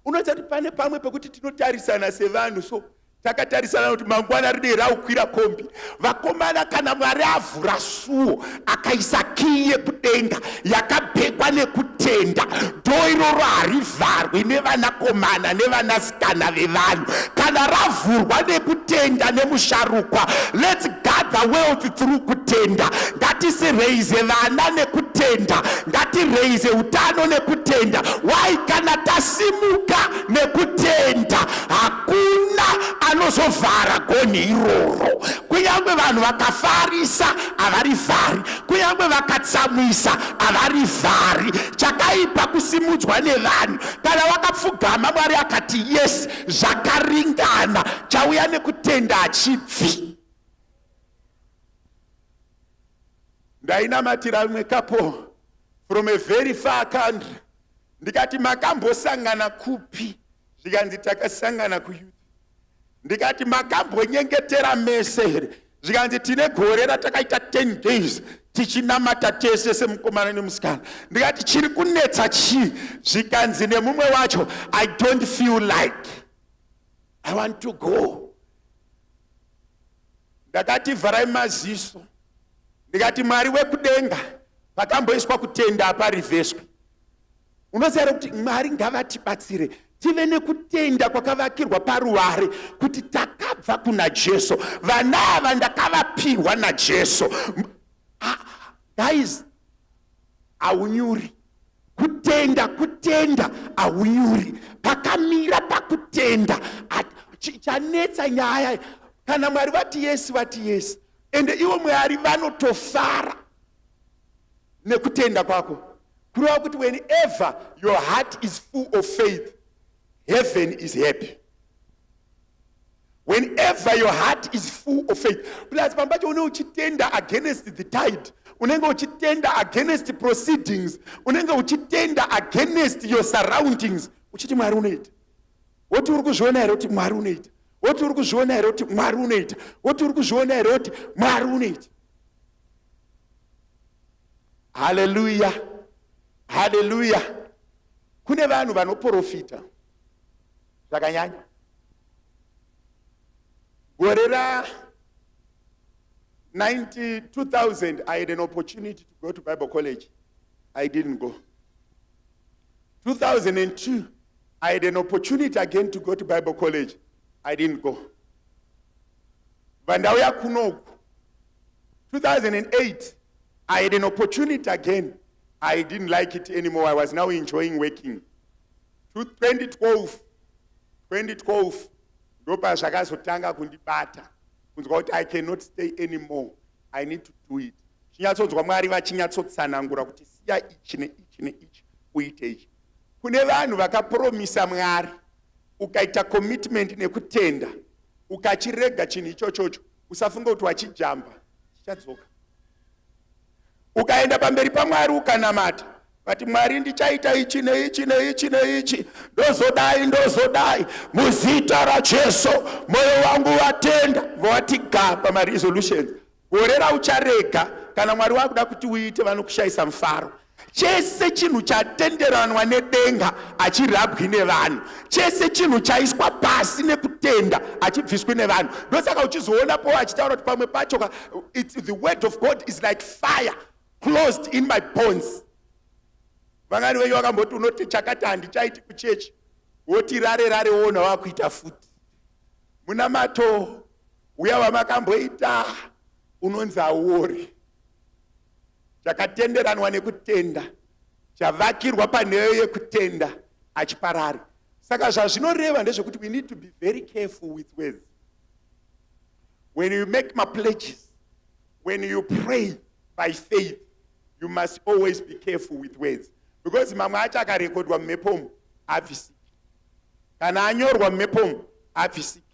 Unoita kuti pane pamwe pekuti tinotarisana sevanhu, so takatarisana kuti mangwana ride raukwira kombi. Vakomana kana Mwari avhura suo akaisa kiye kudenga yakabhekwa nekutenda, dhoo iroro harivharwi nevanakomana nevanasikana vevanhu. Kana ravhurwa nekutenda nemusharukwa, let's guard the wealth through kutenda. Ngatisireize vana nekutenda, ngatireize utano nekutenda. Why kana tasimuka nekutenda, hakuna anozovhara gonhi iroro. Kunyangwe vanhu vakafarisa havarivhari, kunyangwe vakatsamwisa havarivhari. Chakaipa kusimudzwa nevanhu. Kana vakapfugama Mwari akati yes, zvakaringana, chauya nekutenda hachibvi. Ndainamatira rimwe kapo from a very far country. Ndikati makambosangana kupi? Zvikanzi takasangana kuyouth. Ndikati makambonyengetera mese here? Zvikanzi tine gore ratakaita 10 days tichinamata tese semukomana nemusikana. Ndikati chiri kunetsa chii? Zvikanzi nemumwe wacho, I don't feel like I want to go. Ndakati vharai maziso. Ndikati Mwari wekudenga, pakamboiswa kutenda parivheswe. Unoziva kuti Mwari ngavatibatsire tive nekutenda kwakavakirwa paruware kuti takabva kuna Jesu. Vana ava ndakavapihwa naJesu. Guys, aunyuri kutenda aunyuri. Pakamira pakutenda chanetsa nyaya. Kana Mwari vati yes, ende iwo Mwari vanotofara nekutenda kwako. Kureva kuti whenever your heart is full of faith, heaven is happy. Whenever your heart is full of faith. Plus pambacho une uchitenda against the tide, unenge uchitenda against proceedings, unenge uchitenda against your surroundings, uchiti Mwari unoita. Woti uri kuzviona here kuti Mwari unoita. Woti uri kuzviona here kuti Mwari unoita. Woti uri kuzviona here kuti Mwari unoita. Hallelujah. Hallelujah. Kune vanhu vanoprofita zvakanyanya. Gore ra 2000 I had an opportunity to go to Bible college. I didn't go. 2002 I had an opportunity again to go to Bible college. I didn't go. Vandauya kunoku 2008 I had an opportunity again. I didn't like it anymore. I was now enjoying working. 2012 ndopa zvakazotanga kundibata. Kunzwa kuti I cannot stay anymore. I need to do it. Chinyatsodzwa Mwari vachinyatsotsanangura kuti siya ichi neichi neichi uite ichi. Kune vanhu vakapromisa Mwari ukaita commitment nekutenda ukachirega chinhu ichochocho usafunga kuti wachijamba chichadzoka. Ukaenda pamberi paMwari ukanamata vati Mwari ndichaita ichi neichi neichi neichi ndozodai muzita raJesu moyo wangu watenda vati gapa maresolutions. Gore raucharega kana Mwari wakuda kuti uite vanokushayisa mufaro. Chese chinhu chatenderanwa nedenga achirabwi nevanhu. Chese chinhu chaiswa pasi nekutenda achibviswi nevanhu. Ndosaka uchizoona po achitaura kuti pamwe pacho the word of God is like fire closed in my bones. Vangani venyu vakamboti unoti chakati handichaiti kuchechi woti rare wona wakuita futi. Muna mato uya wamakamboita unonzi aori. Chakatenderanwa nekutenda chavakirwa panheyo yekutenda achiparari. Saka zvazvinoreva ndezvekuti we need to be very careful with words. When you make my pledges, when you pray by faith, you must always be careful with words. Because mamwe acho akarekodwa mumhepomo abvisiki. Kana anyorwa mumhepomo abvisiki.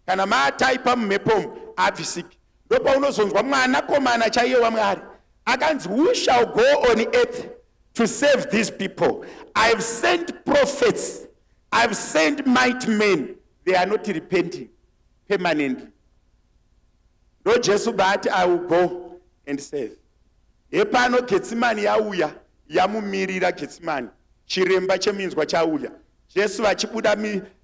Kana maataipa mumhepomo abvisiki. Ndopa unozonzwa mwanakomana chaiye waMwari akanzi, who shall go on earth to save these people? I've sent prophets, I've sent mighty men, they are not repenting permanently. No Jesu bati I will go and save. Epano Getsemani yauya yamumirira Getsemani. Chiremba cheminzwa chauya. Jesu vachibuda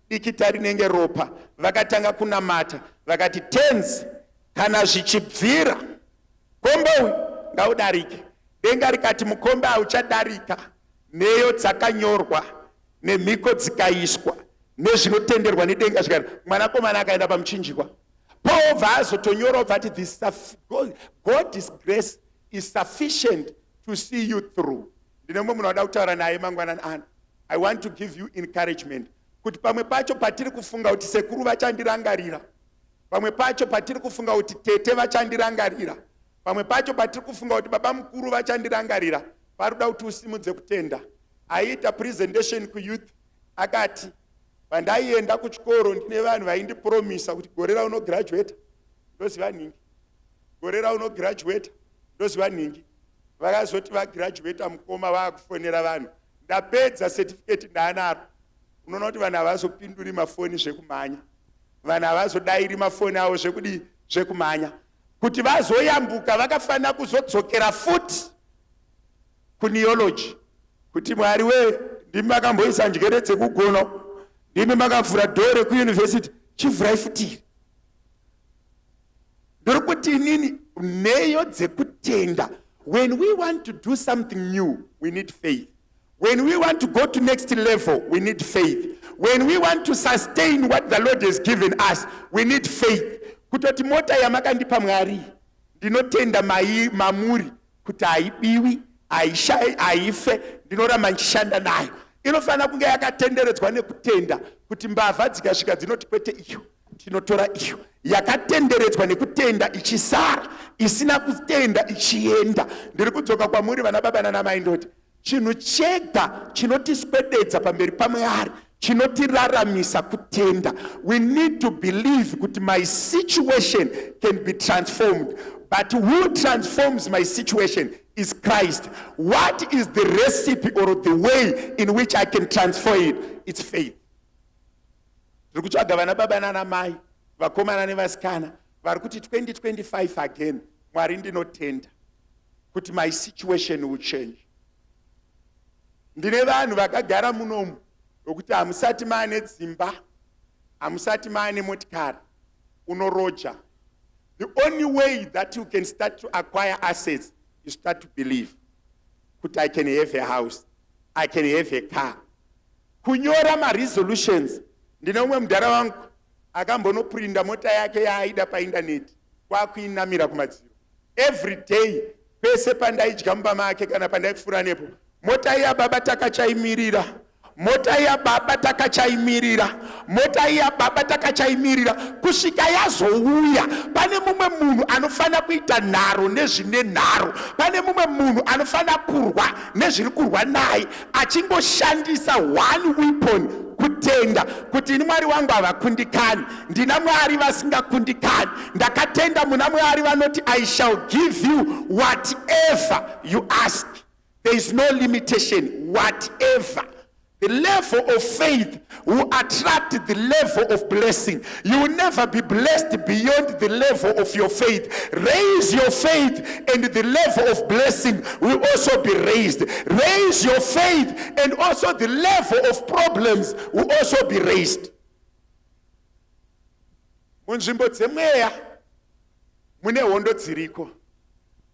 dikita rinenge ropa vakatanga kunamata vakati tenzi kana zvichibvira kombe uyu ngaudarike. Denga rikati mukombe hauchadarika neyo dzakanyorwa nemhiko dzikaiswa nezvinotenderwa nedenga zvikati mwanakomana akaenda pamuchinjikwa. Paul vazotonyorwa vati God's grace is sufficient to see you through. Ndinemwe munhu wada kutaura naye mangwanani ano. I want to give you encouragement. Kuti pamwe pacho patiri kufunga kuti sekuru vachandirangarira. Pamwe pacho patiri kufunga kuti tete vachandirangarira. Pamwe pacho patiri kufunga kuti baba mukuru vachandirangarira. Parikuda kuti usimudze kutenda. Aita presentation kuyouth akati pandaienda kuchikoro ndine vanhu vaindipromisa kuti gore rauno graduate ndoziva ningi. Gore rauno graduate ndoziva ningi. Vakazoti vagraduate mukoma vakufonera vanhu. Ndapedza certificate ndaanaro. Unoona kuti vanhu havazopinduri mafoni zvekumhanya. Vanhu havazodairi mafoni avo zvekumhanya. Kuti vazoyambuka vakafanira kuzodzokera futi kuneology. Kuti Mwari we ndimi makamboisa njere dzekugona. Ndimi makavhura dhore kuuniversity. Chivhurai futiri. Ndiri kuti inini nheyo dzekutenda When we want to do something new, we need faith. When we want to go to next level, we need faith. When we want to sustain what the Lord has given us, we need faith. Kutoti mota yamakandipa Mwari, ndinotenda mamuri kuti haibiwi, haishai, haife, ndinoramba ndichishanda nayo. Inofana kunge yakatenderedzwa nekutenda kuti mbavha dzikasvika dzinoti kwete iyo tinotora iyo. Yakatenderedzwa nekutenda ichisara, isina kutenda ichienda. Ndiri kudzoka kwamuri vana baba nana mai ndoti chinhu chega chinotiswededza pamberi paMwari, chinotiraramisa kutenda. We need to believe kuti my situation can be transformed. But who transforms my situation is Christ. What is the recipe or the way in which I can transform it? It's faith. Ndikutsvaga vana baba nana mai, vakomana nevasikana, vari kuti 2025 again, Mwari ndinotenda kuti my situation will change. Ndine vanhu vakagara munomu vokuti hamusati maane dzimba, hamusati maane motikari, unoroja. The only way that you can start to acquire assets is start to believe that I can have a house, I can have a car. Kunyora ma resolutions. Ndine umwe mudhara wangu akambonoprinda mota yake yaaida painternet kwakuinamira kumadziro. Every day pese pandaidya mumba make kana pandaipfuura nepo, mota iya baba takachaimirira, mota iya baba takachaimirira, mota iya baba takachaimirira kusvika yazouya. Pane mumwe munhu anofana kuita nharo nezvine nharo, pane mumwe munhu anofana kurwa nezviri kurwa naye, achingoshandisa one weapon, kutenda kuti ini Mwari wangu havakundikani, ndina Mwari vasingakundikani. Ndakatenda muna Mwari vanoti I shall give you whatever you ask. There is no limitation, whatever. The level of faith will attract the level of blessing. You will never be blessed beyond the level of your faith. Raise your faith and the level of blessing will also be raised. Raise your faith and also the level of problems will also be raised. Munzvimbo dzemweya mune hondo dziriko.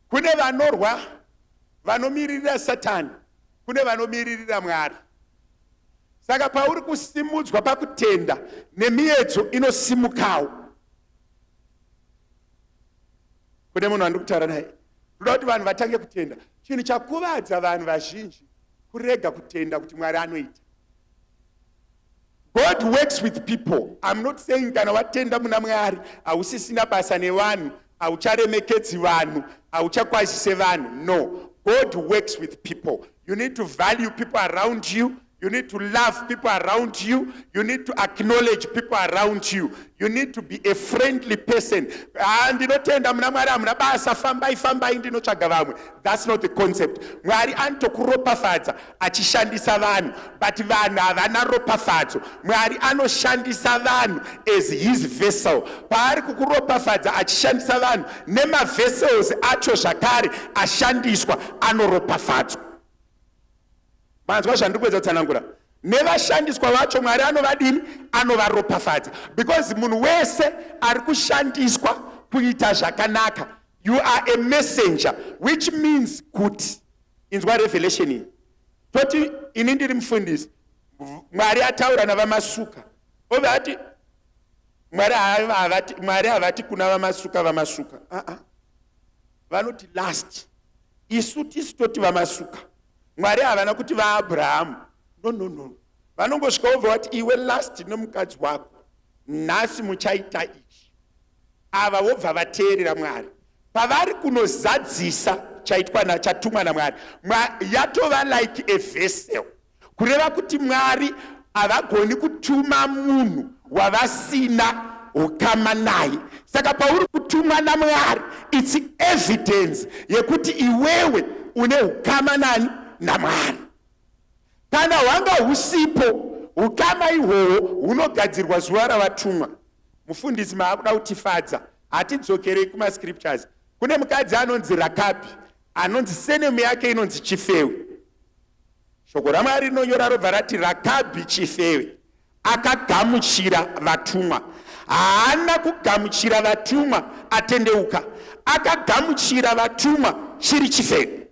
Kune vanorwa vanomiririra Satani, kune vanomiririra Mwari. Saka pauri kusimudzwa pakutenda nemiedzo inosimukawo. Kune munhu andiri kutaura naye, ndoda kuti vanhu vatange kutenda. Chinhu chakuvadza vanhu vazhinji kurega kutenda kuti Mwari anoita. God works with people. I'm not saying kana watenda muna Mwari hausisina basa nevanhu, haucharemekedzi vanhu, hauchakwazise vanhu. No, God works with people. You need to value people around you. You need to love people around you. You need to acknowledge people around you. You need to be a friendly person. Ndinotenda muna Mwari amuna basa fambai ndinotsvaga vamwe. That's not the concept. Mwari anotokuropafadza achishandisa vanhu, but vanhu havana ropafadzo. Mwari anoshandisa vanhu as his vessel. Paari kukuropafadza achishandisa vanhu, nema vessels acho zvakare ashandiswa anoropafadzwa. Manzwa zvandiri kuedza kutsanangura. Nevashandiswa vacho Mwari anovadini, anovaropafadza. Because munhu wese ari kushandiswa kuita zvakanaka. You are a messenger, which means good. Inzwa revelation iyi. Toti ini ndiri mufundisi. Mwari ataura navamasuka. Ove ati Mwari havati kuna vamasuka. Vanoti last. Isu tisi toti vamasuka. Mwari havana kuti vaAbhurahamu. No. Vanongosvika obva vati iwe last nomukadzi wako, nhasi muchaita ichi. Ava vobva vateerera Mwari. Pavari kunozadzisa chatumwa naMwari, yatova like a vessel. Kureva kuti Mwari havagoni kutuma munhu wavasina ukama naye. Saka pauri kutumwa naMwari, it's evidence yekuti iwewe une ukama nani? naMwari. Kana wanga husipo, ukama ihwohwo hunogadzirwa zuva ravatumwa. Mufundisi maakuda kutifadza, hatidzokerei kuma scriptures. Kune mukadzi anonzi Rakabi, anonzi senemu yake inonzi chifewe. Shoko raMwari rinonyora robva rati Rakabi chifewe akagamuchira vatumwa. Haana kugamuchira vatumwa atendeuka, akagamuchira vatumwa chiri chifewe.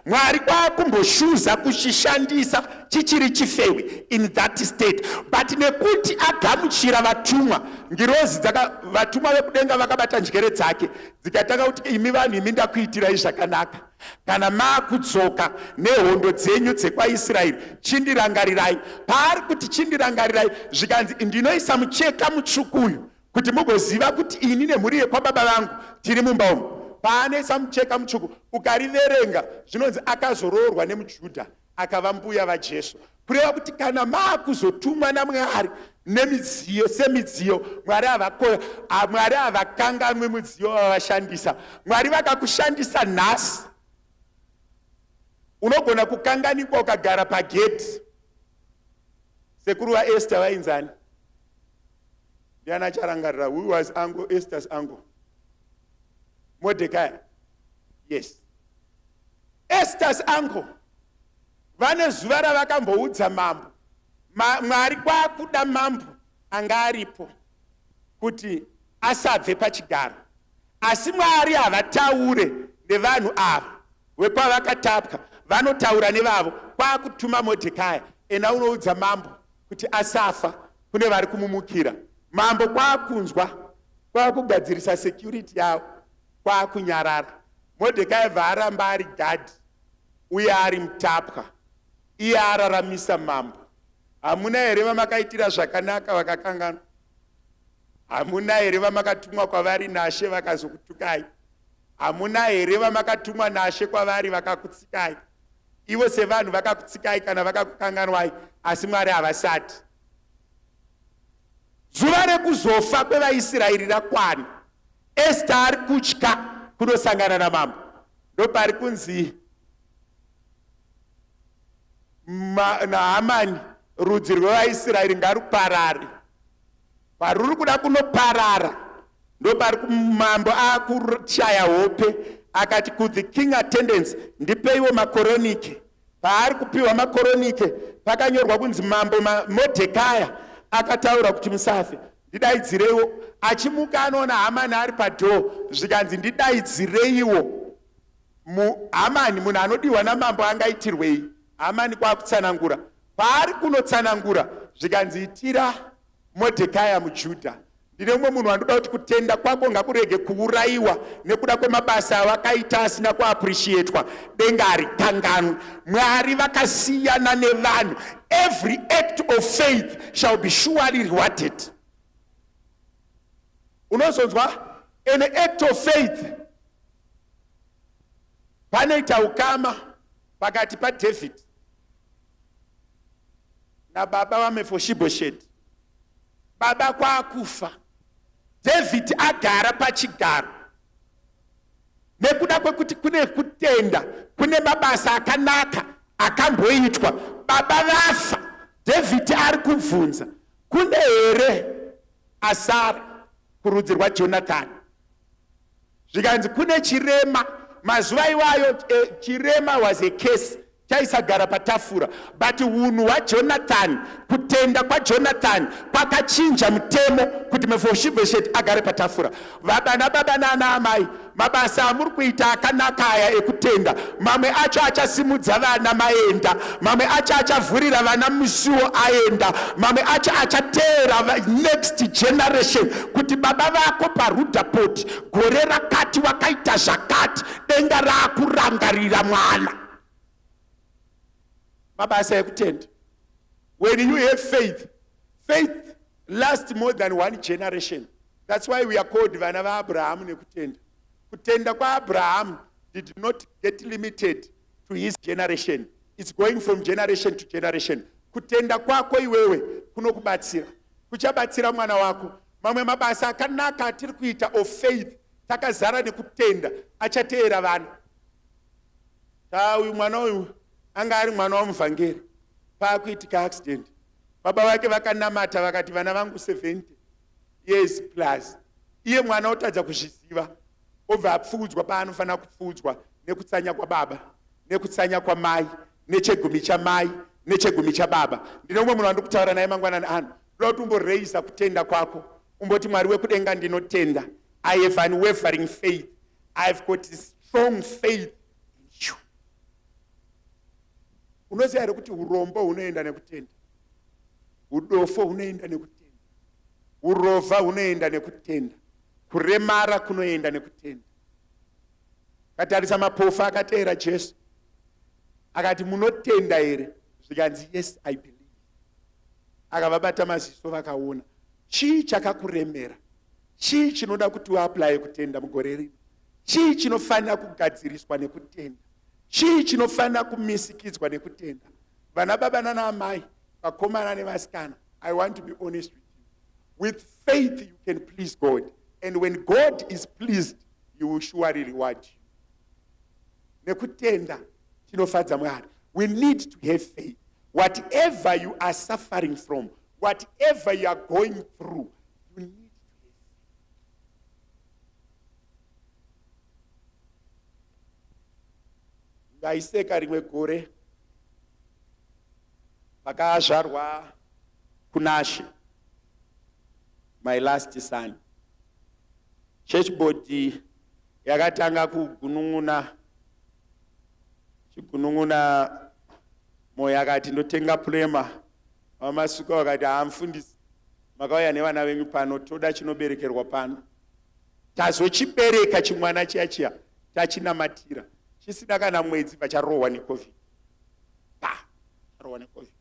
Mwari kwakumboshuza kuchishandisa chichiri chifewe in that state, but nekuti agamuchira vatumwa, ngirozi vatumwa vekudenga vakabata njere dzake dzikatanga kuti imi vanhu imi ndakuitirai zvakanaka, kana maakudzoka nehondo dzenyu dzekwaIsraeri chindirangarirai. Paari kuti chindirangarirai zvikanzi ndinoisa mucheka mutsvukuyu kuti mugoziva kuti ini nemhuri yekwababa vangu tiri mumba umu. Paanoisa mucheka mutsvuku ukariverenga zvinonzi akazoroorwa nemuJudha akava mbuya vaJesu, kureva kuti kana maakuzotumwa naMwari nemidziyo semidziyo, Mwari havakanganwi mudziyo wavashandisa. Mwari vakakushandisa nhasi, unogona kukanganikwa ukagara pagedhi. Sekuru vaEsther vainzani? Ndiani acharangarira? Who was uncle Esther's uncle? Mordecai. Yes. Esther's uncle. Vane zuva ravakamboudza mambo. Mwari kwakuda mambo anga aripo kuti asabve pachigaro. Asi Mwari havataure nevanhu ava wekwavakatapwa, vanotaura nevavo. Kwakutuma Mordecai ena unoudza mambo kuti asafa kune vari kumumukira. Mambo kwakunzwa, kwakugadzirisa security yavo, kwakunyarara. Mordecai varamba ari gadhi uye ari mutapwa, iye araramisa mambo. Hamuna here vamakaitira zvakanaka vakakangana? Hamuna here vamakatumwa kwavari nashe vakazokutukai? Hamuna here vamakatumwa nashe kwavari vakakutsikai? Ivo sevanhu vakakutsikai kana vakakukanganwai, asi Mwari havasati. Zuva rekuzofa kwevaIsraeri rakwana, Esther ari kutya kunosangana namambo. Ndopari kunzi naHamani rudzi rwevaIsraeri ngaruparare. Paruri kuda kunoparara, ndopari mambo akushaya hope akati the king attendants ndipeiwo makoronike. Paari kupiwa makoronike pakanyorwa kunzi mambo Mordecai akataura kuti musafe, ndidaidzireiwo. Achimuka anoona Hamani ari padhoo, zvikanzi ndidaidzireiwo. Hamani munhu anodiwa namambo angaitirwei? Hamani kwakutsanangura. Paari kunotsanangura zvikanzi itira Mordecai muJudha. Ndine mumwe munhu anoda kuti kutenda kwako ngakurege kuurayiwa nekuda kwemabasa avakaita asina kuappreciatwa. Denga harikanganwi. Mwari vakasiyana nevanhu. Every act of faith shall be surely rewarded. Unozonzwa? An act of faith. Panoita ukama pakati paDavid nababa vaMefoshibosheti. Baba kwakufa, David agara pachigaro. Nekuda kwekuti kune kutenda, kune mabasa akanaka akamboitwa, baba vafa, David ari kubvunza, kune here asara kurudzi rwaJonathan? Zvikanzi kune chirema. Mazuva iwayo chirema was a case chaisagara patafura, but unhu hwaJonathan, kutenda kwaJonathan kwakachinja mutemo kuti Mefoshibosheti agare patafura. Vabana baba nana amai, mabasa amuri kuita akanaka aya ekutenda, mamwe acho achasimudza vana maenda, mamwe acho achavhurira vana musuwo aenda, mamwe acho achateera next generation kuti baba vako parudhapoti gore rakati wakaita zvakati, denga raakurangarira mwana. Mabasa ekutenda. When you have faith, faith lasts more than one generation. That's why we are called vana vaAbraham nekutenda. Kutenda kwaAbraham did not get limited to his generation. It's going from generation to generation. Kutenda kwako iwewe kunokubatsira. Kuchabatsira mwana wako. Mamwe mabasa akanaka atiri kuita of faith takazara nekutenda achateera vana. Uyu mwana uyu anga ari mwana wamuvhangeri. Pakuitika accident. Baba vake vakanamata vakati vana vangu 70 years plus. Iye mwana otadza kuzviziva. Obva apfuudzwa paanofanira kupfuudzwa nekutsanya kwababa, nekutsanya kwamai, nechegumi chamai, nechegumi chababa. Ndine umwe munhu andikutaura naye mangwanani ano. Ndoda kuti umboreisa kutenda kwako. Umboti Mwari wekudenga ndinotenda. I have unwavering faith. I've got strong faith in you. Unoziva here kuti urombo hunoenda nekutenda, udofo hunoenda nekutenda, urova hunoenda nekutenda, kuremara kunoenda nekutenda. Katarisa mapofu akateera Jesu akati munotenda here, zvikanzi yes I believe. Akavabata maziso vakaona. Chii chakakuremera? Chii chinoda kuti uapply kutenda mugore rino? Chii chinofanira kugadziriswa nekutenda? Chii chinofanira kumisikidzwa nekutenda? Vana baba nana amai, vakomana nevasikana, I want to be honest with you. With faith you can please God, and when God is pleased, He will surely reward you. Nekutenda chinofadza Mwari. We need to have faith. Whatever you are suffering from, whatever you are going through, you need to have faith. Ngaiseka rimwe gore pakazvarwa kunashe, my last son. Church board yakatanga kugunun'una moyo akati ndotenga plema. Vamasuka vakati hamufundisi, makauya nevana venyu pano, toda chinoberekerwa pano. Tazochibereka chimwana chiya tachinamatira. Chisina kana mwedzi vacharohwa neCovid. Charohwa neCovid.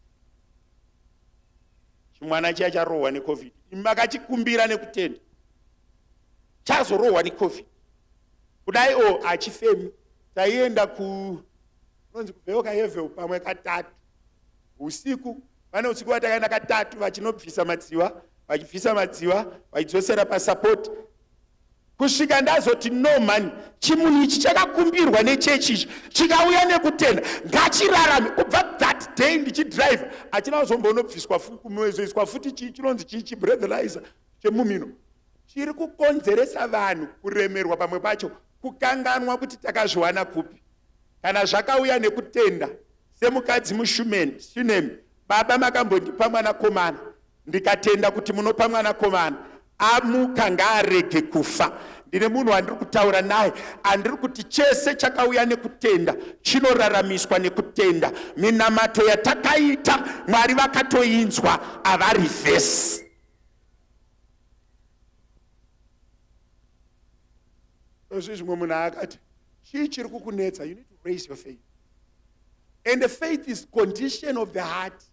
Chimwana chiya charohwa neCovid. Makachikumbira nekutenda. Chazorohwa neCovid. Kudai achifemi. Taienda nonzi kuveuka Hevel pamwe katatu. Usiku, vane usiku watakaenda katatu vachinobvisa madziva, vachibvisa madziva, vachidzosera pasapoti. Kusvika ndazoti no man, chimunhu ichi chakakumbirwa nechechi ichi, chikauya nekutenda, ngachirarame. Kubva that day ndichidrive, achina kuzombonobviswa kumuzoiswa futi chinonzi chibreathalyzer chemumino. Chiri kukonzeresa vanhu kuremerwa pamwe pacho, kukanganwa kuti takazviwana kupi. Kana zvakauya nekutenda, semukadzi muShunemi, baba makambondipa mwanakomana, ndikatenda kuti munopa mwanakomana, amuka ngaarege kufa. Ndine munhu wandiri kutaura naye, andiri kuti chese chakauya nekutenda chinoraramiswa nekutenda. Minamato yatakaita Mwari vakatoinzwa, avarivhesi. Zvimwe munhu akati, chii chiri kukunetsa? You need to raise your faith. And the faith is condition of the heart.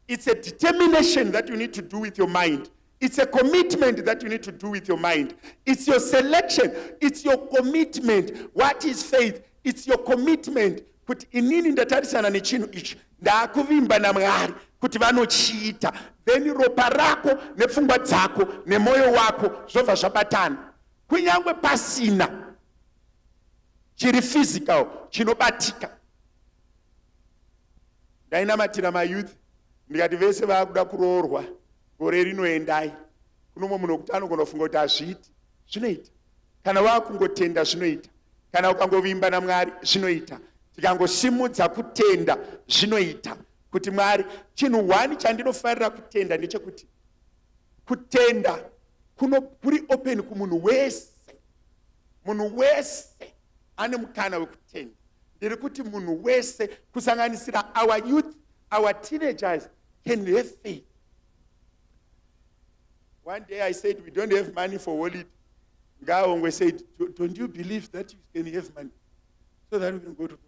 It's a determination that you need to do with your mind. It's a commitment that you need to do with your mind. It's your selection. It's your commitment. What is faith? It's your commitment. Kuti inini ndatarisana nechinhu ichi, ndakuvimba naMwari kuti vanochiita. Then ropa rako nepfungwa dzako nemoyo wako zvobva zvabatana. Kunyangwe pasina chiri physical chinobatika. Ndainamatira mayouth ndikati vese vakuda kuroorwa gore rinoendai. Kuno mumwe munhu kuti anogonofunga kuti hazviiti, zvinoita. Kana wakungotenda zvinoita. Kana ukangovimba naMwari zvinoita. Tikangosimudza kutenda zvinoita. Kuti Mwari, chinhu 1 chandinofarira kutenda ndechekuti kutenda kuri open kumunhu wese. Munhu wese ane mukana wekutenda. Ndiri kuti munhu wese kusanganisira our youth, our teenagers can have faith. One day I said, we don't have money for holiday. Ngaongwe said, don't you believe that you can have money so that we can go to holiday?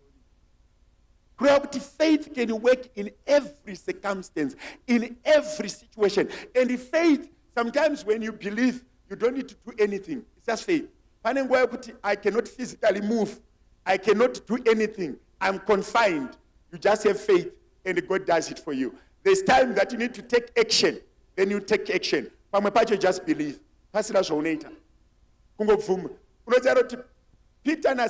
Faith can work in every circumstance, in every situation. And if faith, sometimes when you believe, you don't need to do anything. It's just faith. I cannot physically move. I cannot do anything. I'm confined. You just have faith, and God does it for you. There's time that you need to take action. Then you take action. You just believe. Pastor Shona Service. Peter na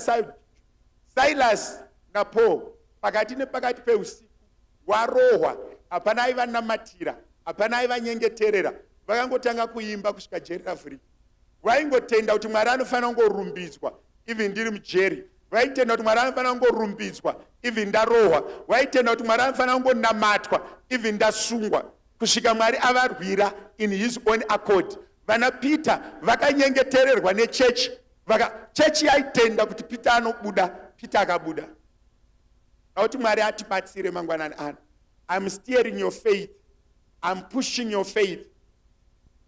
Silas na Paul. Pakati nepakati peusiku warohwa, hapana aiva namatira, hapana aiva nyengeterera, vakangotanga kuimba kusvika jeri ravhurika. Vaingotenda kuti Mwari anofanira kungorumbidzwa even ndiri mujeri. Vaitenda kuti Mwari anofanira kungorumbidzwa even ndarohwa. Vaitenda kuti Mwari anofanira kungonamatwa even ndasungwa, kusvika Mwari avarwira in his own accord. Vana Peter vakanyengetererwa nechechi, chechi yaitenda kuti Peter anobuda, Peter akabuda. Auti Mwari atibatsire mangwanani ano. I'm steering your faith. I'm pushing your faith.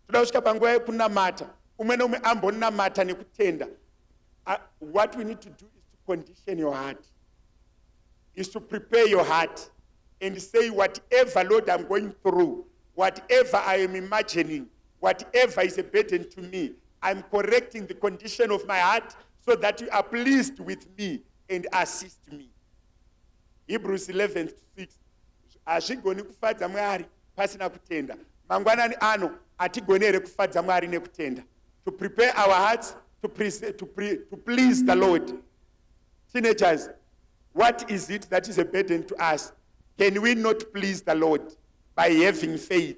Toda kusvika panguva yekunamata. Umwe neumwe ambonamata nekutenda. What we need to do is to condition your heart. Is to prepare your heart and say, whatever, Lord, I'm going through, whatever I am imagining, whatever is a burden to me, I'm correcting the condition of my heart so that you are pleased with me and assist me. Hebrews 11:6. Azvigoni kufadza Mwari pasina kutenda. Mangwanani ano atigonere kufadza Mwari nekutenda. To prepare our hearts to please the Lord. Teenagers, what is it that is a burden to us? Can we not please the Lord by having faith,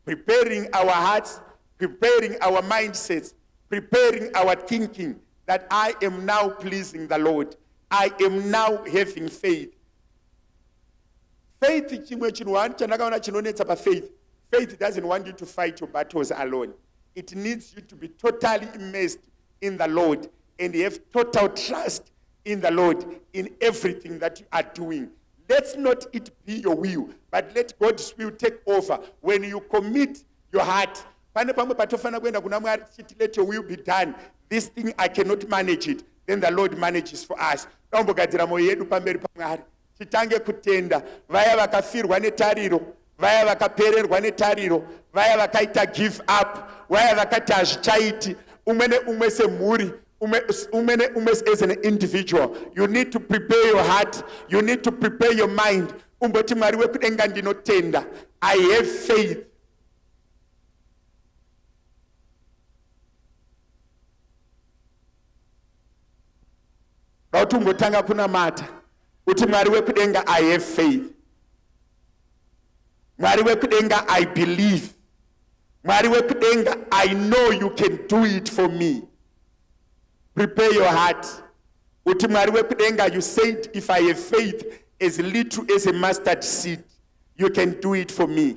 preparing our hearts, preparing our mindsets, preparing our thinking that I am now pleasing the Lord. I am now having faith. Faith Faith doesn't want you to fight your battles alone. It needs you to be totally immersed in the Lord and have total trust in the Lord in everything that you are doing. Let's not it be your will, but let God's will take over. When you commit your heart, let your will be done. This thing, I cannot manage it. Then the Lord manages for us. Titange kutenda, vaya vakafirwa netariro, vaya vakapererwa netariro, vaya vakaita give up, vaya vakati hazvichaiti, umene umwe semhuri, umene as an individual. You need to prepare your heart, you need to prepare your mind. Umboti Mwari wekudenga ndinotenda. I have faith. Bautumbotanga kuna mata. Uti Mwari wekudenga, I have faith. Mwari wekudenga, I believe. Mwari wekudenga, I know you can do it for me. Prepare your heart. Uti Mwari wekudenga, you said if I have faith as little as a mustard seed, you can do it for me.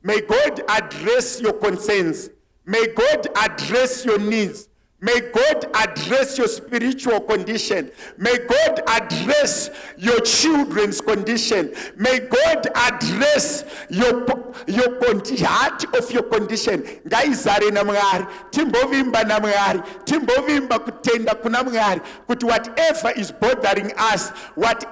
May God address your concerns. May God address your needs. May God address your spiritual condition. May God address your children's condition. May God address your heart of your condition. Ngaizare na Mwari, timbovimba na Mwari, timbovimba kutenda kuna Mwari, kuti whatever is bothering us, whatever